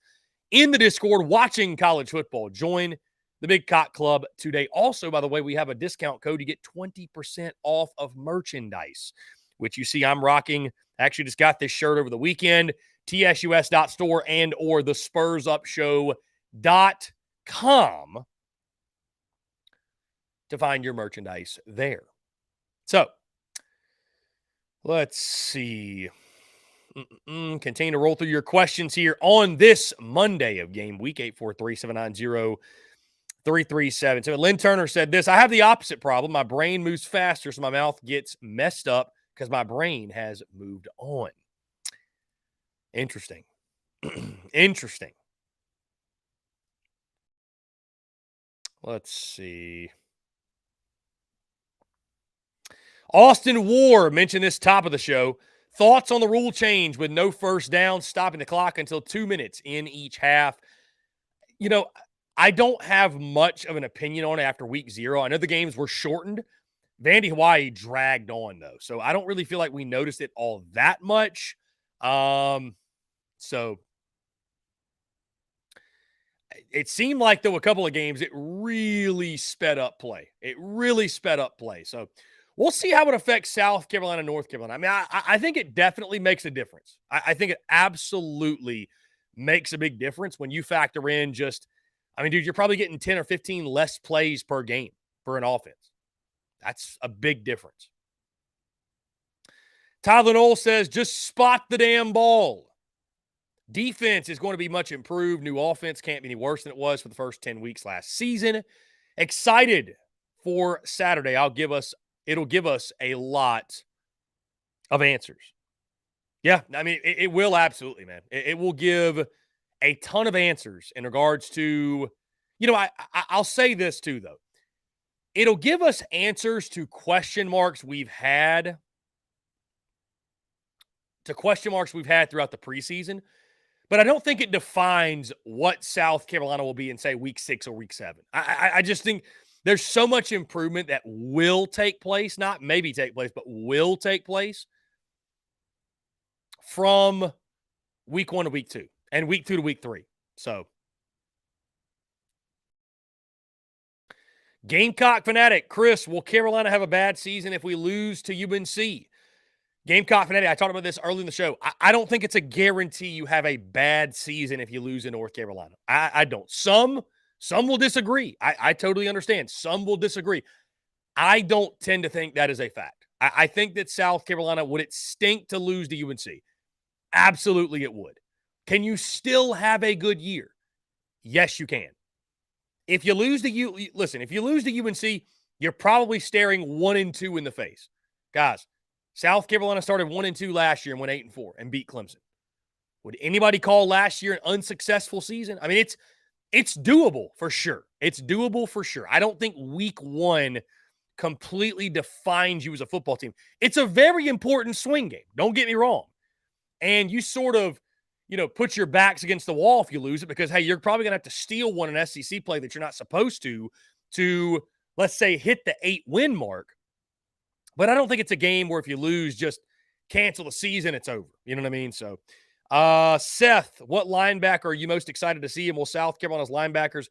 in the Discord watching college football. Join the Big Cock Club today. Also, by the way, we have a discount code. You get 20% off of merchandise, which you see I'm rocking. I actually just got this shirt over the weekend. tsus.store and or the spursupshow.com to find your merchandise there. So, let's see. Continue to roll through your questions here on this Monday of game week, 843-790-337. So Lynn Turner said this: I have the opposite problem. My brain moves faster, so my mouth gets messed up because my brain has moved on. Interesting. Interesting. Let's see. Austin Ward mentioned this top of the show. Thoughts on the rule change with no first down, stopping the clock until 2 minutes in each half? You know, I don't have much of an opinion on it after week 0. I know the games were shortened. Vandy Hawaii dragged on, though. So I don't really feel like we noticed it all that much. So it seemed like, though, a couple of games, it really sped up play. So we'll see how it affects South Carolina, North Carolina. I mean, I think it definitely makes a difference. I think it absolutely makes a big difference when you factor in just, I mean, dude, you're probably getting 10 or 15 less plays per game for an offense. That's a big difference. Tyler Knoll says, just spot the damn ball. Defense is going to be much improved. New offense can't be any worse than it was for the first 10 weeks last season. Excited for Saturday. It'll give us a lot of answers. Yeah, I mean, it will absolutely, man. It will give a ton of answers in regards to, you know, I'll say this too, though. It'll give us answers to question marks we've had throughout the preseason. But I don't think it defines what South Carolina will be in, say, week 6 or week 7. I just think there's so much improvement that will take place, not maybe take place, but will take place from week 1 to week 2 and week 2 to week 3. So, Gamecock fanatic, Chris, will Carolina have a bad season if we lose to UNC? Gamecock fanatic, I talked about this early in the show. I don't think it's a guarantee you have a bad season if you lose in North Carolina. I don't. Some will disagree. I totally understand. Some will disagree. I don't tend to think that is a fact. I think that South Carolina, would it stink to lose to UNC? Absolutely it would. Can you still have a good year? Yes, you can. If you lose to UNC, you're probably staring 1-2 in the face. Guys, South Carolina started 1-2 last year and went 8-4 and beat Clemson. Would anybody call last year an unsuccessful season? I mean, it's doable for sure. It's doable for sure. I don't think week 1 completely defines you as a football team. It's a very important swing game. Don't get me wrong. And you sort of, put your backs against the wall if you lose it because, hey, you're probably going to have to steal one in SEC play that you're not supposed to to, let's say, hit the 8-win mark. But I don't think it's a game where if you lose, just cancel the season, it's over. You know what I mean? So, Seth, what linebacker are you most excited to see? And will South Carolina's linebackers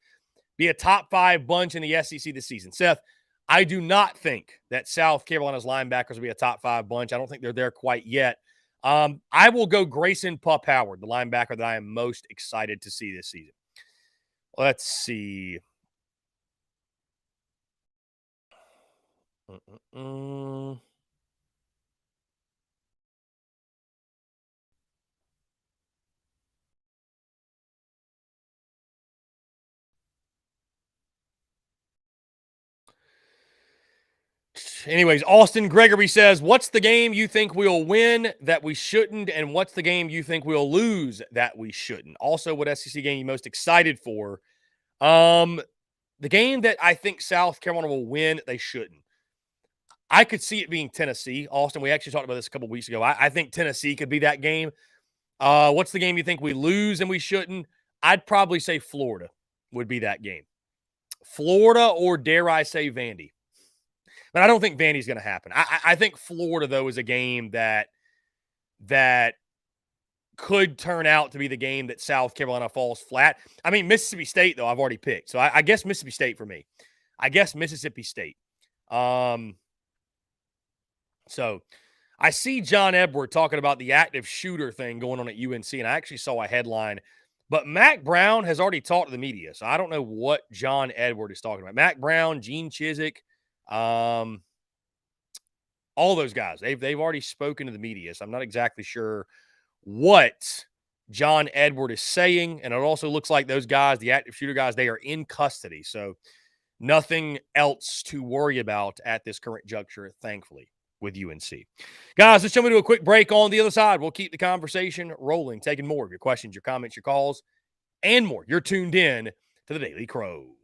be a top 5 bunch in the SEC this season? Seth, I do not think that South Carolina's linebackers will be a top 5 bunch. I don't think they're there quite yet. I will go Grayson Pup Howard, the linebacker that I am most excited to see this season. Let's see. Anyways, Austin Gregory says, what's the game you think we'll win that we shouldn't, and what's the game you think we'll lose that we shouldn't? Also, what SEC game are you most excited for? The game that I think South Carolina will win, they shouldn't. I could see it being Tennessee. Austin, we actually talked about this a couple weeks ago. I think Tennessee could be that game. What's the game you think we lose and we shouldn't? I'd probably say Florida would be that game. Florida, or dare I say Vandy. But I don't think Vandy's going to happen. I think Florida, though, is a game that could turn out to be the game that South Carolina falls flat. I mean, Mississippi State, though, I've already picked. So I guess Mississippi State for me. I guess Mississippi State. So I see John Edward talking about the active shooter thing going on at UNC, and I actually saw a headline. But Mac Brown has already talked to the media, so I don't know what John Edward is talking about. Mac Brown, Gene Chizik, all those guys, they've already spoken to the media, so I'm not exactly sure what John Edward is saying. And it also looks like those guys, the active shooter guys, they are in custody. So nothing else to worry about at this current juncture, thankfully, with UNC. Guys, let's jump into a quick break. On the other side, we'll keep the conversation rolling, taking more of your questions, your comments, your calls, and more. You're tuned in to the Daily Crow.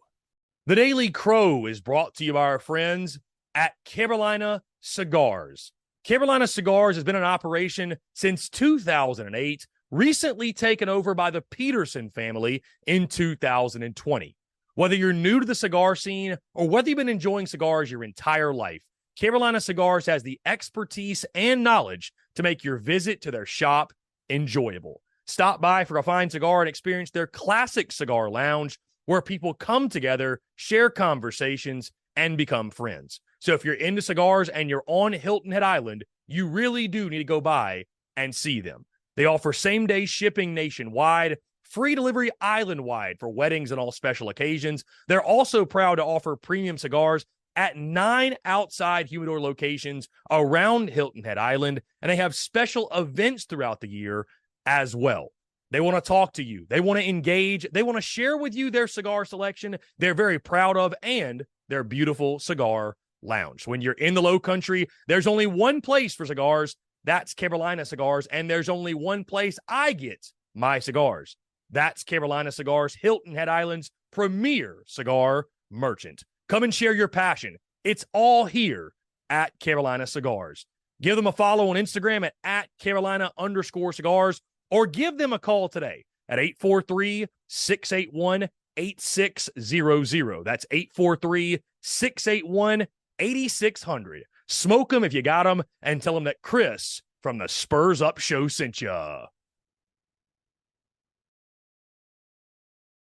The Daily Crow is brought to you by our friends at Carolina Cigars. Carolina Cigars has been in operation since 2008, recently taken over by the Peterson family in 2020. Whether you're new to the cigar scene or whether you've been enjoying cigars your entire life, Carolina Cigars has the expertise and knowledge to make your visit to their shop enjoyable. Stop by for a fine cigar and experience their classic cigar lounge, where people come together, share conversations, and become friends. So if you're into cigars and you're on Hilton Head Island, you really do need to go by and see them. They offer same-day shipping nationwide, free delivery island-wide for weddings and all special occasions. They're also proud to offer premium cigars at 9 outside humidor locations around Hilton Head Island, and they have special events throughout the year as well. They want to talk to you. They want to engage. They want to share with you their cigar selection they're very proud of and their beautiful cigar lounge. When you're in the Low Country, there's only one place for cigars. That's Carolina Cigars, and there's only one place I get my cigars. That's Carolina Cigars, Hilton Head Island's premier cigar merchant. Come and share your passion. It's all here at Carolina Cigars. Give them a follow on Instagram at Carolina_cigars, or give them a call today at 843-681-8600. That's 843-681-8600. Smoke them if you got them, and tell them that Chris from the Spurs Up Show sent you.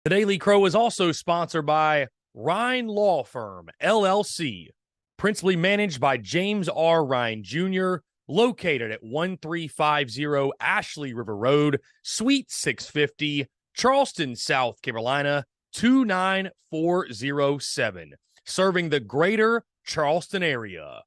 The Daily Crow is also sponsored by Rhine Law Firm, LLC, principally managed by James R. Rhine Jr., located at 1350 Ashley River Road, Suite 650, Charleston, South Carolina, 29407, serving the greater Charleston area.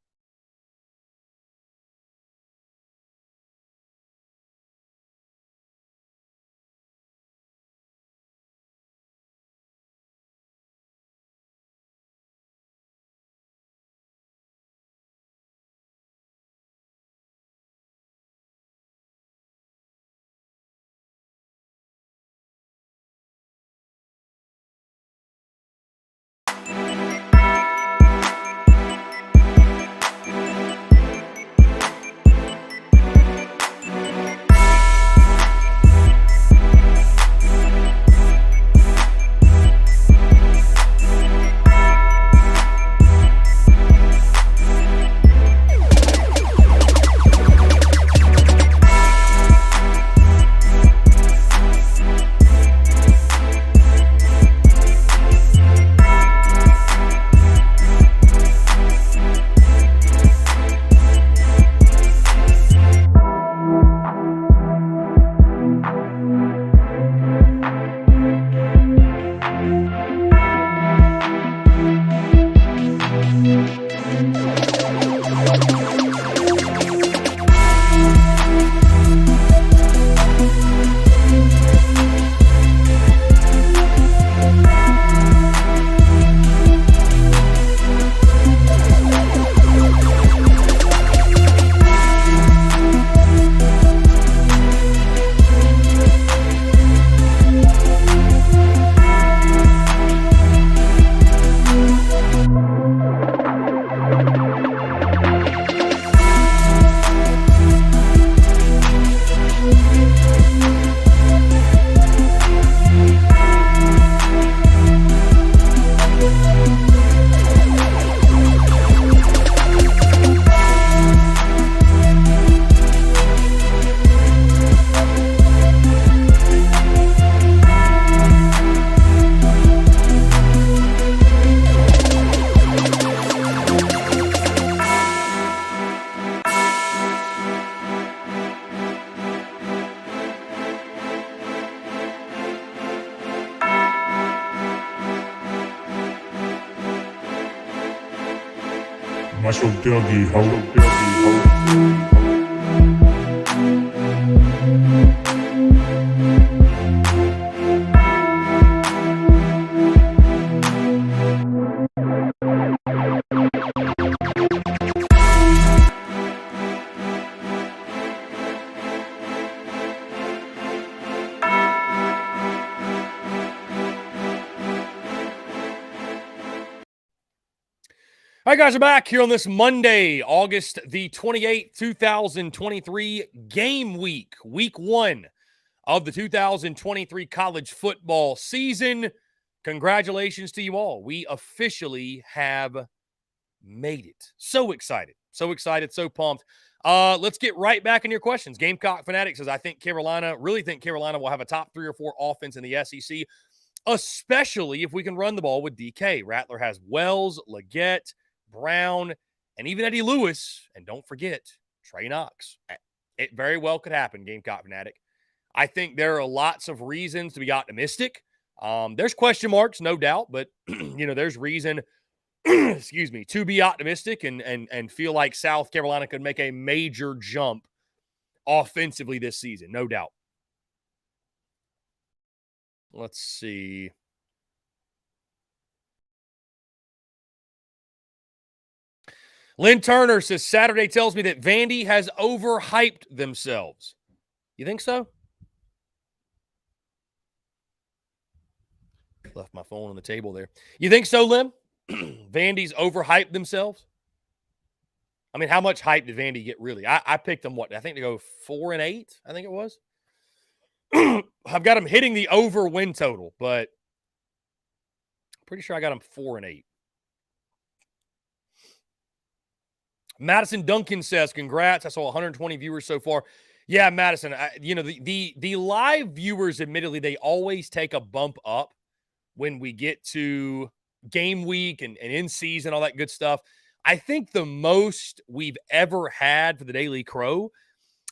Muscle Dougie, ho. All right, guys, we're back here on this Monday, August the 28th, 2023, game week, week one of the 2023 college football season. Congratulations to you all. We officially have made it. So excited, so pumped. Let's get right back in your questions. Gamecock Fanatic says, I think Carolina will have a top 3 or 4 offense in the SEC, especially if we can run the ball with DK. Rattler has Wells, Leggett, Brown, and even Eddie Lewis. And don't forget, Trey Knox. It very well could happen, Gamecock Fanatic. I think there are lots of reasons to be optimistic. There's question marks, no doubt, but, there's reason, to be optimistic and feel like South Carolina could make a major jump offensively this season, no doubt. Let's see. Lynn Turner says, Saturday tells me that Vandy has overhyped themselves. You think so? Left my phone on the table there. You think so, Lynn? Vandy's overhyped themselves? I mean, how much hype did Vandy get really? I picked them, I think to go 4-8, I think it was. I've got them hitting the over win total, but pretty sure I got them 4-8. Madison Duncan says, congrats. I saw 120 viewers so far. Yeah, Madison, the live viewers, admittedly, they always take a bump up when we get to game week and in season, all that good stuff. I think the most we've ever had for the Daily Crow,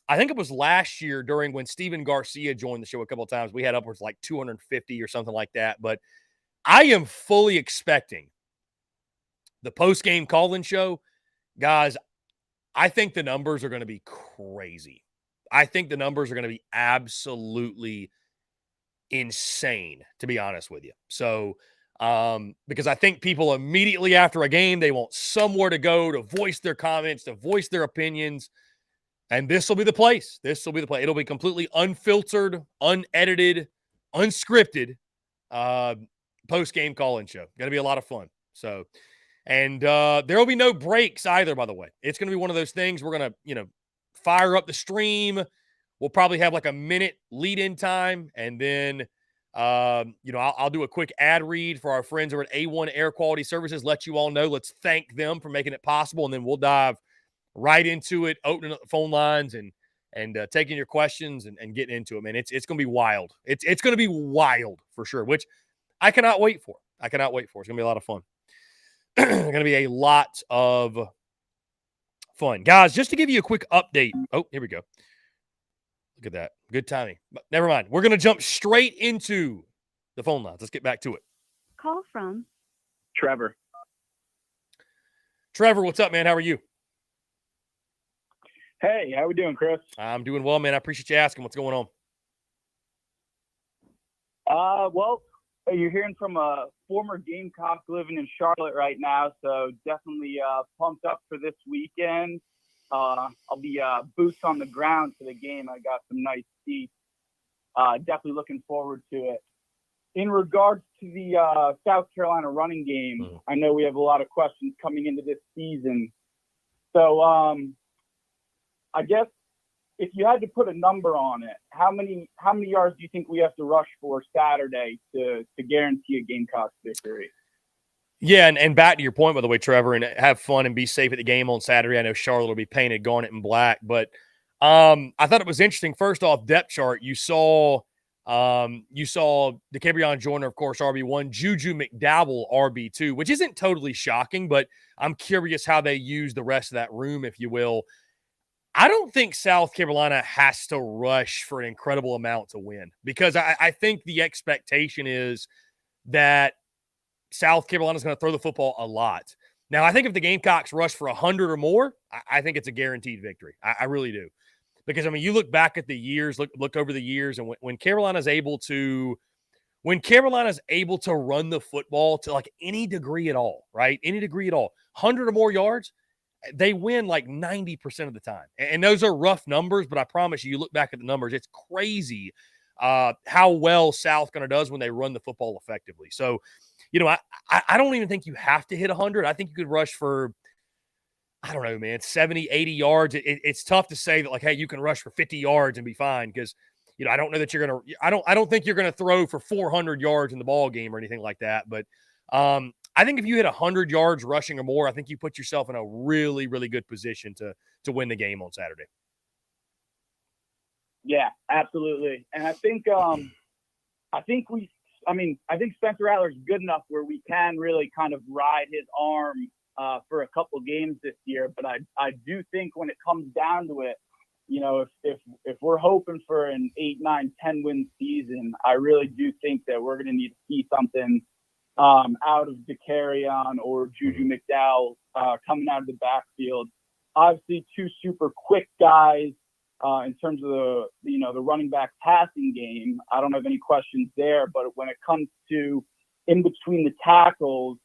I think it was last year during when Steven Garcia joined the show a couple of times. We had upwards like 250 or something like that. But I am fully expecting the post-game call-in show. Guys, I think the numbers are going to be crazy. I think the numbers are going to be absolutely insane, to be honest with you. So, because I think people immediately after a game, they want somewhere to go to voice their comments, to voice their opinions. And this will be the place. It'll be completely unfiltered, unedited, unscripted post-game call-in show. Going to be a lot of fun. So, and there will be no breaks either, by the way. It's going to be one of those things we're going to, fire up the stream. We'll probably have like a minute lead-in time, and then, I'll do a quick ad read for our friends over at A1 Air Quality Services, let you all know. Let's thank them for making it possible, and then we'll dive right into it, opening up the phone lines and taking your questions and getting into it, man. It's going to be wild. It's going to be wild for sure, which I cannot wait for. It's going to be a lot of fun. Going to be a lot of fun. Guys, just to give you a quick update. Oh, here we go. Look at that. Good timing. But never mind. We're going to jump straight into the phone lines. Let's get back to it. Call from Trevor. Trevor, what's up, man? How are you? Hey, how we doing, Chris? I'm doing well, man. I appreciate you asking. What's going on? Well, you're hearing from a former Gamecock living in Charlotte right now, so definitely pumped up for this weekend. I'll be boots on the ground for the game. I got some nice seats. Definitely looking forward to it. In regards to the South Carolina running game, I know we have a lot of questions coming into this season. So I guess if you had to put a number on it, how many yards do you think we have to rush for Saturday to guarantee a Gamecocks victory? Yeah, and back to your point, by the way, Trevor, and have fun and be safe at the game on Saturday. I know Charlotte will be painted garnet and black, but I thought it was interesting. First off, depth chart, you saw DeCabrion Joyner, of course, RB1, Juju McDowell, RB2, which isn't totally shocking, but I'm curious how they use the rest of that room, if you will. I don't think South Carolina has to rush for an incredible amount to win, because I think the expectation is that South Carolina is going to throw the football a lot. Now, I think if the Gamecocks rush for 100 or more, I think it's a guaranteed victory. I really do. Because, I mean, you look back at the years, look over the years, and when Carolina's able to run the football to like any degree at all, right? Any degree at all, 100 or more yards, they win like 90% of the time. And those are rough numbers, but I promise you look back at the numbers, it's crazy how well South Carolina does when they run the football effectively. So, you know, I don't even think you have to hit 100. I think you could rush for, I don't know, man, 70, 80 yards. It's tough to say that, like, hey, you can rush for 50 yards and be fine because, you know, I don't know that you're going to – I don't think you're going to throw for 400 yards in the ball game or anything like that. But I think if you hit 100 yards rushing or more, I think you put yourself in a really, really good position to win the game on Saturday. Yeah, absolutely. And I think Spencer Rattler's good enough where we can really kind of ride his arm for a couple games this year. But I do think when it comes down to it, you know, if we're hoping for an 8, 9, 10 win season, I really do think that we're going to need to see something out of DeCarrion or Juju McDowell coming out of the backfield. Obviously, two super quick guys in terms of the running back passing game. I don't have any questions there, but when it comes to in between the tackles,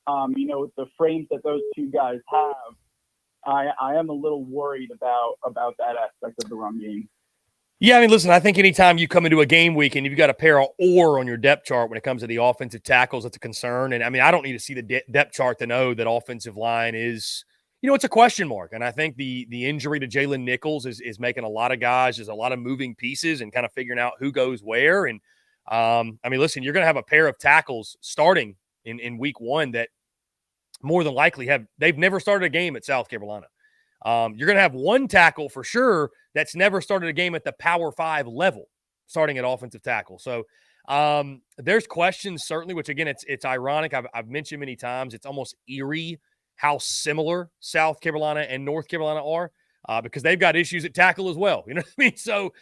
with the frames that those two guys have, I am a little worried about that aspect of the run game. Yeah, I mean, listen, I think anytime you come into a game week and you've got a pair of or on your depth chart when it comes to the offensive tackles, that's a concern. And, I mean, I don't need to see the depth chart to know that offensive line is, it's a question mark. And I think the injury to Jalen Nichols is making a lot of guys, there's a lot of moving pieces and kind of figuring out who goes where. And, I mean, listen, you're going to have a pair of tackles starting in week one that more than likely they've never started a game at South Carolina. You're going to have one tackle for sure that's never started a game at the Power 5 level, starting at offensive tackle. So there's questions certainly, which again, it's ironic. I've mentioned many times, it's almost eerie how similar South Carolina and North Carolina are because they've got issues at tackle as well. You know what I mean? So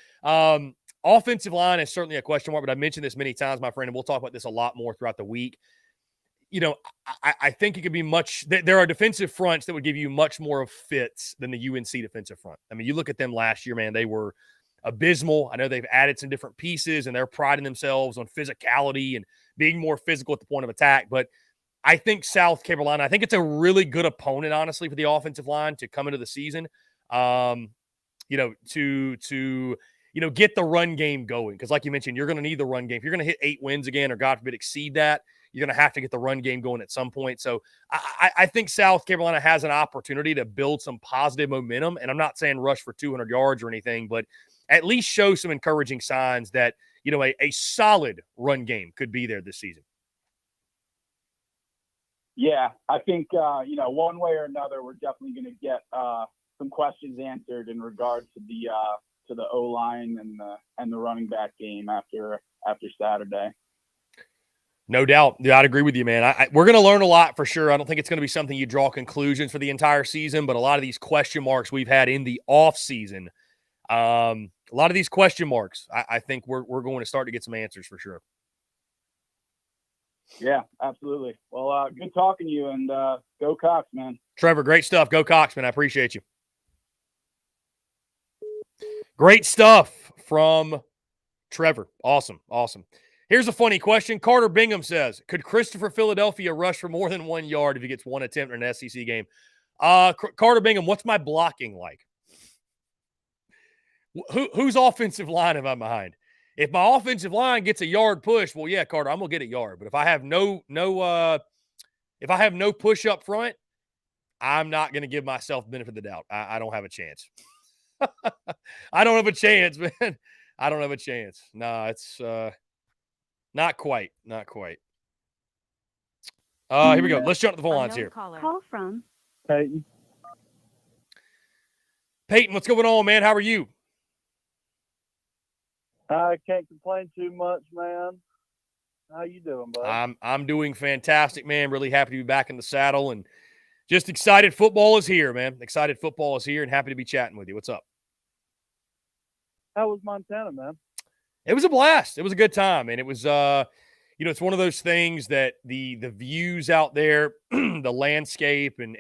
offensive line is certainly a question mark, but I've mentioned this many times, my friend, and we'll talk about this a lot more throughout the week. I think it could be there are defensive fronts that would give you much more of fits than the UNC defensive front. I mean, you look at them last year, man, they were abysmal. I know they've added some different pieces and they're priding themselves on physicality and being more physical at the point of attack. But I think South Carolina, I think it's a really good opponent, honestly, for the offensive line to come into the season, to get the run game going. Because like you mentioned, you're going to need the run game. If you're going to hit 8 wins again or God forbid exceed that, you're going to have to get the run game going at some point. So I think South Carolina has an opportunity to build some positive momentum. And I'm not saying rush for 200 yards or anything, but at least show some encouraging signs that, a solid run game could be there this season. Yeah, I think, one way or another, we're definitely going to get some questions answered in regard to the O-line and the running back game after Saturday. No doubt. Yeah, I'd agree with you, man. We're going to learn a lot for sure. I don't think it's going to be something you draw conclusions for the entire season, but a lot of these question marks we've had in the off season, a lot of these question marks, I think we're going to start to get some answers for sure. Yeah, absolutely. Well, good talking to you, and go Cox, man. Trevor, great stuff. Go Cox, man. I appreciate you. Great stuff from Trevor. Awesome. Here's a funny question. Carter Bingham says, could Christopher Philadelphia rush for more than 1 yard if he gets one attempt in an SEC game? Carter Bingham, what's my blocking like? Whose offensive line am I behind? If my offensive line gets a yard push, well, yeah, Carter, I'm going to get a yard. But if I have no push up front, I'm not going to give myself the benefit of the doubt. I don't have a chance. I don't have a chance, man. I don't have a chance. No, it's not quite. Here we go. Let's jump to the phone lines here. Call from Peyton. Peyton, what's going on, man? How are you? I can't complain too much, man. How you doing, bud? I'm doing fantastic, man. Really happy to be back in the saddle and just excited football is here, man. Excited football is here and happy to be chatting with you. What's up? How was Montana, man? It was a blast. It was a good time, and it was it's one of those things that the views out there, the landscape, and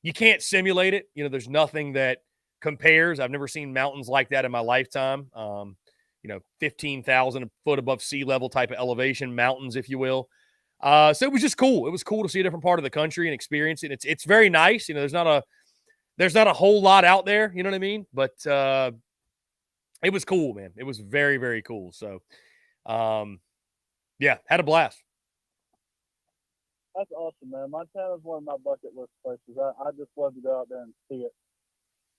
you can't simulate it. There's nothing that compares. I've never seen mountains like that in my lifetime. 15,000 foot above sea level type of elevation mountains, if you will. So it was just cool. It was cool to see a different part of the country and experience it. It's very nice. There's not a whole lot out there. You know what I mean? But it was cool, man. It was very, very cool. So, yeah, had a blast. That's awesome, man. Montana's one of my bucket list places. I just love to go out there and see it.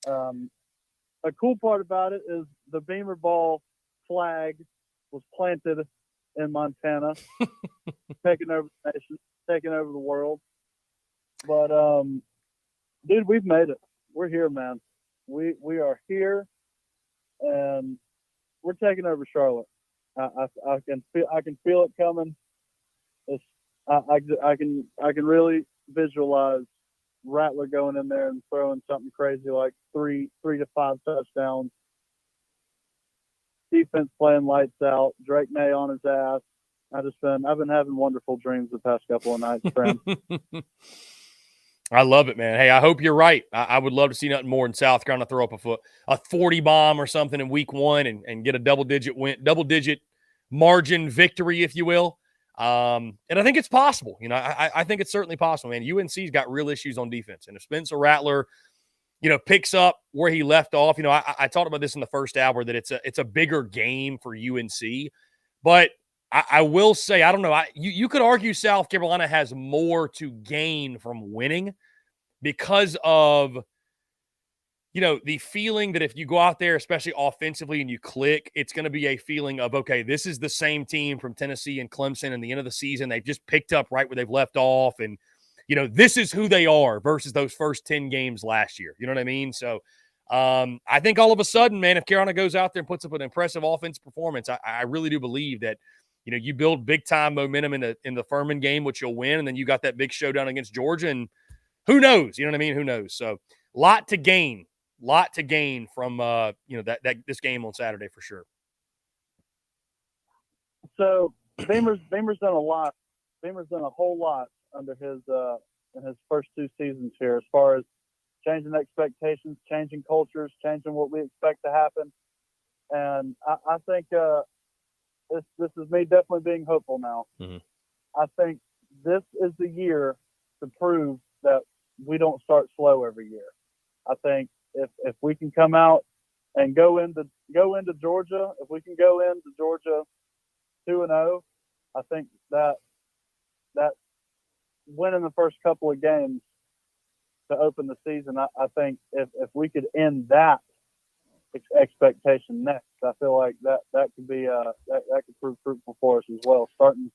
A cool part about it is the Beamer Ball flag was planted in Montana, taking over the nation, taking over the world. But, dude, we've made it. We're here, man. We are here, and we're taking over Charlotte. I can feel it coming. I can really visualize Rattler going in there and throwing something crazy like 3 to 5 touchdowns. Defense playing lights out. Drake May on his ass. I've been having wonderful dreams the past couple of nights, friend. I love it, man. Hey, I hope you're right. I would love to see nothing more in South Carolina throw up a 40 bomb or something in week 1 and get a double digit margin victory, if you will. And I think it's possible. I think it's certainly possible, man. UNC's got real issues on defense. And if Spencer Rattler, picks up where he left off, I talked about this in the first hour that it's a bigger game for UNC. But I will say, I don't know. You could argue South Carolina has more to gain from winning because of, the feeling that if you go out there, especially offensively, and you click, it's going to be a feeling of, okay, this is the same team from Tennessee and Clemson in the end of the season. They've just picked up right where they've left off. And, this is who they are versus those first 10 games last year. You know what I mean? So I think all of a sudden, man, if Carolina goes out there and puts up an impressive offensive performance, I really do believe that, you build big-time momentum in the Furman game, which you'll win, and then you got that big showdown against Georgia, and who knows? You know what I mean? Who knows? So lot to gain from, this game on Saturday for sure. So Beamer's done a lot. Beamer's done a whole lot under his in his first 2 seasons here, as far as changing expectations, changing cultures, changing what we expect to happen. And I think this is me definitely being hopeful now. Mm-hmm. I think this is the year to prove that we don't start slow every year. I think if we can come out and go into Georgia, if we can go into Georgia 2-0, I think that winning the first couple of games to open the season, I think if we could end that expectation next, I feel like that could be that could prove fruitful for us as well. Starting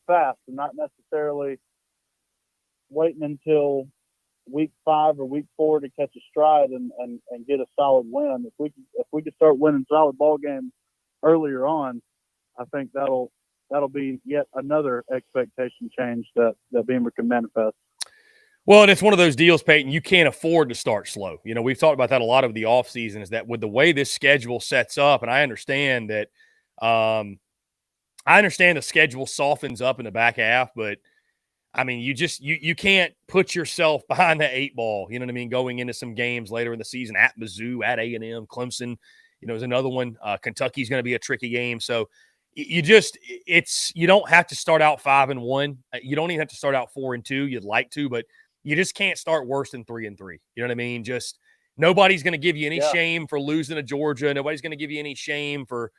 fast and not necessarily waiting until week 5 or week 4 to catch a stride and get a solid win. If we could start winning solid ball games earlier on, I think that'll be yet another expectation change that Beamer can manifest. Well, and it's one of those deals, Peyton, you can't afford to start slow. We've talked about that a lot over the offseason, is that with the way this schedule sets up, and I understand that the schedule softens up in the back half, but I mean, you can't put yourself behind the 8 ball, you know what I mean, going into some games later in the season at Mizzou, at A&M, Clemson, is another one. Kentucky's going to be a tricky game. So you don't have to start out 5-1. You don't even have to start out 4-2. You'd like to, but you just can't start worse than 3-3. You know what I mean? Just nobody's going to give you any shame for losing to Georgia. Nobody's going to give you any shame for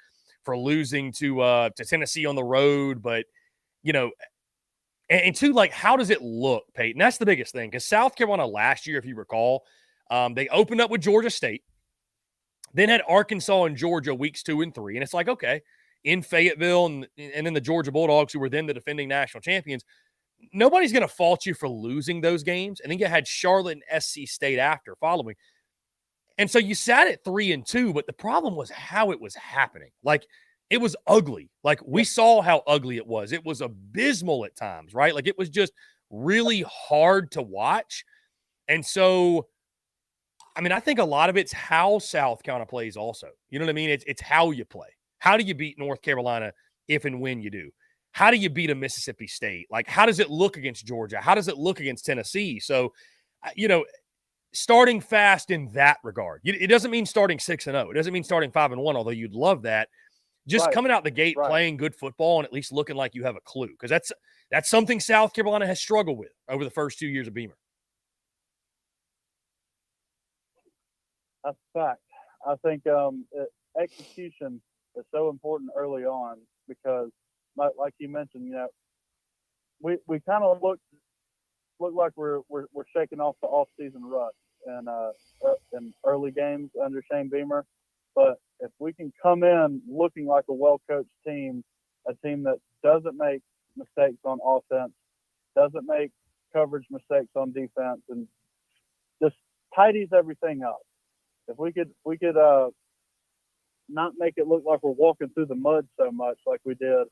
losing to Tennessee on the road. But, and two, like, how does it look, Peyton? That's the biggest thing. Because South Carolina last year, if you recall, they opened up with Georgia State, then had Arkansas and Georgia weeks 2 and 3. And it's like, okay, in Fayetteville and then the Georgia Bulldogs, who were then the defending national champions, nobody's going to fault you for losing those games. And then you had Charlotte and SC State following. And so you sat at 3-2, but the problem was how it was happening. Like, it was ugly. Like, we saw how ugly it was. It was abysmal at times, right? Like, it was just really hard to watch. And so, I mean, I think a lot of it's how South Carolina plays also. You know what I mean? It's how you play. How do you beat North Carolina if and when you do? how do you beat a Mississippi State? Like, how does it look against Georgia? How does it look against Tennessee? So, starting fast in that regard. It doesn't mean starting 6-0. It doesn't mean starting 5-1, although you'd love that. Just coming out the gate playing good football and at least looking like you have a clue, because that's something South Carolina has struggled with over the first 2 years of Beamer. That's a fact. I think execution is so important early on because, like you mentioned, we kind of look like we're shaking off the off-season rut in early games under Shane Beamer. But if we can come in looking like a well-coached team, a team that doesn't make mistakes on offense, doesn't make coverage mistakes on defense, and just tidies everything up. If we could not make it look like we're walking through the mud so much like we did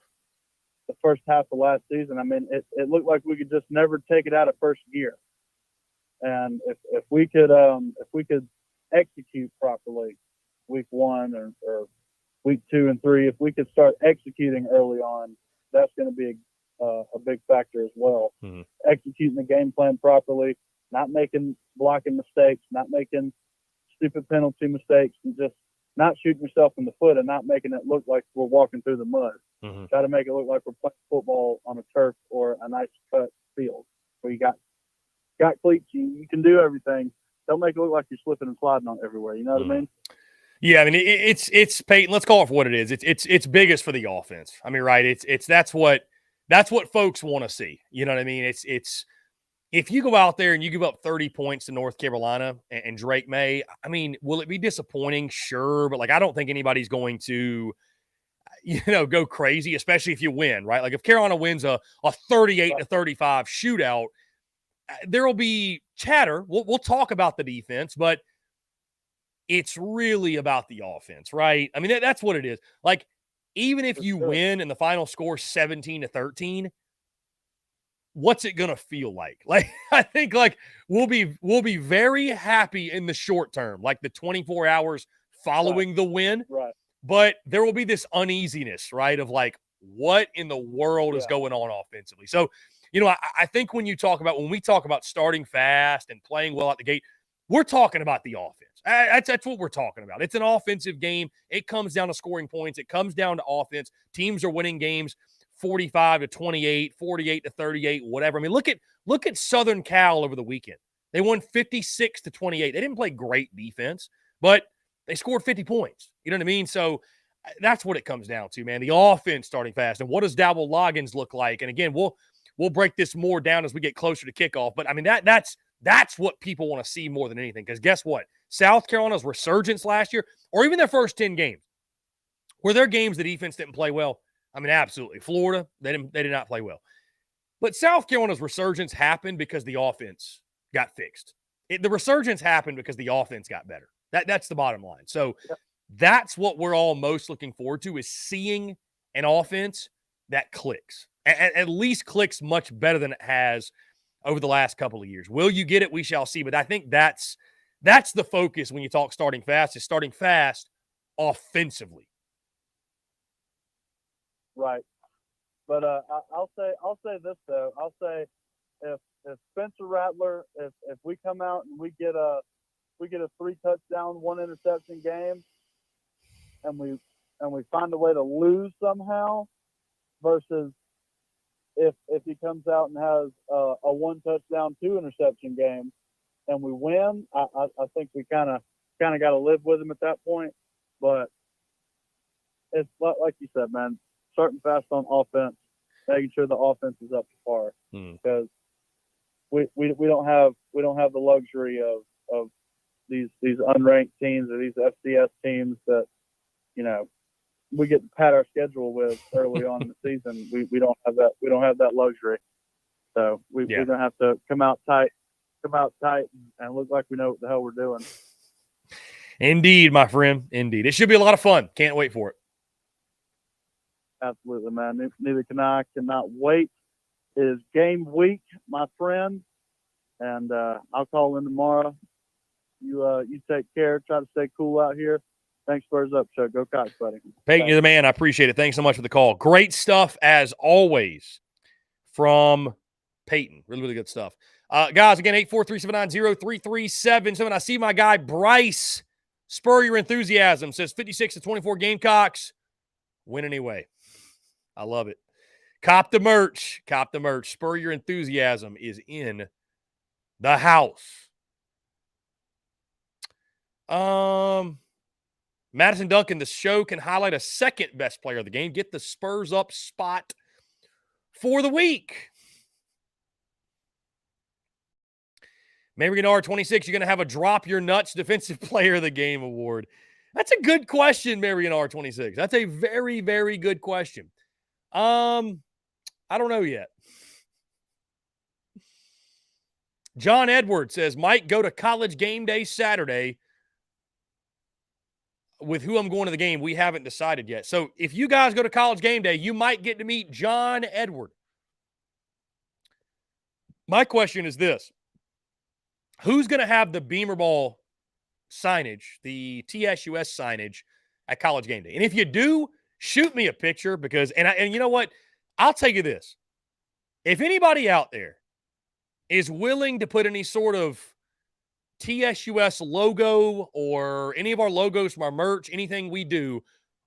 the first half of last season. I mean, it looked like we could just never take it out of first gear. And if we could execute properly week 1 or week 2 and 3, if we could start executing early on, that's going to be a big factor as well. Mm-hmm. Executing the game plan properly, not making blocking mistakes, not making stupid penalty mistakes, and just not shooting yourself in the foot and not making it look like we're walking through the mud. Mm-hmm. Try to make it look like we're playing football on a turf or a nice cut field where you got cleats, you can do everything. Don't make it look like you're slipping and sliding on everywhere. You know what I mean? Yeah, I mean it's Peyton. Let's call it for what it is. It's biggest for the offense. I mean, right? That's what folks want to see. You know what I mean? It's if you go out there and you give up 30 points to North Carolina and Drake May, I mean, will it be disappointing? Sure, but I don't think anybody's going to, go crazy, especially if you win, right? Like if Carolina wins a 38-35 shootout, there will be chatter. We'll talk about the defense, but it's really about the offense, right? I mean, that's what it is. Like, even if you win and the final score 17-13, what's it gonna feel like? Like, I think we'll be very happy in the short term, like the 24 hours following the win. Right. But there will be this uneasiness, right? Of what in the world is going on offensively? So, I think when we talk about starting fast and playing well at the gate, we're talking about the offense. That's what we're talking about. It's an offensive game. It comes down to scoring points. It comes down to offense. Teams are winning games 45-28, 48-38, whatever. I mean, look at Southern Cal over the weekend. They won 56-28. They didn't play great defense, but they scored 50 points. You know what I mean? So that's what it comes down to, man. The offense starting fast. And what does Dowell Loggins look like? And again, we'll break this more down as we get closer to kickoff. But I mean, that's what people want to see more than anything. Because guess what? South Carolina's resurgence last year, or even their first 10 games, were there games the defense didn't play well? I mean, absolutely. Florida, they did not play well. But South Carolina's resurgence happened because the offense got fixed. The resurgence happened because the offense got better. That's the bottom line. So that's what we're all most looking forward to, is seeing an offense that clicks. At least clicks much better than it has over the last couple of years. Will you get it? We shall see. But I think that's the focus when you talk starting fast, is starting fast offensively. Right. But I'll say this though. I'll say if Spencer Rattler, if we come out and we get a 3-touchdown, 1 interception game, and we find a way to lose somehow, versus if he comes out and has a 1-touchdown, 2-interception game and we win, I think we kind of got to live with him at that point. But it's like you said, man, starting fast on offense, making sure the offense is up to par, because we don't have the luxury of these unranked teams or these FCS teams that we get to pad our schedule with early on in the season. We don't have that. We don't have that luxury. So we're gonna have to come out tight, and look like we know what the hell we're doing. Indeed, my friend. Indeed, it should be a lot of fun. Can't wait for it. Absolutely, man. Neither can I. Cannot wait. It is game week, my friend, and I'll call in tomorrow. You take care. Try to stay cool out here. Thanks, Spurs up, Chuck. Go Cox, buddy. Peyton, you're the man. I appreciate it. Thanks so much for the call. Great stuff, as always, from Peyton. Really, really good stuff. Guys, again, 843-790-3377. I see my guy Bryce. Spur your enthusiasm. Says 56-24 Gamecocks. Win anyway. I love it. Cop the merch. Cop the merch. Spur your enthusiasm is in the house. Madison Duncan, the show can highlight a second best player of the game. Get the Spurs up spot for the week. Mary R26, you're going to have a drop your nuts defensive player of the game award. That's a good question, Marion R26. That's a very, very good question. I don't know yet. John Edwards says, might go to college game day Saturday. With who I'm going to the game, we haven't decided yet. So if you guys go to college game day, you might get to meet John Edward. My question is this. Who's going to have the Beamer Ball signage, the TSUS signage at college game day? And if you do, shoot me a picture because, and you know what? I'll tell you this. If anybody out there is willing to put any sort of TSUS logo or any of our logos from our merch, anything we do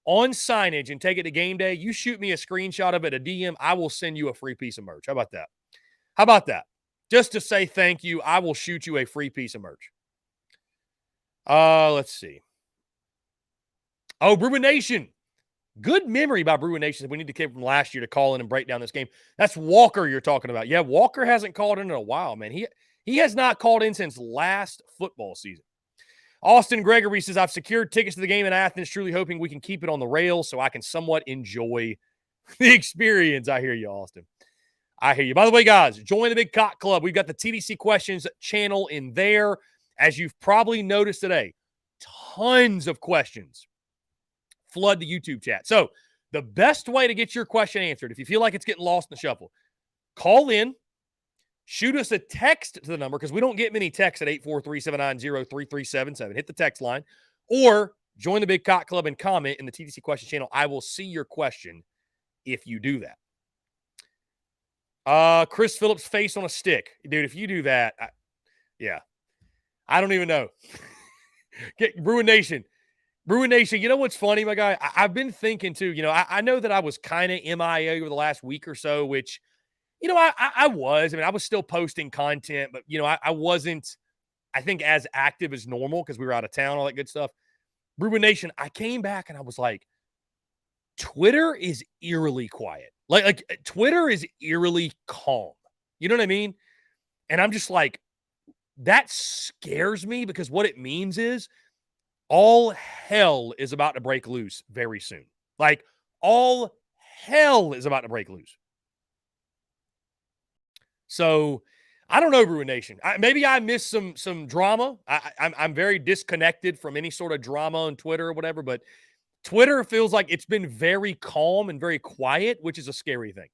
on signage and take it to game day, you shoot me a screenshot of it, a DM, I will send you a free piece of merch. How about that? How about that? Just to say thank you, I will shoot you a free piece of merch. Let's see. Oh, Bruin Nation. Good memory by Bruin Nation. We need to come from last year to call in and break down this game. That's Walker you're talking about. Yeah, Walker hasn't called in a while, man. He has not called in since last football season. Austin Gregory says, I've secured tickets to the game in Athens, truly hoping we can keep it on the rails so I can somewhat enjoy the experience. I hear you, Austin. I hear you. By the way, guys, join the Big Cock Club. We've got the TDC Questions channel in there. As you've probably noticed today, tons of questions flood the YouTube chat. So the best way to get your question answered, if you feel like it's getting lost in the shuffle, call in, shoot us a text to the number because we don't get many texts at 843-790-3377. Hit the text line or join the Big Cock Club and comment in the TDC Question channel. I will see your question if you do that. Chris Phillips face on a stick. Dude, if you do that, I don't even know. Bruin Nation, you know what's funny, my guy? I've been thinking too, I know that I was kind of MIA over the last week or so, which, I was. I was still posting content, but, I wasn't, I think, as active as normal because we were out of town, all that good stuff. Bruin Nation, I came back and I was like, Twitter is eerily quiet. Like Twitter is eerily calm. You know what I mean? And I'm just like, that scares me because what it means is all hell is about to break loose very soon. Like all hell is about to break loose. So I don't know, Bruin Nation. Maybe I missed some drama. I'm very disconnected from any sort of drama on Twitter or whatever, but Twitter feels like it's been very calm and very quiet, which is a scary thing.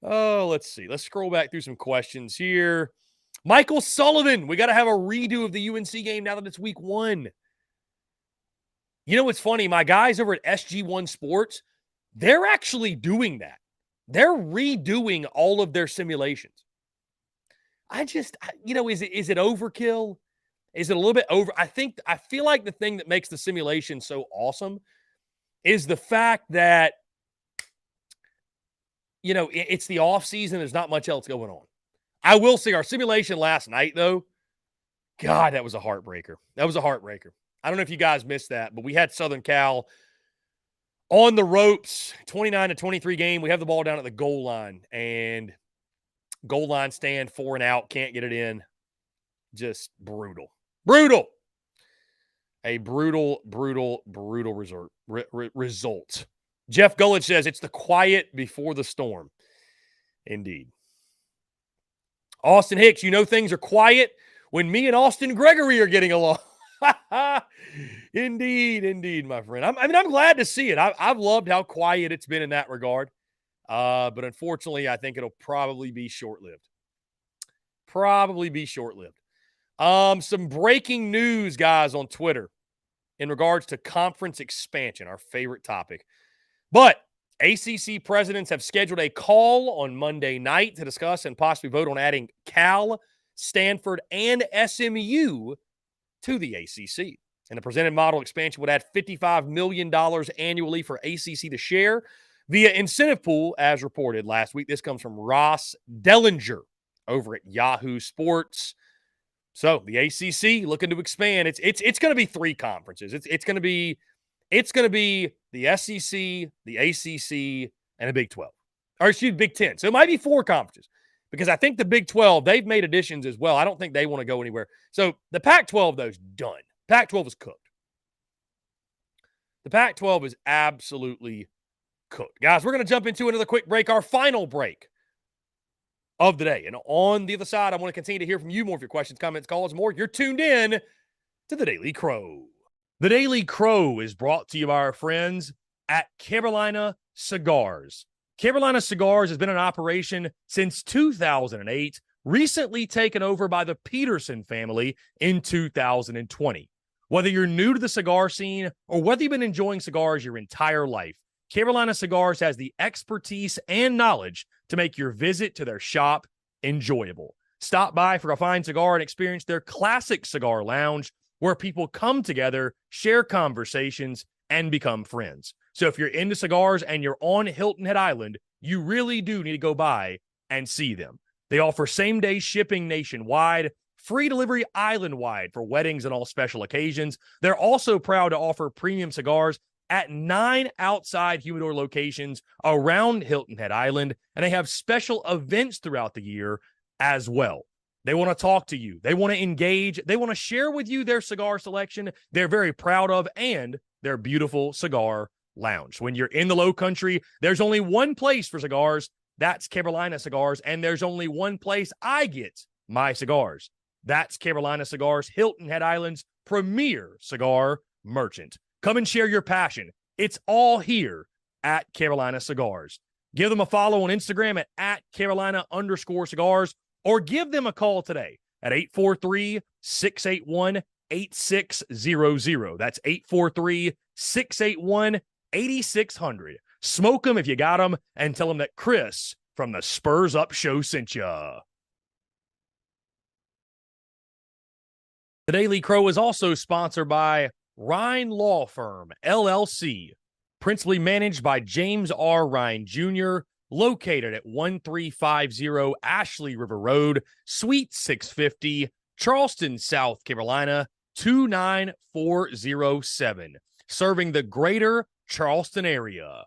Oh, let's see. Let's scroll back through some questions here. Michael Sullivan, we got to have a redo of the UNC game now that it's week 1. You know what's funny? My guys over at SG1 Sports, they're actually doing that. They're redoing all of their simulations. Is it overkill? Is it a little bit over? I feel like the thing that makes the simulation so awesome is the fact that, it's the off season. There's not much else going on. I will say our simulation last night, though, God, that was a heartbreaker. I don't know if you guys missed that, but we had Southern Cal on the ropes, 29-23 game. We have the ball down at the goal line, and goal line stand 4 and out, can't get it in. Just brutal. A brutal result. Jeff Gullidge says it's the quiet before the storm. Indeed. Austin Hicks, things are quiet when me and Austin Gregory are getting along. Indeed, my friend. I'm glad to see it. I've loved how quiet it's been in that regard. But unfortunately, I think it'll probably be short-lived. Some breaking news, guys, on Twitter in regards to conference expansion, our favorite topic. But ACC presidents have scheduled a call on Monday night to discuss and possibly vote on adding Cal, Stanford, and SMU to the ACC. And the presented model expansion would add $55 million annually for ACC to share via incentive pool, as reported last week. This comes from Ross Dellinger over at Yahoo Sports. So the ACC looking to expand. It's going to be 3 conferences. It's going to be the SEC, the ACC, and the Big 12. Or excuse me, Big 10. So it might be 4 conferences because I think the Big 12, they've made additions as well. I don't think they want to go anywhere. So the Pac-12, though, is done. Pac-12 is cooked. The Pac-12 is absolutely cooked. Guys, we're going to jump into another quick break, our final break of the day. And on the other side, I want to continue to hear from you more of your questions, comments, calls, more. You're tuned in to The Daily Crow. The Daily Crow is brought to you by our friends at Carolina Cigars. Carolina Cigars has been in operation since 2008, recently taken over by the Peterson family in 2020. Whether you're new to the cigar scene or whether you've been enjoying cigars your entire life, Carolina Cigars has the expertise and knowledge to make your visit to their shop enjoyable. Stop by for a fine cigar and experience their classic cigar lounge where people come together, share conversations, and become friends. So if you're into cigars and you're on Hilton Head Island, you really do need to go by and see them. They offer same-day shipping nationwide, free delivery island-wide for weddings and all special occasions. They're also proud to offer premium cigars at 9 outside humidor locations around Hilton Head Island, and they have special events throughout the year as well. They want to talk to you. They want to engage. They want to share with you their cigar selection they're very proud of and their beautiful cigar lounge. When you're in the Low Country, there's only one place for cigars. That's Carolina Cigars, and there's only one place I get my cigars. That's Carolina Cigars, Hilton Head Island's premier cigar merchant. Come and share your passion. It's all here at Carolina Cigars. Give them a follow on Instagram at Carolina_cigars or give them a call today at 843-681-8600. That's 843-681-8600. Smoke them if you got them and tell them that Chris from the Spurs Up Show sent ya. The Daily Crow is also sponsored by Rhine Law Firm, LLC, principally managed by James R. Rhine Jr., located at 1350 Ashley River Road, Suite 650, Charleston, South Carolina, 29407, serving the greater Charleston area.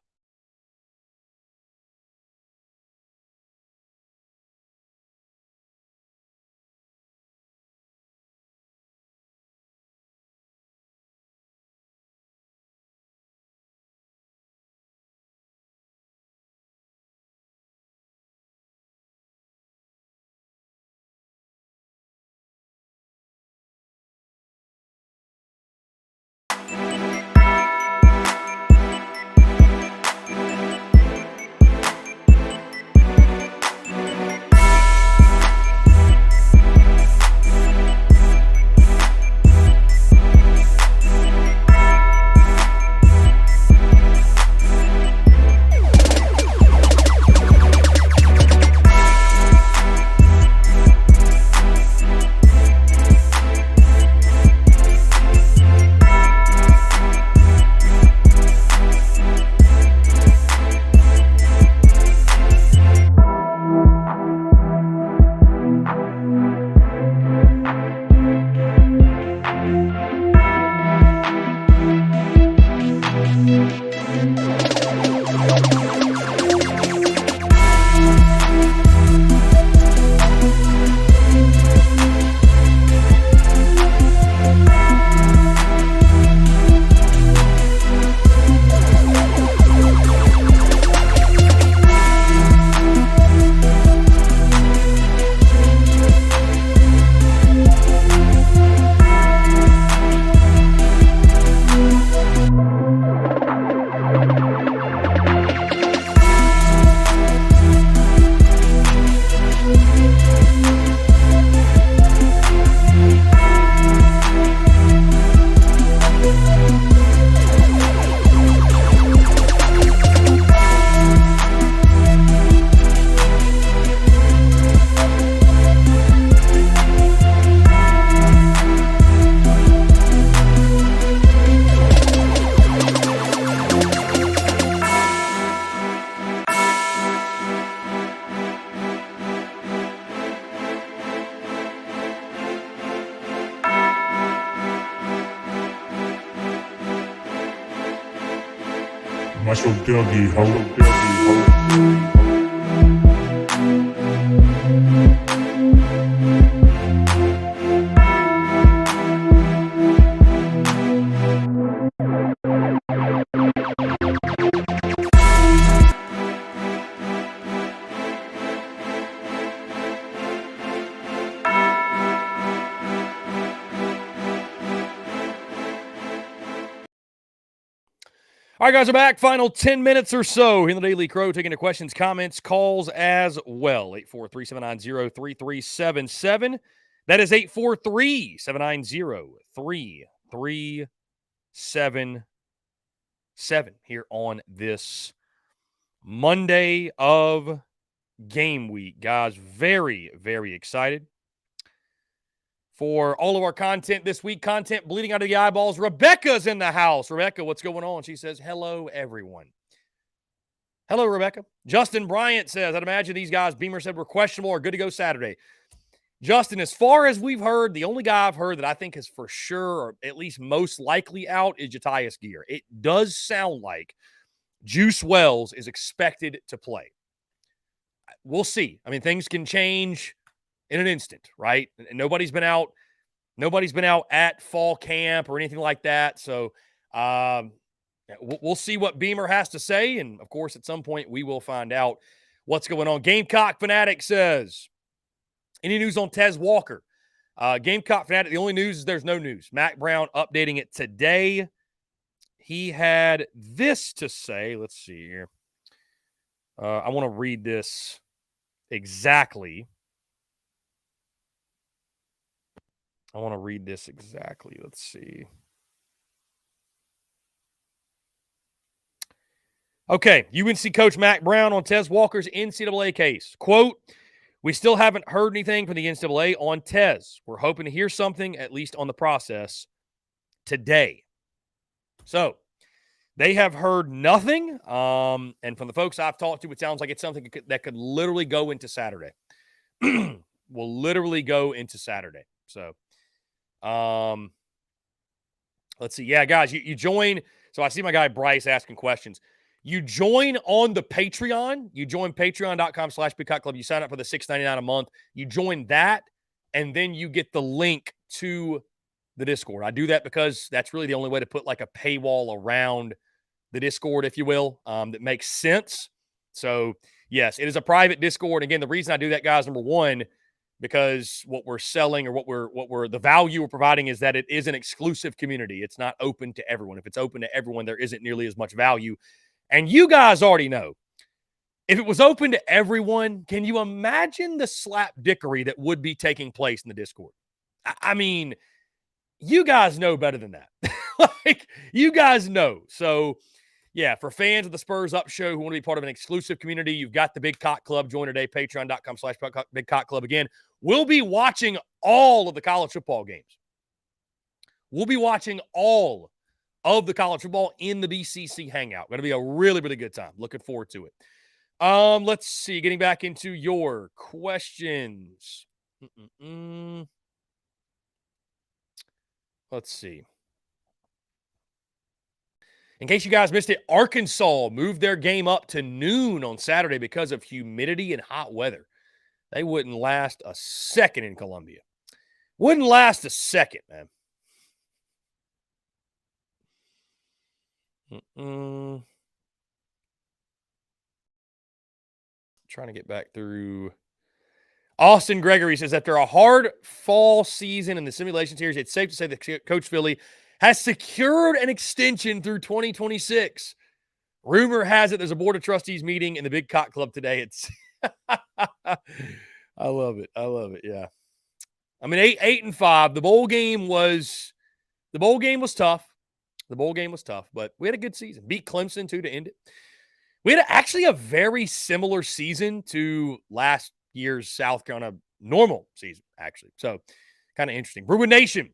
Muscle Dougie Ho. All right, guys, we're back. Final 10 minutes or so in the Daily Crow, taking the questions, comments, calls as well. 843-790-3377. That is 843-790-3377 here on this Monday of game week. Guys, very, very excited for all of our content this week. Content bleeding out of the eyeballs. Rebecca's in the house. Rebecca, what's going on? She says, hello, everyone. Hello, Rebecca. Justin Bryant says, I'd imagine these guys Beamer said were questionable or good to go Saturday. Justin, as far as we've heard, the only guy I've heard that I think is for sure or at least most likely out is Jatius Gear. It does sound like Juice Wells is expected to play. We'll see. I mean, things can change in an instant, right? And nobody's been out at fall camp or anything like that. So we'll see what Beamer has to say. And, of course, at some point we will find out what's going on. Gamecock Fanatic says, any news on Tez Walker? Gamecock Fanatic, the only news is there's no news. Mac Brown updating it today. He had this to say. Let's see here. I want to read this exactly. Let's see. Okay, UNC coach Mac Brown on Tez Walker's NCAA case. Quote, we still haven't heard anything from the NCAA on Tez. We're hoping to hear something, at least on the process, today. So, they have heard nothing. And from the folks I've talked to, it sounds like it's something that could literally go into Saturday. Will literally go into Saturday. So, let's see. Yeah, guys, you join. So I see my guy Bryce asking questions. You join on the Patreon. You join patreon.com/BigCock Club. You sign up for the $6.99 a month. You join that, and then you get the link to the Discord. I do that because that's really the only way to put like a paywall around the Discord, if you will, that makes sense. So, yes, it is a private Discord. Again, the reason I do that, guys, number one, because what we're selling or what we're the value we're providing is that it is an exclusive community. It's not open to everyone. If it's open to everyone, there isn't nearly as much value. And you guys already know, if it was open to everyone, can you imagine the slapdickery that would be taking place in the Discord? I mean, you guys know better than that. Like, you guys know. So, yeah, for fans of the Spurs Up Show who want to be part of an exclusive community, you've got the Big Cock Club. Join today, patreon.com/Big Cock Club. Again, we'll be watching all of the college football games. We'll be watching all of the college football in the BCC Hangout. Going to be a really, really good time. Looking forward to it. Let's see. Getting back into your questions. Let's see. In case you guys missed it, Arkansas moved their game up to noon on Saturday because of humidity and hot weather. They wouldn't last a second in Columbia. Wouldn't last a second, man. Trying to get back through. Austin Gregory says, after a hard fall season in the simulation series, it's safe to say that Coach Philly has secured an extension through 2026. Rumor has it there's a board of trustees meeting in the Big Cock Club today. It's I love it. Yeah. I mean, 8-5. The bowl game was tough. But we had a good season. Beat Clemson too to end it. We had actually a very similar season to last year's South Carolina normal season, actually. So kind of interesting. Bruin Nation.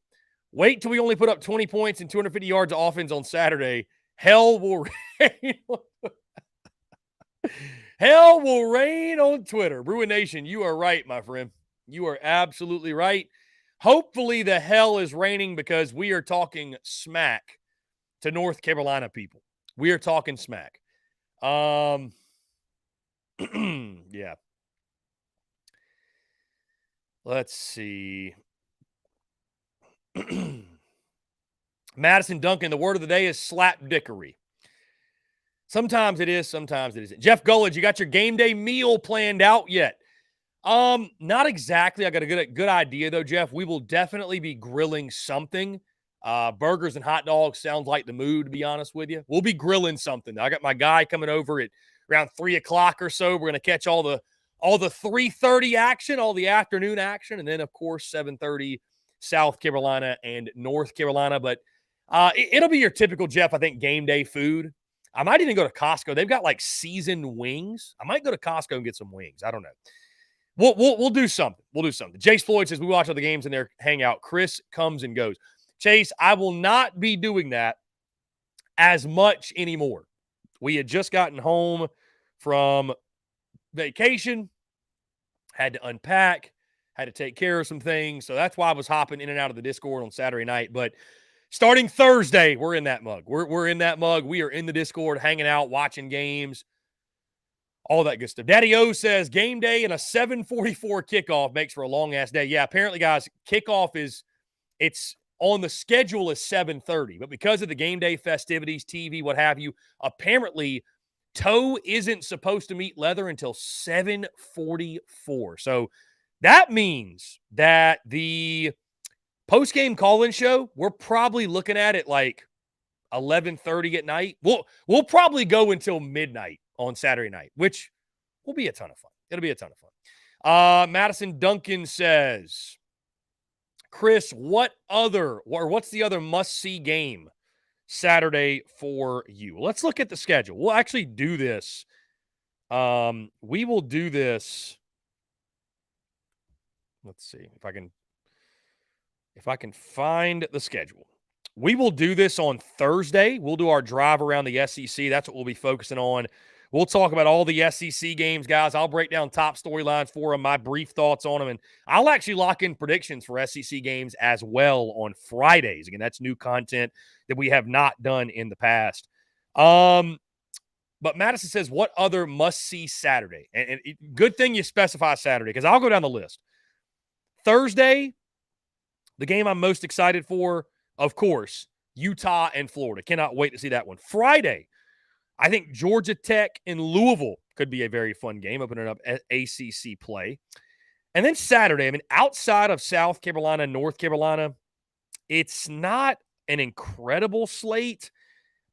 Wait till we only put up 20 points and 250 yards of offense on Saturday. Hell will rain. Hell will rain on Twitter. Bruin Nation, you are right, my friend. You are absolutely right. Hopefully the hell is raining because we are talking smack to North Carolina people. We are talking smack. Yeah. Let's see. Madison Duncan, the word of the day is slapdickery. Sometimes it is, sometimes it isn't. Jeff Gullidge, you got your game day meal planned out yet? Not exactly. I got a good idea though, Jeff. We will definitely be grilling something. Burgers and hot dogs sounds like the mood, to be honest with you. We'll be grilling something. I got my guy coming over at around 3 o'clock or so. We're going to catch all the 3:30 action, all the afternoon action, and then of course 7:30 South Carolina and North Carolina. But it'll be your typical, Jeff, I think, game day food. I might even go to Costco. They've got like seasoned wings. I might go to Costco and get some wings. I don't know. We'll do something. We'll do something. Chase Floyd says we watch all the games in their hangout. Chris comes and goes. Chase, I will not be doing that as much anymore. We had just gotten home from vacation, had to unpack, had to take care of some things. So that's why I was hopping in and out of the Discord on Saturday night. But starting Thursday, we're in that mug. We're in that mug. We are in the Discord, hanging out, watching games, all that good stuff. Daddy O says game day and a 7:44 kickoff makes for a long-ass day. Yeah, apparently, guys, kickoff it's on the schedule is 7:30. But because of the game day festivities, TV, what have you, apparently toe isn't supposed to meet leather until 7:44. So that means that the post-game call-in show, we're probably looking at it like 11:30 at night. We'll probably go until midnight on Saturday night, which will be a ton of fun. It'll be a ton of fun. Madison Duncan says, Chris, what's the other must-see game Saturday for you? Let's look at the schedule. We'll actually do this. We will do this. Let's see if I can find the schedule. We will do this on Thursday. We'll do our drive around the SEC. That's what we'll be focusing on. We'll talk about all the SEC games, guys. I'll break down top storylines for them, my brief thoughts on them, and I'll actually lock in predictions for SEC games as well on Fridays. Again, that's new content that we have not done in the past. But Madison says, what other must-see Saturday? And good thing you specify Saturday, because I'll go down the list. Thursday, the game I'm most excited for, of course, Utah and Florida. Cannot wait to see that one. Friday, I think Georgia Tech and Louisville could be a very fun game, opening up ACC play. And then Saturday, I mean, outside of South Carolina and North Carolina, it's not an incredible slate.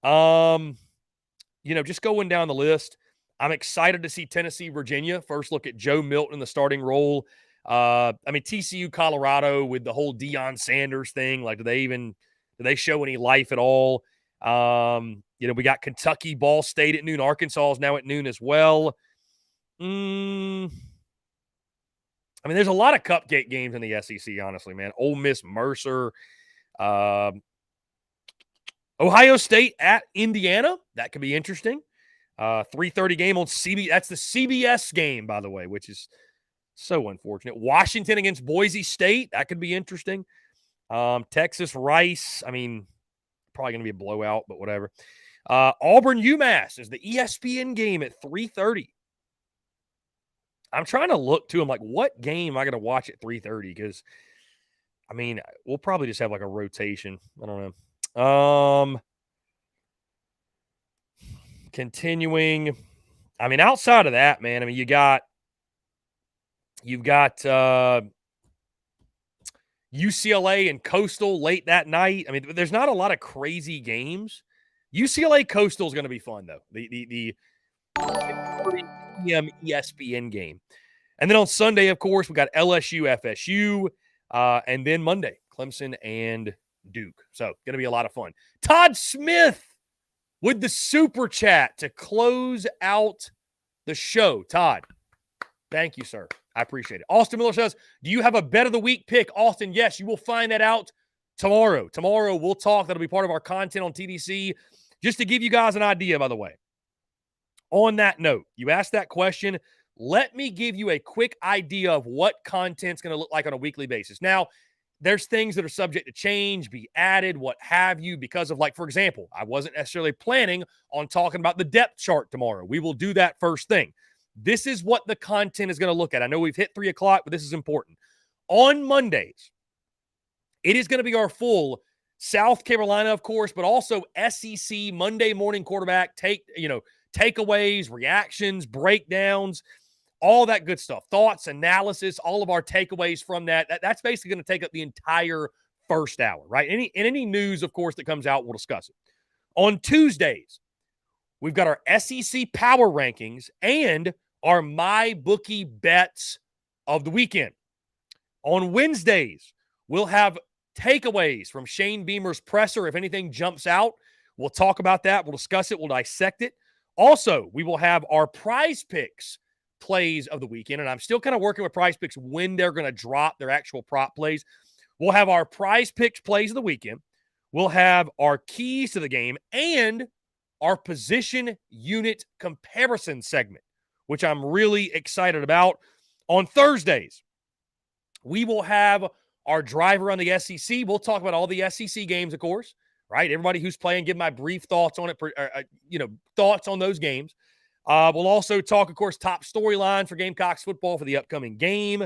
Just going down the list, I'm excited to see Tennessee, Virginia. First look at Joe Milton in the starting role. TCU, Colorado with the whole Deion Sanders thing. Like, do they show any life at all? We got Kentucky, Ball State at noon. Arkansas is now at noon as well. There's a lot of cupcake games in the SEC, honestly, man. Ole Miss, Mercer, Ohio State at Indiana. That could be interesting. 3:30 game on CBS. That's the CBS game, by the way, which is so unfortunate. Washington against Boise State. That could be interesting. Texas, Rice. Probably going to be a blowout, but whatever. Auburn, UMass is the ESPN game at 3:30. I'm trying to look to them like, what game am I going to watch at 3:30? Because, we'll probably just have like a rotation. I don't know. Continuing. Outside of that, man, you've got UCLA and Coastal late that night. There's not a lot of crazy games. UCLA Coastal is going to be fun, though. The 3 p.m. ESPN game. And then on Sunday, of course, we got LSU, FSU, and then Monday, Clemson and Duke. So going to be a lot of fun. Todd Smith with the super chat to close out the show. Todd, thank you, sir. I appreciate it. Austin Miller says, do you have a bet of the week pick? Austin, yes, you will find that out tomorrow. Tomorrow we'll talk. That'll be part of our content on TDC. Just to give you guys an idea, by the way. On that note, you asked that question. Let me give you a quick idea of what content's going to look like on a weekly basis. Now, there's things that are subject to change, be added, what have you, because of, like, for example, I wasn't necessarily planning on talking about the depth chart tomorrow. We will do that first thing. This is what the content is going to look at. I know we've hit 3 o'clock, but this is important. On Mondays, it is going to be our full South Carolina, of course, but also SEC Monday morning quarterback takeaways, reactions, breakdowns, all that good stuff, thoughts, analysis, all of our takeaways from that. That's basically going to take up the entire first hour, right? Any news, of course, that comes out, we'll discuss it. On Tuesdays, we've got our SEC power rankings and our MyBookie bets of the weekend. On Wednesdays, we'll have takeaways from Shane Beamer's presser. If anything jumps out, we'll talk about that. We'll discuss it. We'll dissect it. Also, we will have our Prize Picks plays of the weekend, and I'm still kind of working with Prize Picks when they're going to drop their actual prop plays. We'll have our Prize Picks plays of the weekend. We'll have our keys to the game and our position unit comparison segment, which I'm really excited about. On Thursdays, we will have our driver on the SEC. We'll talk about all the SEC games, of course, right? Everybody who's playing, give my brief thoughts on it, thoughts on those games. We'll also talk, of course, top storyline for Gamecocks football for the upcoming game.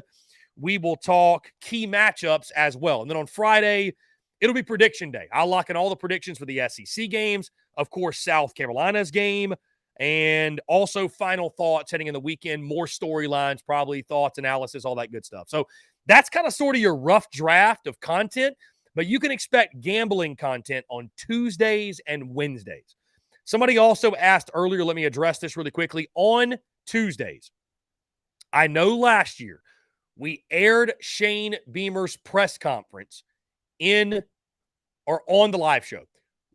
We will talk key matchups as well. And then on Friday, it'll be prediction day. I'll lock in all the predictions for the SEC games, of course, South Carolina's game, and also final thoughts heading in the weekend, more storylines, probably thoughts, analysis, all that good stuff. So that's kind of sort of your rough draft of content, but you can expect gambling content on Tuesdays and Wednesdays. Somebody also asked earlier, let me address this really quickly. On Tuesdays, I know last year we aired Shane Beamer's press conference on the live show.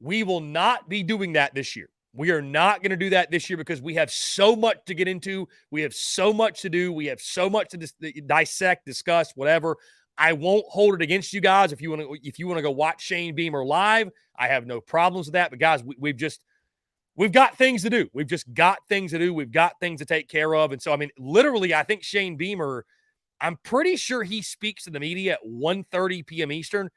We will not be doing that this year. We are not going to do that this year because we have so much to get into. We have so much to do. We have so much to dissect, discuss, whatever. I won't hold it against you guys. If you want to go watch Shane Beamer live, I have no problems with that. But guys, we've got things to do. We've just got things to do. We've got things to take care of. And so, I mean, literally, I think Shane Beamer, I'm pretty sure he speaks to the media at 1:30 p.m. Eastern.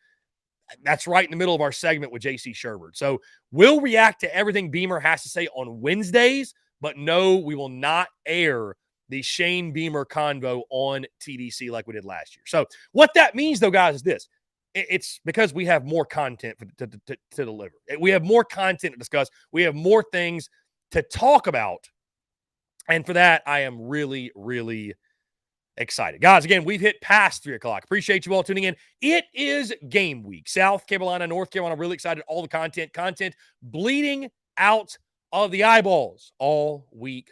That's right in the middle of our segment with JC Sherbert. So we'll react to everything Beamer has to say on Wednesdays, but no, we will not air the Shane Beamer Convo on TDC like we did last year. So what that means, though, guys, is this. It's because we have more content to deliver. We have more content to discuss. We have more things to talk about. And for that, I am really, really excited. Guys, again, we've hit past 3 o'clock. Appreciate you all tuning in. It is game week. South Carolina, North Carolina, really excited. All the content bleeding out of the eyeballs all week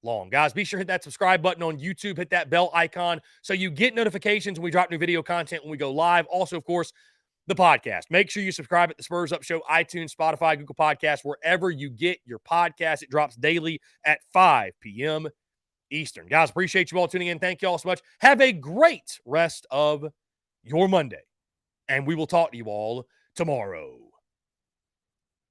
long. Guys, be sure to hit that subscribe button on YouTube. Hit that bell icon so you get notifications when we drop new video content when we go live. Also, of course, the podcast. Make sure you subscribe at the Spurs Up Show, iTunes, Spotify, Google Podcasts, wherever you get your podcast. It drops daily at 5 p.m. Eastern. Guys, appreciate you all tuning in. Thank you all so much. Have a great rest of your Monday, and we will talk to you all tomorrow.